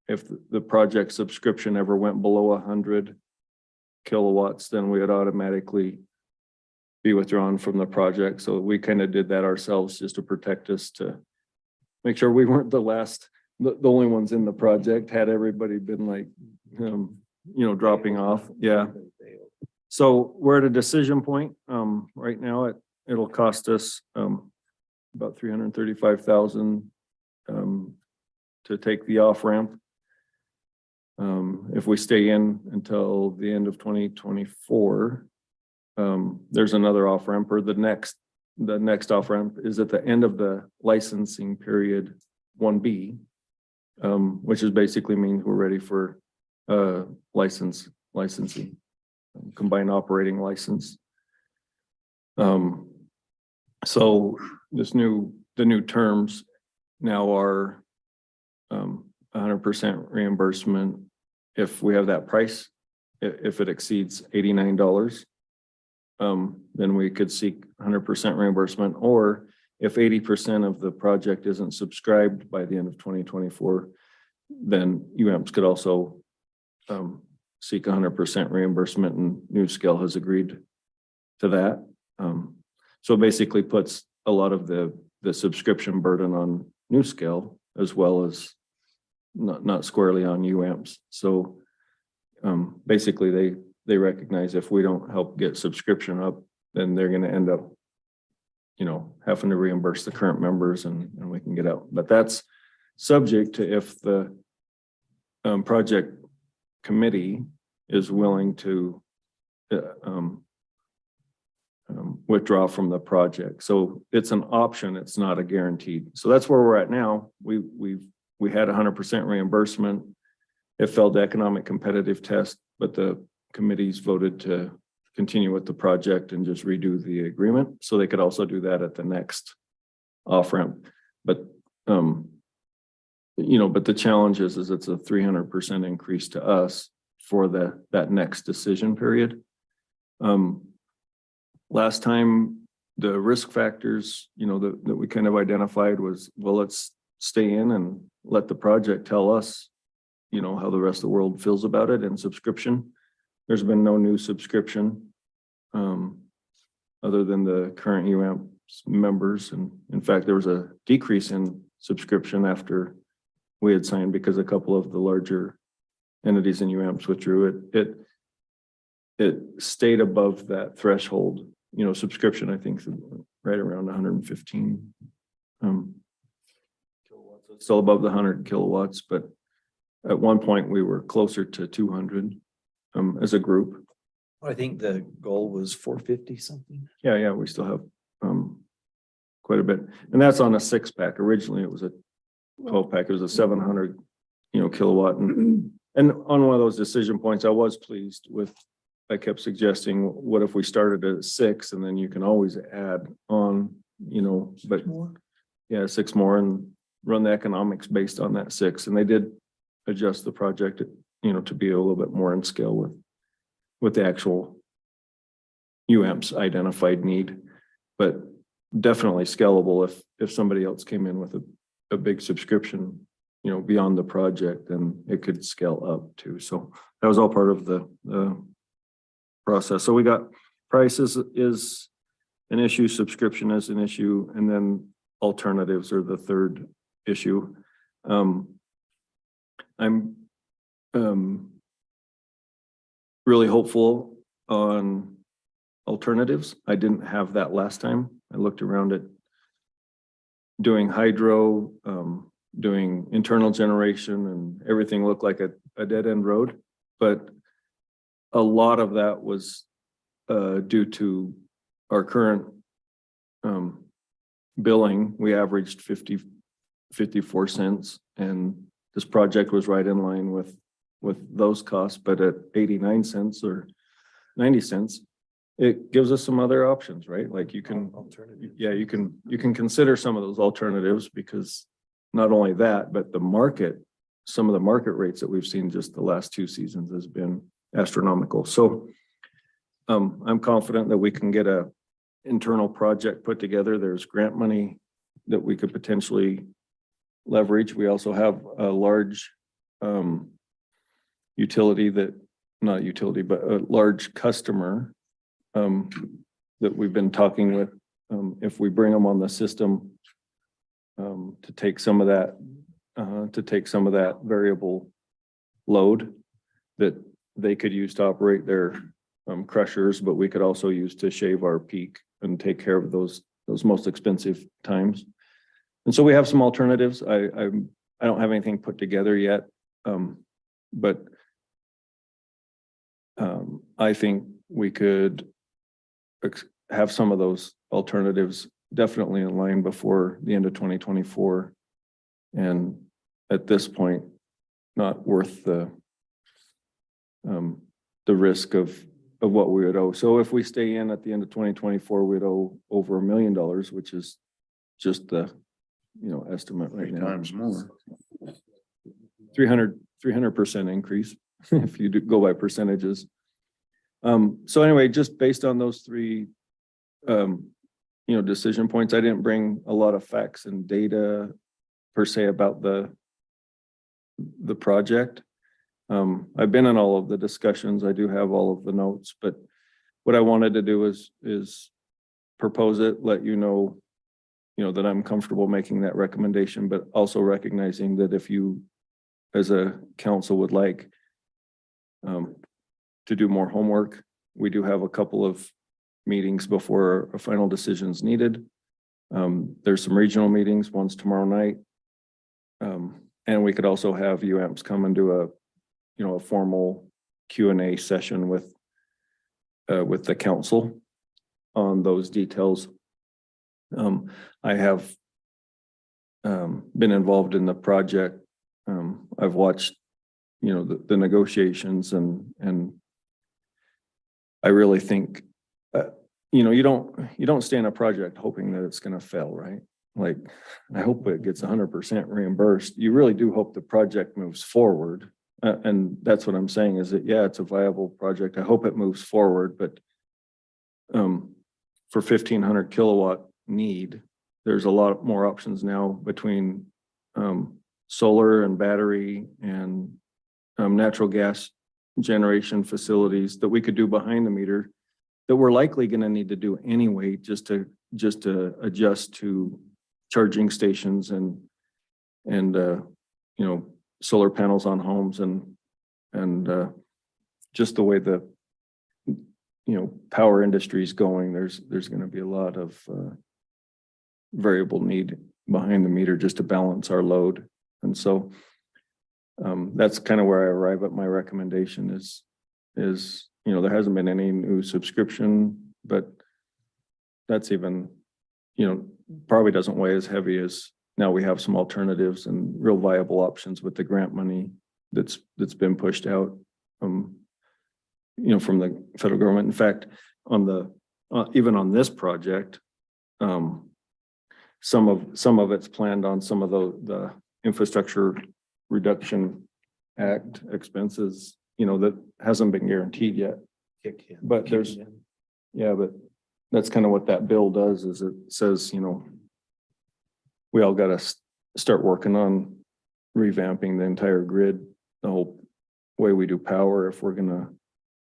if the project subscription ever went below 100 kilowatts, then we would automatically be withdrawn from the project. So we kind of did that ourselves just to protect us, to make sure we weren't the only ones in the project, had everybody been like, you know, dropping off. Yeah. So we're at a decision point. Right now it'll cost us about $335,000 to take the off ramp. If we stay in until the end of 2024, there's another off ramp, or the next off ramp is at the end of the licensing period 1B, which is basically means we're ready for licensing, combined operating license. So the new terms now are 100% reimbursement if we have that price. If it exceeds $89, then we could seek 100% reimbursement, or if 80% of the project isn't subscribed by the end of 2024, then UAMPS could also seek 100% reimbursement, and New Scale has agreed to that. So it basically puts a lot of the subscription burden on New Scale, as well as not squarely on UAMPS. So basically they recognize if we don't help get subscription up, then they're going to end up, you know, having to reimburse the current members, and we can get out. But that's subject to if the project committee is willing to withdraw from the project. So it's an option, it's not a guaranteed. So that's where we're at now. We had 100% reimbursement. It failed the economic competitive test, but the committees voted to continue with the project and just redo the agreement. So they could also do that at the next off ramp. But you know, but the challenge is it's a 300% increase to us for that next decision period. Last time, the risk factors, you know, that we kind of identified was, well, let's stay in and let the project tell us, you know, how the rest of the world feels about it and subscription. There's been no new subscription other than the current UAMPS members. And in fact, there was a decrease in subscription after we had signed, because a couple of the larger entities in UAMPS withdrew. It stayed above that threshold, you know, subscription, I think right around 115 kilowatts. It's still above the 100 kilowatts, but at one point we were closer to 200 as a group. I think the goal was 450 something. Yeah, we still have quite a bit. And that's on a 6-pack. Originally it was a 12-pack. It was a 700, you know, kilowatt. And on one of those decision points, I was pleased with, I kept suggesting, what if we started at 6 and then you can always add on, you know, but yeah, 6 more and run the economics based on that 6. And they did adjust the project to be a little bit more in scale with the actual UAMP's identified need, but definitely scalable if somebody else came in with a big subscription, beyond the project, then it could scale up too. So that was all part of the process. So we got prices is an issue, subscription is an issue, and then alternatives are the third issue. I'm really hopeful on alternatives. I didn't have that last time. I looked around at doing hydro, doing internal generation, and everything looked like a dead end road. But a lot of that was due to our current billing. We averaged 54 cents, and this project was right in line with those costs, but at 89 cents or 90 cents, it gives us some other options, right? Like you can, you can consider some of those alternatives, because not only that, but the market, some of the market rates that we've seen just the last 2 seasons has been astronomical. So I'm confident that we can get a internal project put together. There's grant money that we could potentially leverage. We also have a large utility not utility, but a large customer that we've been talking with. If we bring them on the system to take some of that variable load that they could use to operate their crushers, but we could also use to shave our peak and take care of those most expensive times. And so we have some alternatives. I don't have anything put together yet, but I think we could have some of those alternatives definitely in line before the end of 2024. And at this point, not worth the risk of what we would owe. So if we stay in at the end of 2024, we'd owe over $1 million, which is just the estimate right now. 3 times more. 300% increase if you go by percentages. So anyway, just based on those 3 decision points, I didn't bring a lot of facts and data per se about the project. I've been in all of the discussions. I do have all of the notes, but what I wanted to do is propose it, let you know that I'm comfortable making that recommendation, but also recognizing that if you as a council would like to do more homework, we do have a couple of meetings before a final decision is needed. There's some regional meetings, one's tomorrow night. And we could also have UAMPS come and do a formal Q&A session with the council on those details. I have been involved in the project. I've watched, the negotiations and I really think, you don't stay in a project hoping that it's going to fail, right? Like, I hope it gets 100% reimbursed. You really do hope the project moves forward. And that's what I'm saying is that, yeah, it's a viable project. I hope it moves forward, but for 1,500 kilowatt need, there's a lot more options now between solar and battery and natural gas generation facilities that we could do behind the meter that we're likely going to need to do anyway, just to adjust to charging stations and solar panels on homes and just the way the power industry is going. There's going to be a lot of variable need behind the meter just to balance our load. And so that's kind of where I arrive at my recommendation is there hasn't been any new subscription, but that's even, probably doesn't weigh as heavy as now we have some alternatives and real viable options with the grant money that's been pushed out from the federal government. In fact, even on this project, some of it's planned on some of the infrastructure reduction Act expenses, that hasn't been guaranteed yet. Kick in. But there's- Kick in. Yeah, but that's kind of what that bill does, is it says, we all gotta start working on revamping the entire grid, the whole way we do power, if we're gonna,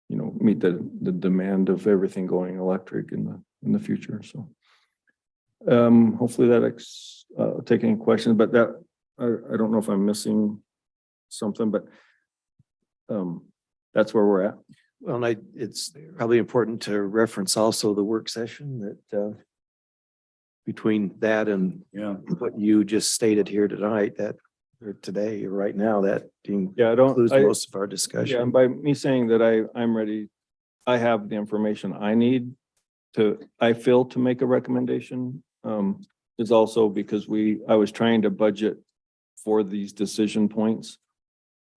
meet the demand of everything going electric in the future, so. Hopefully that take any questions, but that, I don't know if I'm missing something, but that's where we're at. Well, and it's probably important to reference also the work session that between that and what you just stated here tonight, or today, or right now, that Yeah, includes most of our Yeah, discussion. and by me saying that I'm ready, I have the information I need I feel to make a recommendation, is also because I was trying to budget for these decision points.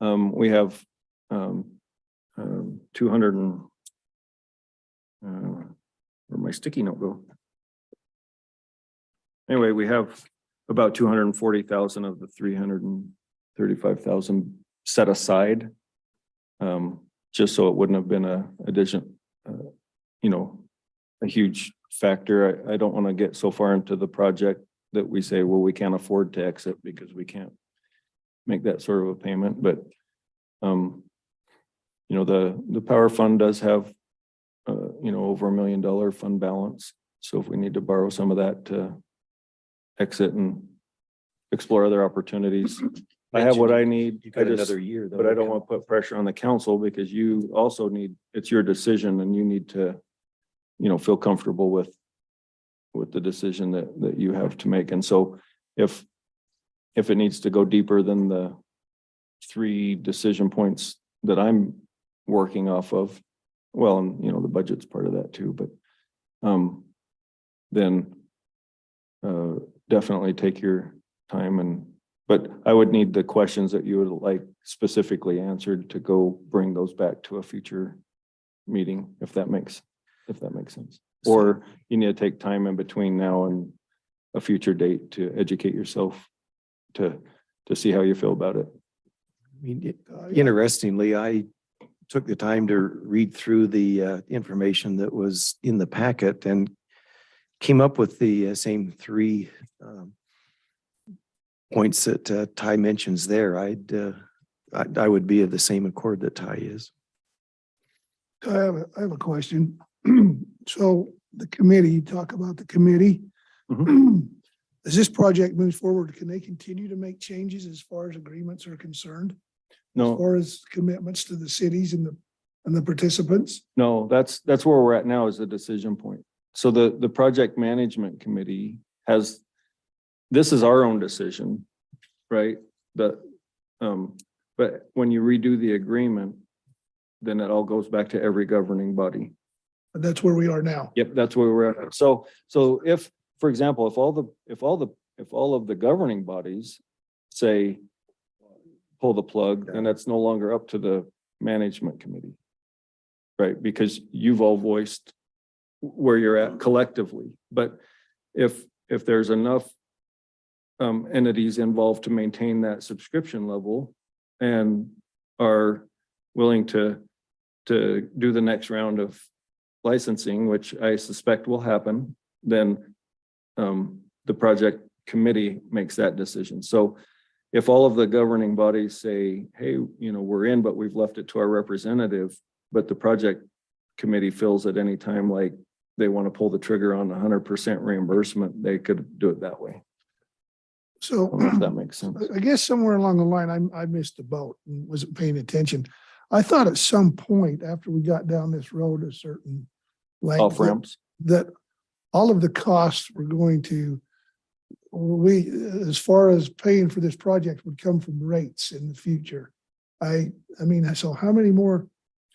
We have, 200 and, where'd my sticky note go? Anyway, we have about 240,000 of the 335,000 set aside. Just so it wouldn't have been a addition, a huge factor. I don't want to get so far into the project that we say, well, we can't afford to exit because we can't make that sort of a payment, but the power fund does have over $1 million fund balance. So if we need to borrow some of that to exit and explore other opportunities, I have what I need. You got another year though. But I don't want to put pressure on the council because you also it's your decision and you need to, feel comfortable with the decision that you have to make. And so if it needs to go deeper than the 3 decision points that I'm working off of, well, and the budget's part of that too, but then definitely take your time but I would need the questions that you would like specifically answered to go bring those back to a future meeting, if that makes sense. Or you need to take time in between now and a future date to educate yourself to see how you feel about it. I mean, interestingly, I took the time to read through the information that was in the packet and came up with the same 3 points that Ty mentions there. I would be of the same accord that Ty is. I have a question. So the committee, you talk about the committee. As this project moves forward, can they continue to make changes as far as agreements are concerned? As No, far as commitments to the cities and the participants? no, that's where we're at now is the decision point. So the project management committee this is our own decision, right? But when you redo the agreement, then it all goes back to every governing body. But that's where we are now. Yep, that's where we're at. So if, for example, if all of the governing bodies say pull the plug, then that's no longer up to the management committee. Right? Because you've all voiced where you're at collectively. But if there's enough entities involved to maintain that subscription level and are willing to do the next round of licensing, which I suspect will happen, then the project committee makes that decision. So if all of the governing bodies say, hey, we're in, but we've left it to our representative, but the project committee feels at any time like they want to pull the trigger on 100% reimbursement, they could do it that way. So I don't know if that makes sense. I guess somewhere along the line, I missed the boat and wasn't paying attention. I thought at some point after we got down this road a certain length Off ramps. that all of the costs were going to, as far as paying for this project would come from rates in the future. I mean, so how many more?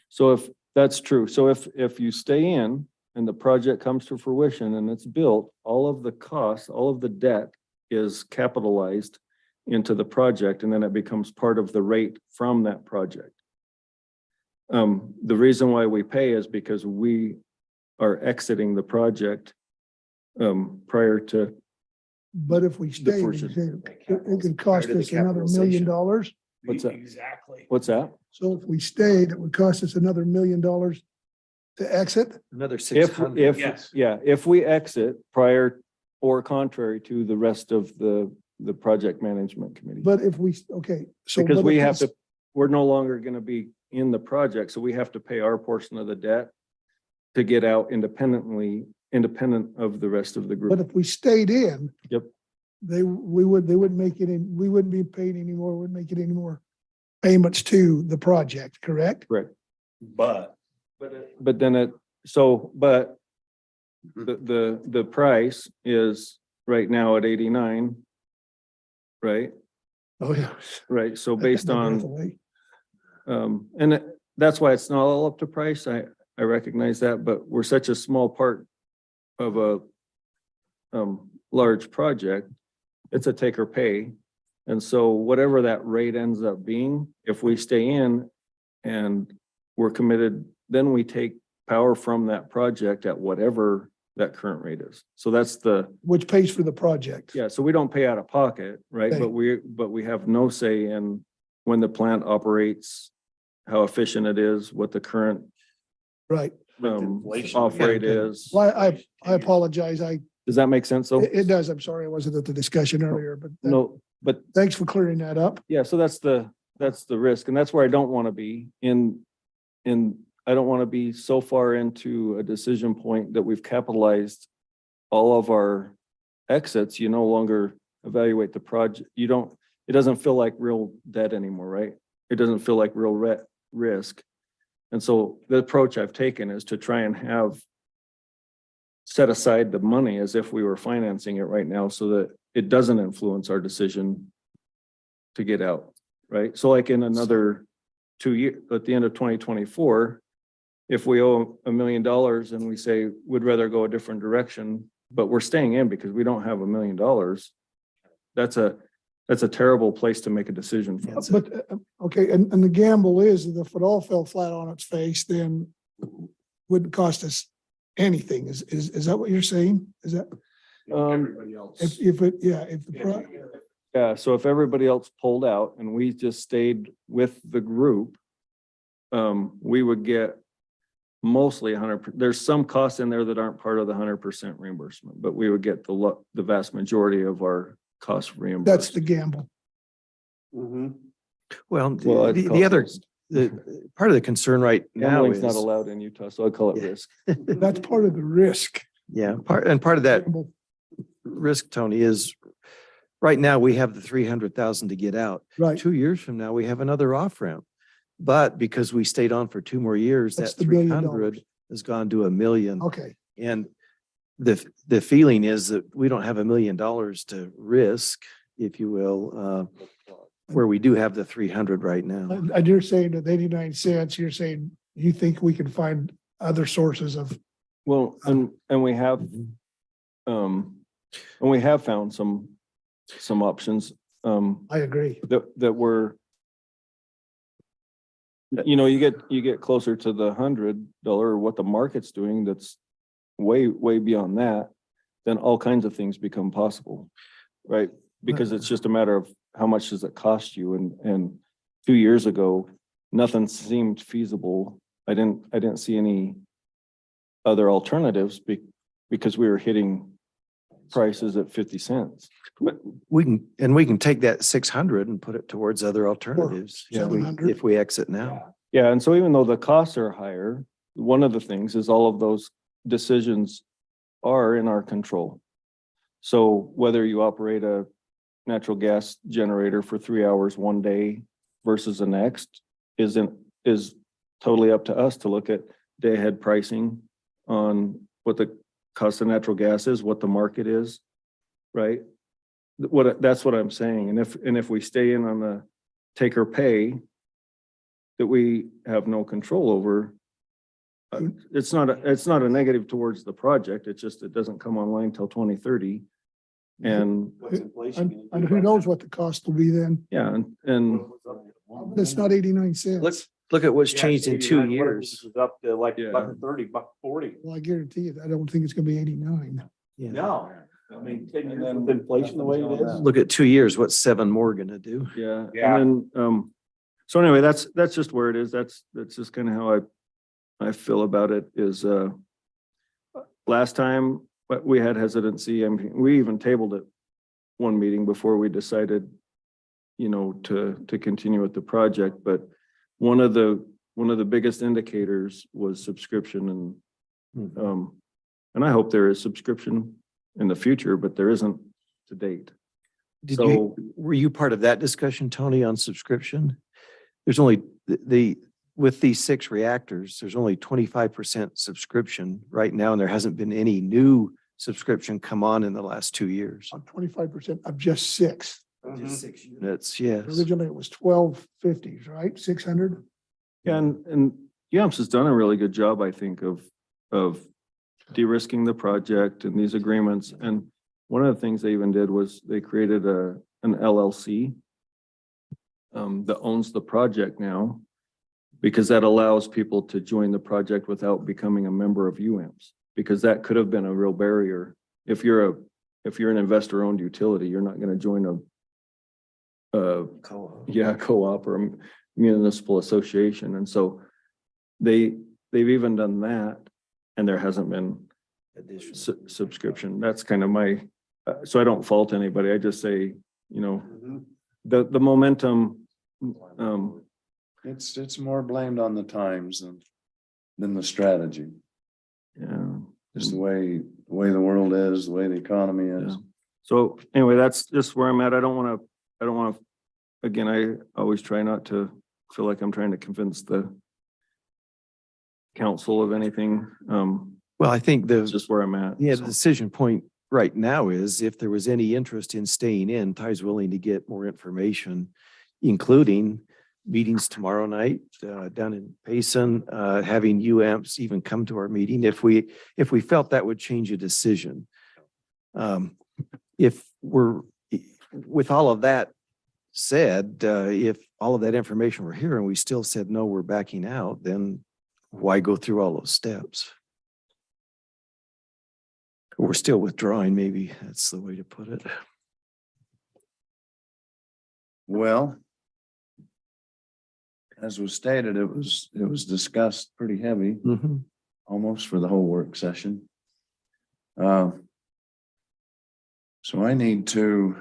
So if that's true, so if you stay in and the project comes to fruition and it's built, all of the costs, all of the debt is capitalized into the project, and then it becomes part of the rate from that project. The reason why we pay is because we are exiting the project prior to. But if we stay, first- it could cost us another $1 million. What's that? Exactly. What's that? So if we stayed, it would cost us another $1 million to exit. Another 600. If we exit prior or contrary to the rest of the project management committee. But if we, okay, so. Because but we if have it's- to, we're no longer gonna be in the project, so we have to pay our portion of the debt to get out independent of the rest of the But group. if we stayed in. Yep. They wouldn't make it in, we wouldn't be paying anymore, wouldn't make it any more payments to the project, correct? Correct. But But then the price is right now at 89. Right? Oh, yeah. Right, so based My breath on, away. that's why it's not all up to price. I recognize that, but we're such a small part of a large project. It's a take or pay. And so whatever that rate ends up being, if we stay in and we're committed, then we take power from that project at whatever that current rate is. So that's Which pays for the project. yeah, so we don't pay out of pocket, right? Okay. But we have no say in when the plant operates, how efficient it is, what the current Right. off rate is. Well, I apologize. Does that make sense? So, It does. I'm sorry I wasn't at the discussion earlier, but no, but thanks for clearing that up. yeah, so that's the risk, and that's where I don't want to be I don't want to be so far into a decision point that we've capitalized all of our exits. You no longer evaluate the project. It doesn't feel like real debt anymore, right? It doesn't feel like real risk. And so the approach I've taken is to try and set aside the money as if we were financing it right now so that it doesn't influence our decision to get out, right? So like in another 2 years, at the end of 2024, if we owe $1 million and we say we'd rather go a different direction, but we're staying in because we don't have $1 million, that's a terrible place to make a decision from. But, okay, and the gamble is that if it all fell flat on its face, then wouldn't cost us anything. Is that what you're saying? Is that, Everybody else. if the, Yeah, so if everybody else pulled out and we just stayed with the group, we would get mostly 100%. There's some costs in there that aren't part of the 100% reimbursement, but we would get the vast majority of our cost reimbursed. that's the gamble. Well, Well, it's the other, called- the part of the concern right now Gambling's is, not allowed in Utah, so I call it risk. That's part of the risk. yeah, part of that Gamble. risk, Tony, is right now we have the 300,000 to get out. Right. 2 years from now, we have another off ramp. But because we stayed on for 2 more years, That's that the $1 million. 300 has gone to $1 million. Okay. And the feeling is that we don't have $1 million to risk, if you will, where we do have the 300 right now. And you're saying that 89 cents, you're saying you think we can find other sources of, Well, and we have, and we have found some options, I agree. that were, you get closer to the $100 or what the market's doing, that's way beyond that, then all kinds of things become possible, right? Because it's just a matter of how much does it cost you? And 2 years ago, nothing seemed feasible. I didn't see any other alternatives because we were hitting prices at 50 cents. But We can take that 600 and put it towards other alternatives. Yeah. 700. If we exit now. yeah, and so even though the costs are higher, one of the things is all of those decisions are in our control. So whether you operate a natural gas generator for 3 hours one day versus the next is totally up to us to look at day ahead pricing on what the cost of natural gas is, what the market is, right? That's what I'm saying. And if we stay in on the take or pay that we have no control over, it's not a negative towards the project. It's just, it doesn't come online till 2030. And And who knows what the cost will be then? yeah, and That's not 89 cents. Look at what's changed in 2 years. It's up to like Yeah. $1.30, $1.40. Well, I guarantee you, I don't think it's gonna be 89. Yeah. No, I mean, taking in inflation the way it is. Look at 2 years, what's 7 more gonna do? yeah, Yeah. and then So anyway, that's just where it is. That's just kind of how I feel about it is, last time we had hesitancy. I mean, we even tabled it one meeting before we decided, you know, to continue with the project. But one of the biggest indicators was subscription and I hope there is subscription in the future, but there isn't to date. Were you part of that discussion, Tony, on subscription? There's only with these 6 reactors, there's only 25% subscription right now, and there hasn't been any new subscription come on in the last 2 years. On 25% of just 6. Just 6 units. That's, yes. Originally it was 1250s, right? 600. And UAMPS has done a really good job, I think, of de-risking the project and these agreements. And one of the things they even did was they created an LLC that owns the project now, because that allows people to join the project without becoming a member of UAMPS, because that could have been a real barrier. If you're an investor-owned utility, you're not going to join a co-op or a municipal association. And so they've even done that, and there hasn't been subscription. That's kind of my, so I don't fault anybody. I just say, you know, the momentum, It's more blamed on the times than the strategy. yeah. Just the way the world is, the way the economy is. Yeah. So anyway, that's just where I'm at. I don't want to, again, I always try not to feel like I'm trying to convince the council of anything. Well, I think It's just where I'm at. the So, decision point right now is if there was any interest in staying in, Ty's willing to get more information, including meetings tomorrow night down in Payson, having UAMPS even come to our meeting if we felt that would change a decision. If we're, with all of that said, if all of that information were here and we still said, no, we're backing out, then why go through all those steps? We're still withdrawing, maybe that's the way to put it. Well, as was stated, it was discussed pretty heavy, almost for the whole work session. So I need to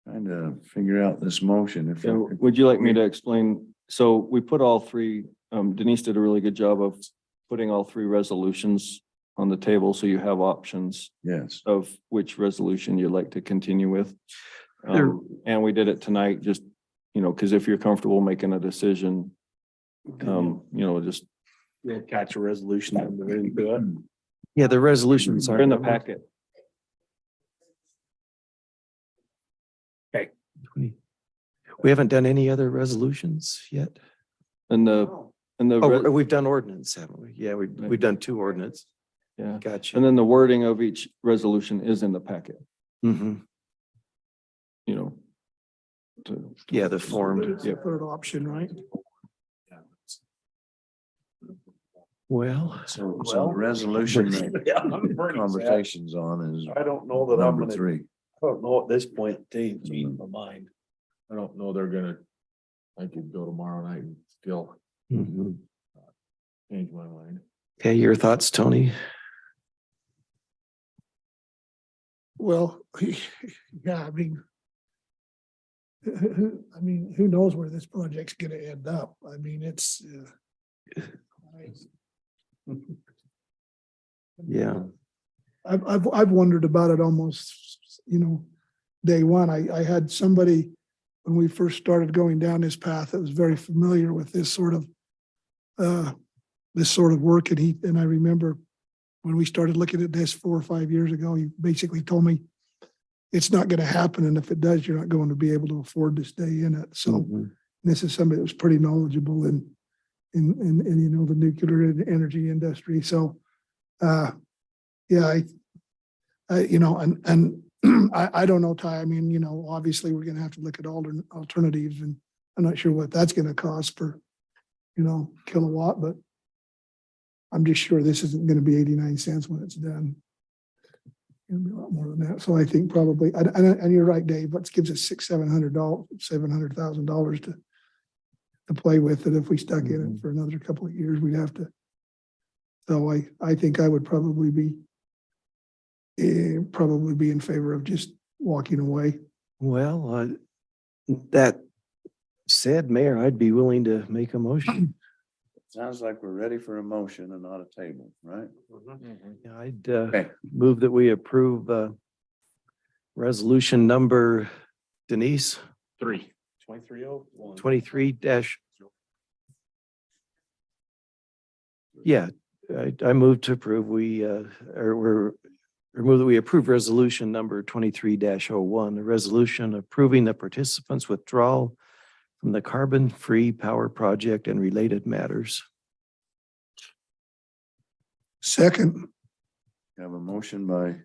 kind of figure out this motion. If yeah, would you like me to explain? So we put all 3, Denise did a really good job of putting all 3 resolutions on the table, so you have options yes, of which resolution you'd like to continue with. And we did it tonight, just, you know, because if you're comfortable making a decision, you know, just. You'll catch a resolution and we're into it. Yeah, the resolutions They're are in the packet. We haven't done any other resolutions yet. And the, Oh, we've done ordinance, haven't we? Yeah, we've done 2 ordinance. yeah. Gotcha. And then the wording of each resolution is in the packet, Mhm. you know. Yeah, the form. It's a third option, right? Well, so the resolution that conversations on is I don't know that I'm number gonna, 3. I don't know at this point, to change my mind. I don't know they're gonna, I could go tomorrow night and still mhm. change my mind. Okay, your thoughts, Tony? Well, yeah, who knows where this project's gonna end up? I mean, it's. Yeah. I've wondered about it almost, you know, day one. I had somebody, when we first started going down this path, that was very familiar with this sort of work. And I remember when we started looking at this 4 or 5 years ago, he basically told me it's not going to happen. And if it does, you're not going to be able to afford to stay in it. So this is somebody that was pretty knowledgeable in you know, the nuclear energy industry. So, yeah, I you know, and I don't know, Ty. I mean, you know, obviously we're going to have to look at alternatives, and I'm not sure what that's going to cost per, you know, kilowatt, but I'm just sure this isn't going to be 89 cents when it's done. It'll be a lot more than that. So I think probably, and you're right, Dave, what gives us $700,000 to play with, that if we stuck in it for another couple of years, we'd have to. So I think I would probably be in favor of just walking away. Well, that said, Mayor, I'd be willing to make a motion. Sounds like we're ready for a motion and not a table, right? Yeah, I'd Okay. move that we approve resolution number, Denise, 2301. 23 dash. Yeah, I move to approve, move that we approve resolution number 23-01, a resolution approving the participants' withdrawal from the carbon-free power project and related matters. Second, Have a motion by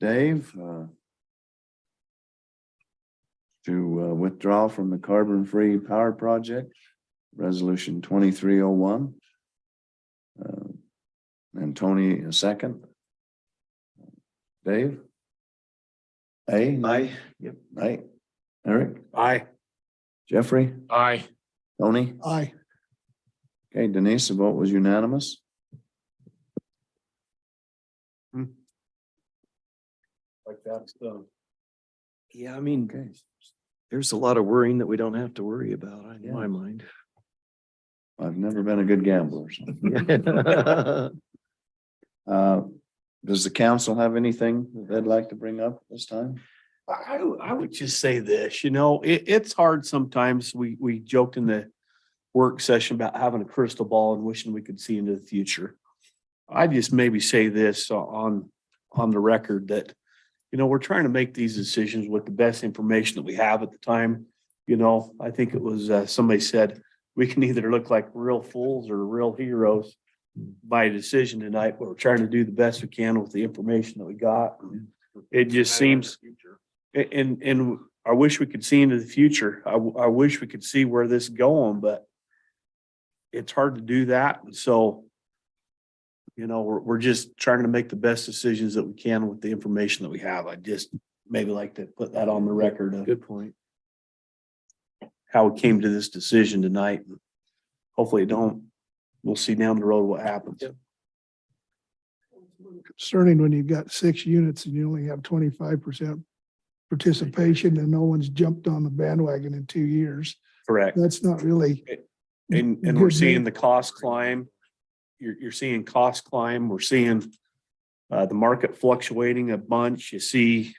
Dave to withdraw from the carbon-free power project, resolution 2301. And Tony, a second. Dave? Aye. Yep. Aye. Eric? Aye. Jeffrey? Aye. Tony? aye. Okay, Denise, the vote was unanimous. Like that's done. Yeah, I mean, Okay. there's a lot of worrying that we don't have to worry about, in Yeah. my mind. I've never been a good gambler. So. Does the council have anything that they'd like to bring up this time? I would just say this, it's hard sometimes. We joked in the work session about having a crystal ball and wishing we could see into the future. I just maybe say this on the record that, we're trying to make these decisions with the best information that we have at the time. I think it was, somebody said, we can either look like real fools or real heroes by a decision tonight, but we're trying to do the best we can with the information that we got. It just seems, and I wish we could see into the future. I wish we could see where this is going, but it's hard to do that. And so, we're just trying to make the best decisions that we can with the information that we have. I just maybe like to put that on the record of Good point. how we came to this decision tonight. Hopefully we'll see down the road what happens. Concerning when you've got 6 units and you only have 25% participation and no one's jumped on the bandwagon in 2 years. Correct. That's not really. And we're seeing the cost climb. You're seeing cost climb. We're seeing the market fluctuating a bunch. You see,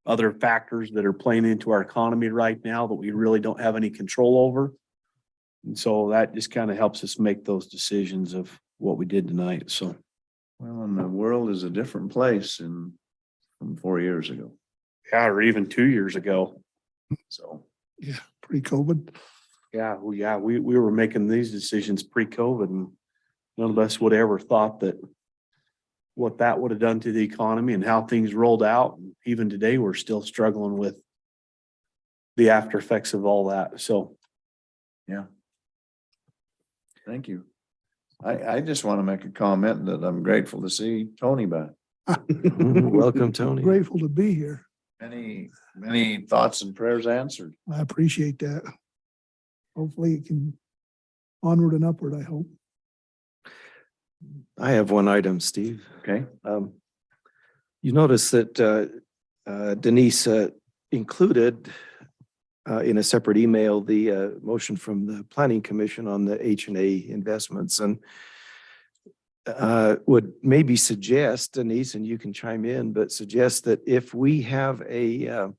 other factors that are playing into our economy right now that we really don't have any control over. And so that just kind of helps us make those decisions of what we did tonight. So. Well, and the world is a different place from 4 years ago. Yeah, or even 2 years ago. So. Yeah, pre-COVID. Yeah, we were making these decisions pre-COVID and none of us would ever thought that what that would have done to the economy and how things rolled out. And even today, we're still struggling with the after effects of all that. So. Yeah. Thank you. I just want to make a comment that I'm grateful to see Tony back. Welcome, Tony. Grateful to be here. Many thoughts and prayers answered. I appreciate that. Hopefully it can onward and upward, I hope. I have one item, Steve. Okay. You notice that Denise included in a separate email the motion from the Planning Commission on the H&A investments, and would maybe suggest, Denise, and you can chime in, but suggest that if we have a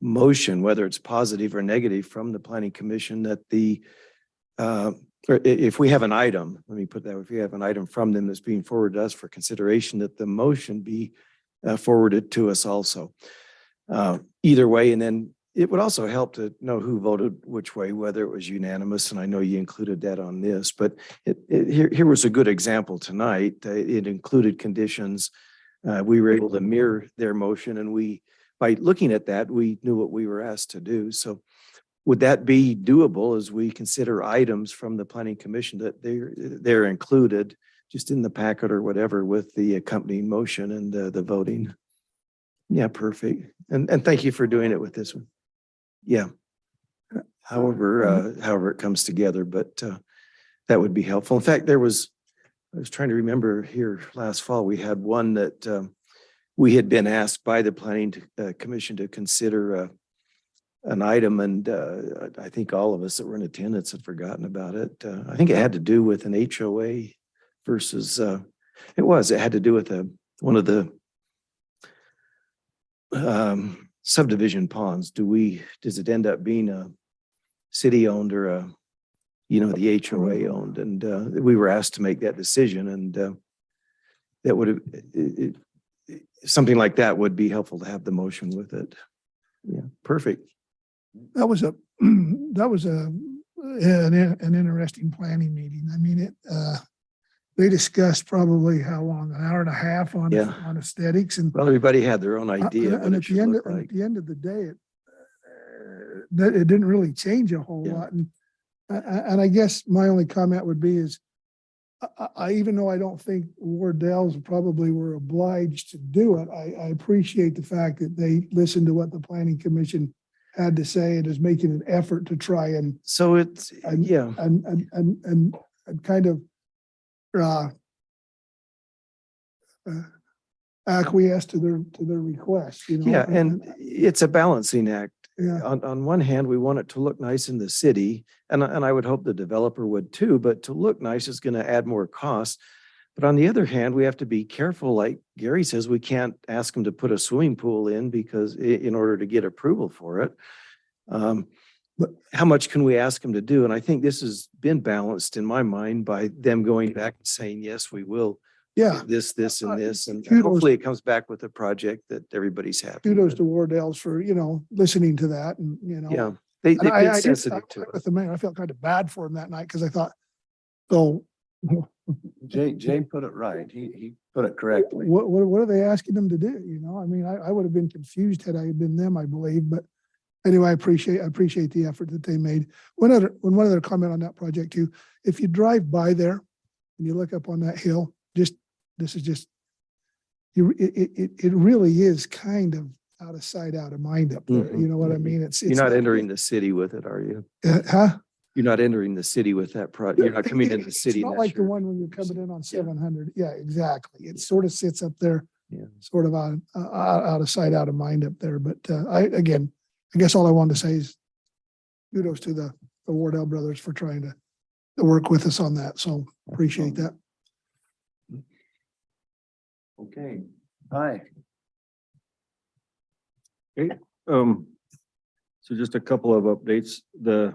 motion, whether it's positive or negative from the Planning Commission, that or if we have an item, let me put that, if we have an item from them that's being forwarded to us for consideration, that the motion be forwarded to us also. Either way, and then it would also help to know who voted which way, whether it was unanimous, and I know you included that on this, but here was a good example tonight. It included conditions. We were able to mirror their motion, and by looking at that, we knew what we were asked to do. So would that be doable as we consider items from the Planning Commission that they're included, just in the packet or whatever with the accompanying motion and the voting. Yeah, perfect. And thank you for doing it with this one. Yeah. However it comes together, but that would be helpful. In fact, I was trying to remember here last fall, we had one that we had been asked by the planning commission to consider an item, and I think all of us that were in attendance had forgotten about it. I think it had to do with an HOA versus it had to do with one of the subdivision ponds. Does it end up being a city owned or the HOA owned? And we were asked to make that decision, and that would have something like that would be helpful to have the motion with it. Yeah, perfect. That was an interesting planning meeting. I mean, they discussed probably how long, an hour and a half on Yeah. on aesthetics, and Well, everybody had their own idea. and at the end of the day, it didn't really change a whole Yeah. lot. And I guess my only comment would be is, I even though I don't think Wardells probably were obliged to do it, I appreciate the fact that they listened to what the planning commission had to say and is making an effort to try and So it's, And- yeah, and kind of acquiesce to their request, you know. yeah, and it's a balancing act. Yeah, On one hand, we want it to look nice in the city, and I would hope the developer would too, but to look nice is going to add more cost. But on the other hand, we have to be careful, like Gary says, we can't ask them to put a swimming pool in because in order to get approval for it. But how much can we ask them to do? And I think this has been balanced in my mind by them going back and saying, yes, we will. yeah. This, and this, and Kudos. hopefully it comes back with a project that everybody's happy Kudos with. to Wardells for, listening to that and, Yeah, they've And been I did- sensitive to with it. the mayor, I felt kind of bad for him that night because I thought, so Jane put it right. He put it correctly. what are they asking them to do? I mean, I would have been confused had I been them, I believe, but anyway, I appreciate the effort that they made. One other comment on that project too, if you drive by there and you look up on that hill, it really is kind of out of sight, out of mind up there. You know what I mean? You're not entering the city with it, are you? Huh? You're not entering the city with that project. You're not coming into the city. It's not that's like the your- one when you're coming in on 700. Yeah, exactly. It sort of sits up there, Yeah. sort of out of sight, out of mind up there. But I guess all I wanted to say is kudos to the Wardell brothers for trying to work with us on that. So appreciate that. Okay. Hi. So just a couple of updates. The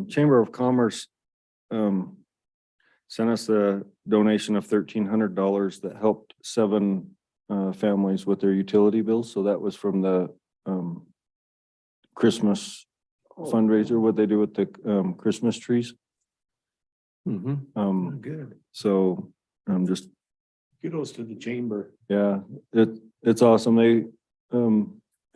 Chamber of Commerce sent us a donation of $1,300 that helped 7 families with their utility bills. So that was from the Christmas fundraiser, what they do with the Christmas trees. Mhm. Good. So just, Kudos to the chamber. yeah, it's awesome. They,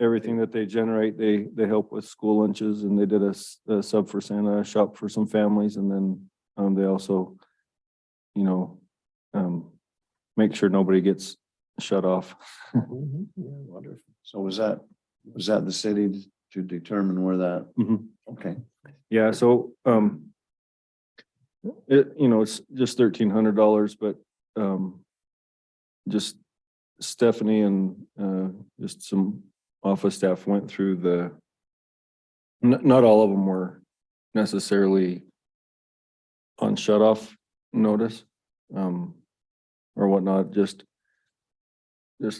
everything that they generate, they help with school lunches, and they did a Sub for Santa shop for some families. And then they also, make sure nobody gets shut off. Mhm. Yeah, wonderful. So was that the city to determine where that? Mhm. Okay. Yeah, so, it's just $1,300, but, just Stephanie and, just some office staff went through not all of them were necessarily on shut off notice, or whatnot, just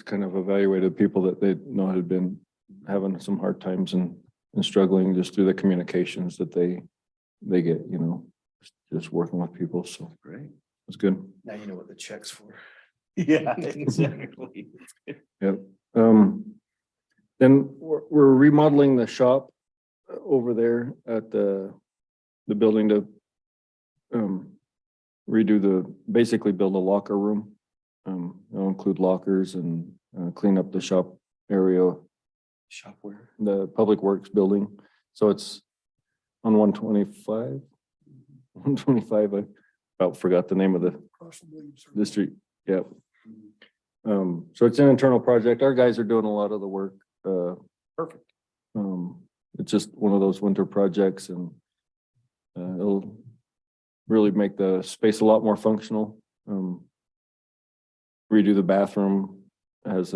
kind of evaluated people that they know had been having some hard times and struggling just through the communications that they get, just working with people. So Great. it's good. Now you know what the check's for. Yeah, exactly. Yep. Then we're remodeling the shop over there at the building to basically build a locker room. It'll include lockers and clean up the shop area. Shopware. The Public Works building. So it's on 125. 125. forgot the name of the Across from Williams. street. Yep. So it's an internal project. Our guys are doing a lot of the work. Perfect. It's just one of those winter projects and it'll really make the space a lot more functional. Redo the bathroom, has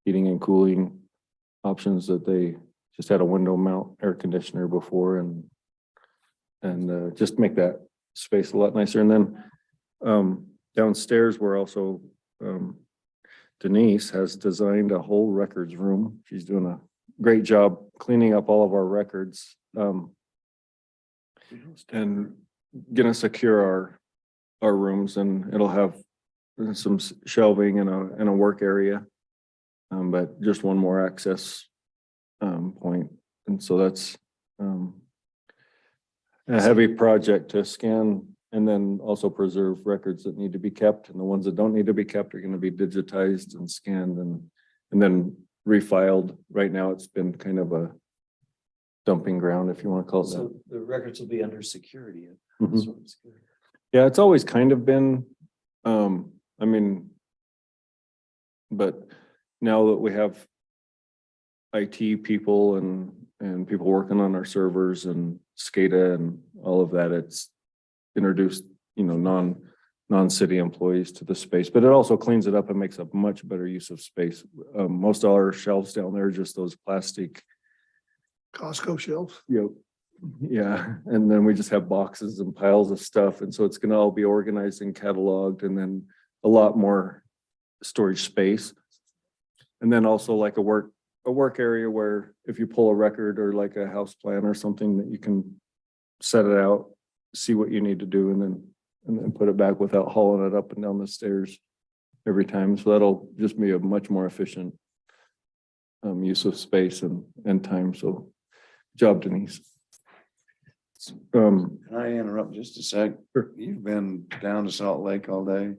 heating and cooling options that they just had a window mount air conditioner before and just make that space a lot nicer. And then downstairs, we're also Denise has designed a whole records room. She's doing a great job cleaning up all of our records. And gonna secure our rooms, and it'll have some shelving and a work area. But just one more access point. And so that's a heavy project to scan and then also preserve records that need to be kept. And the ones that don't need to be kept are going to be digitized and scanned and then refiled. Right now, it's been kind of a dumping ground, if you want to call it that. So the records will be under security. Mhm. Yeah, it's always kind of been, I mean, but now that we have IT people and people working on our servers and SCADA and all of that, it's introduced, non-city employees to the space, but it also cleans it up and makes a much better use of space. Most of our shelves down there are just those plastic. Costco shelves. Yep. Yeah, and then we just have boxes and piles of stuff, and so it's gonna all be organized and cataloged, and then a lot more storage space. And then also like a work area where if you pull a record or like a house plan or something that you can set it out, see what you need to do, and then put it back without hauling it up and down the stairs every time. So that'll just be a much more efficient use of space and time. So job, Denise. Can I interrupt just a sec? You've been down to Salt Lake all day.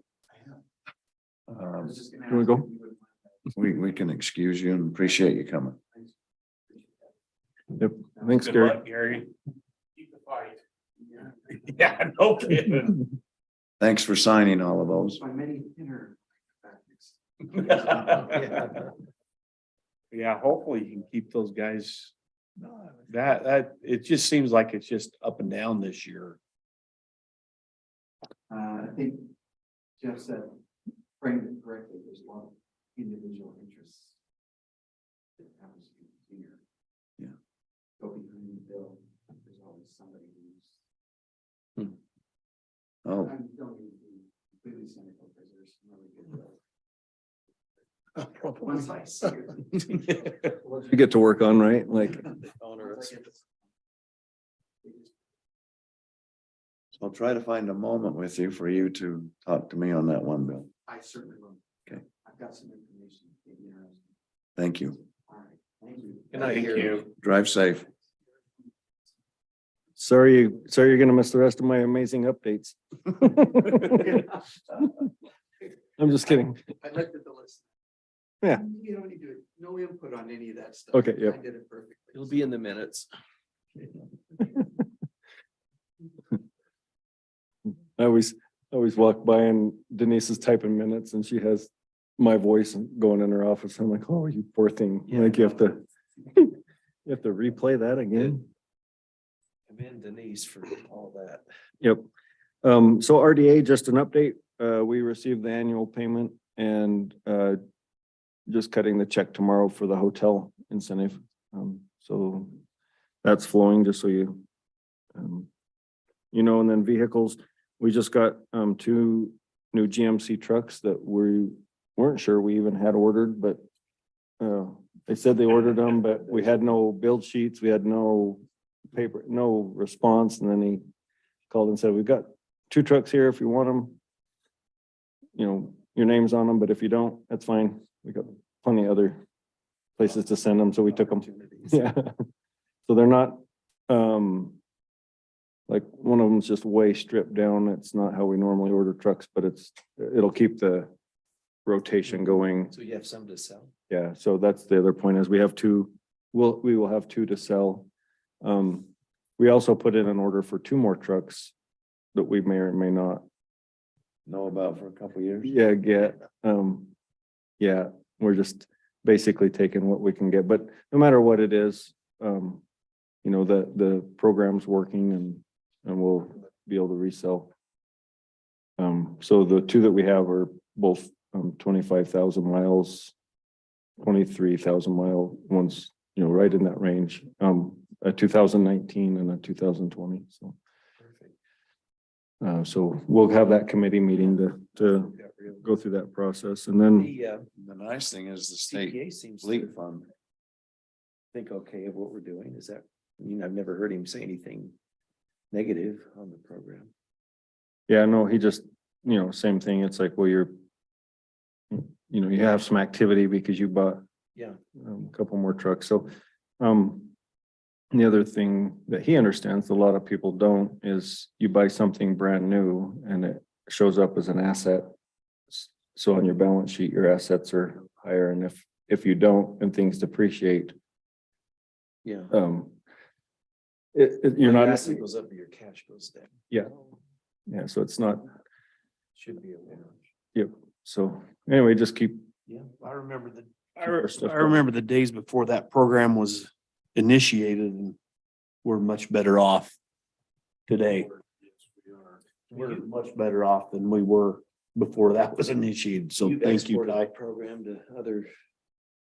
Can we go? We can excuse you and appreciate you coming. Yep. Thanks, Good Gary. luck, Gary. Keep the fight. Yeah, no kidding. Thanks for signing all of those. By many thinner tactics. Yeah, hopefully you can keep those guys. That, it just seems like it's just up and down this year. I think Jeff said, framed it correctly, there's a lot of individual interests. That happens to be here. Yeah. Go behind the bill, there's always somebody who's. Oh, I don't mean to be completely cynical, because there's some really good bills. Probably. Once I see it. You get to work on, right? Like, I'll try to find a moment with you for you to talk to me on that one, Bill. I certainly will. Okay. I've got some information. Maybe interesting. Thank you. All right, thank you. Thank you. Drive safe. sorry, you're gonna miss the rest of my amazing updates. I'm just kidding. I looked at the list. Yeah. You don't need to, no input on any of that stuff. Okay, yep. I did it perfectly. It'll be in the minutes. I always walk by and Denise is typing minutes and she has my voice going in her office. I'm like, oh, you poor thing. Like you have to replay that again. Commend Denise for all that. Yep. So RDA, just an update. We received the annual payment and just cutting the check tomorrow for the hotel incentive. So that's flowing, just so you and then vehicles, we just got 2 new GMC trucks that we weren't sure we even had ordered, but they said they ordered them, but we had no build sheets, we had no paper, no response. And then he called and said, we've got 2 trucks here if you want them. Your name's on them, but if you don't, that's fine. We got plenty of other places to send them, so we took them. Yeah. So they're not, like one of them's just way stripped down. It's not how we normally order trucks, but it'll keep the rotation going. So you have some to sell? Yeah, so that's the other point is we have 2, we will have 2 to sell. We also put in an order for 2 more trucks that we may or may not, Know about for a couple of years. get. Yeah, we're just basically taking what we can get, but no matter what it is, the program's working and we'll be able to resell. So the two that we have are both 25,000 miles, 23,000 mile ones, right in that range. A 2019 and a 2020, so. So we'll have that committee meeting to go through that process, and then The nice thing is the state CPA seems to fleet fund. think okay of what we're doing. Is that, I've never heard him say anything negative on the program. yeah, no, he just, same thing. It's like, well, you have some activity because you bought Yeah. a couple more trucks. So, the other thing that he understands, a lot of people don't, is you buy something brand new and it shows up as an asset. So on your balance sheet, your assets are higher, and if you don't and things depreciate, Yeah. you're Your not. asset goes up, but your cash goes down. Yeah, so it's not, Should be a wash. yep. So anyway, just keep. Yeah. I remember our stuff I remember the days before that program was initiated, and we're much better off today. We're much better off than we were before that was initiated. So You've thank you, exported Ty. the program to other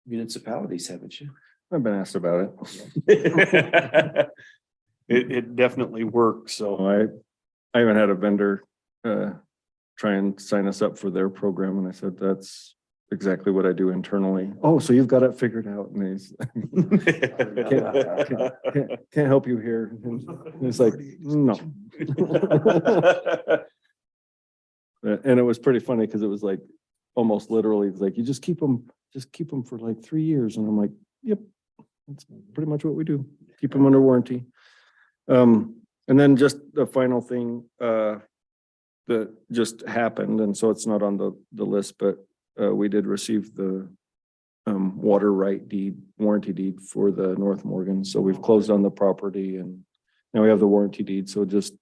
municipalities, haven't you? I've been asked about it. It definitely works. So I even had a vendor try and sign us up for their program, and I said, that's exactly what I do internally. Oh, so you've got it figured out, and he's can't help you here. And it's like, no. And it was pretty funny because it was like almost literally, it's like, you just keep them for like 3 years, and I'm like, yep, that's pretty much what we do. Keep them under warranty. And then just the final thing that just happened, and so it's not on the list, but we did receive the water right deed, warranty deed for the North Morgan. So we've closed on the property, and now we have the warranty deed. So just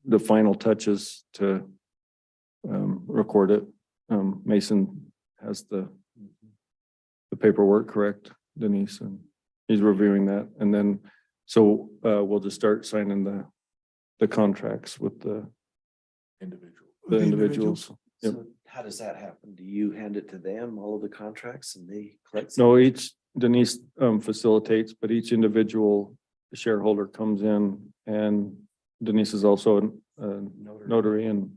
the final touches to record it. Mason has the paperwork, correct, Denise? And he's reviewing that. And then, so we'll just start signing the contracts with the individuals. Yep. So how does that happen? Do you hand it to them, all of the contracts, and they collect? No, each Denise facilitates, but each individual shareholder comes in, and Denise is also a notary, and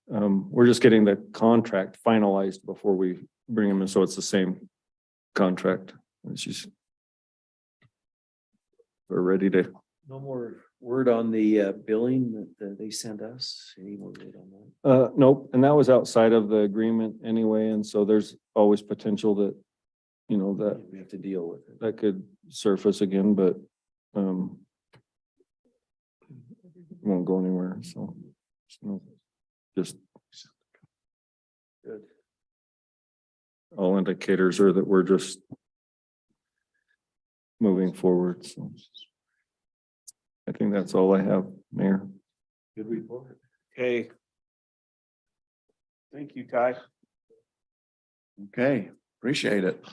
we're just getting the contract finalized before we bring them in. So it's the same contract. And we're ready to. No more word on the billing that they send us? Any more word on that? Nope, and that was outside of the agreement anyway, and so there's always potential that, that We have to deal with it. that could surface again, but won't go anywhere, so just Good. all indicators are that we're just moving forward, so I think that's all I have, Mayor. Good report. Okay. Thank you, Ty. Okay, appreciate it.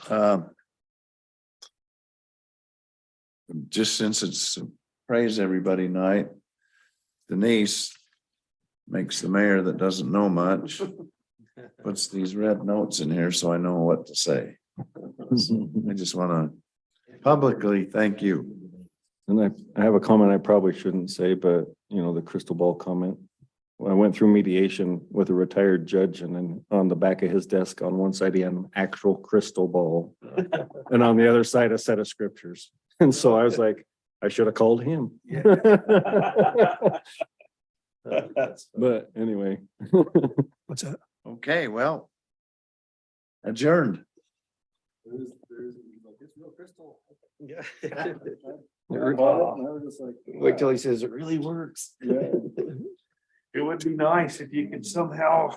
Just since it's praise everybody night, Denise makes the mayor that doesn't know much, puts these red notes in here so I know what to say. I just want to publicly thank you. And I have a comment I probably shouldn't say, but the crystal ball comment. I went through mediation with a retired judge, and then on the back of his desk on one side, he had an actual crystal ball. And on the other side, a set of scriptures. And so I was like, I should have called him. But anyway. What's that? Okay, well, adjourned. Yeah. Wait Wait till he says it really works. It would be nice if you could somehow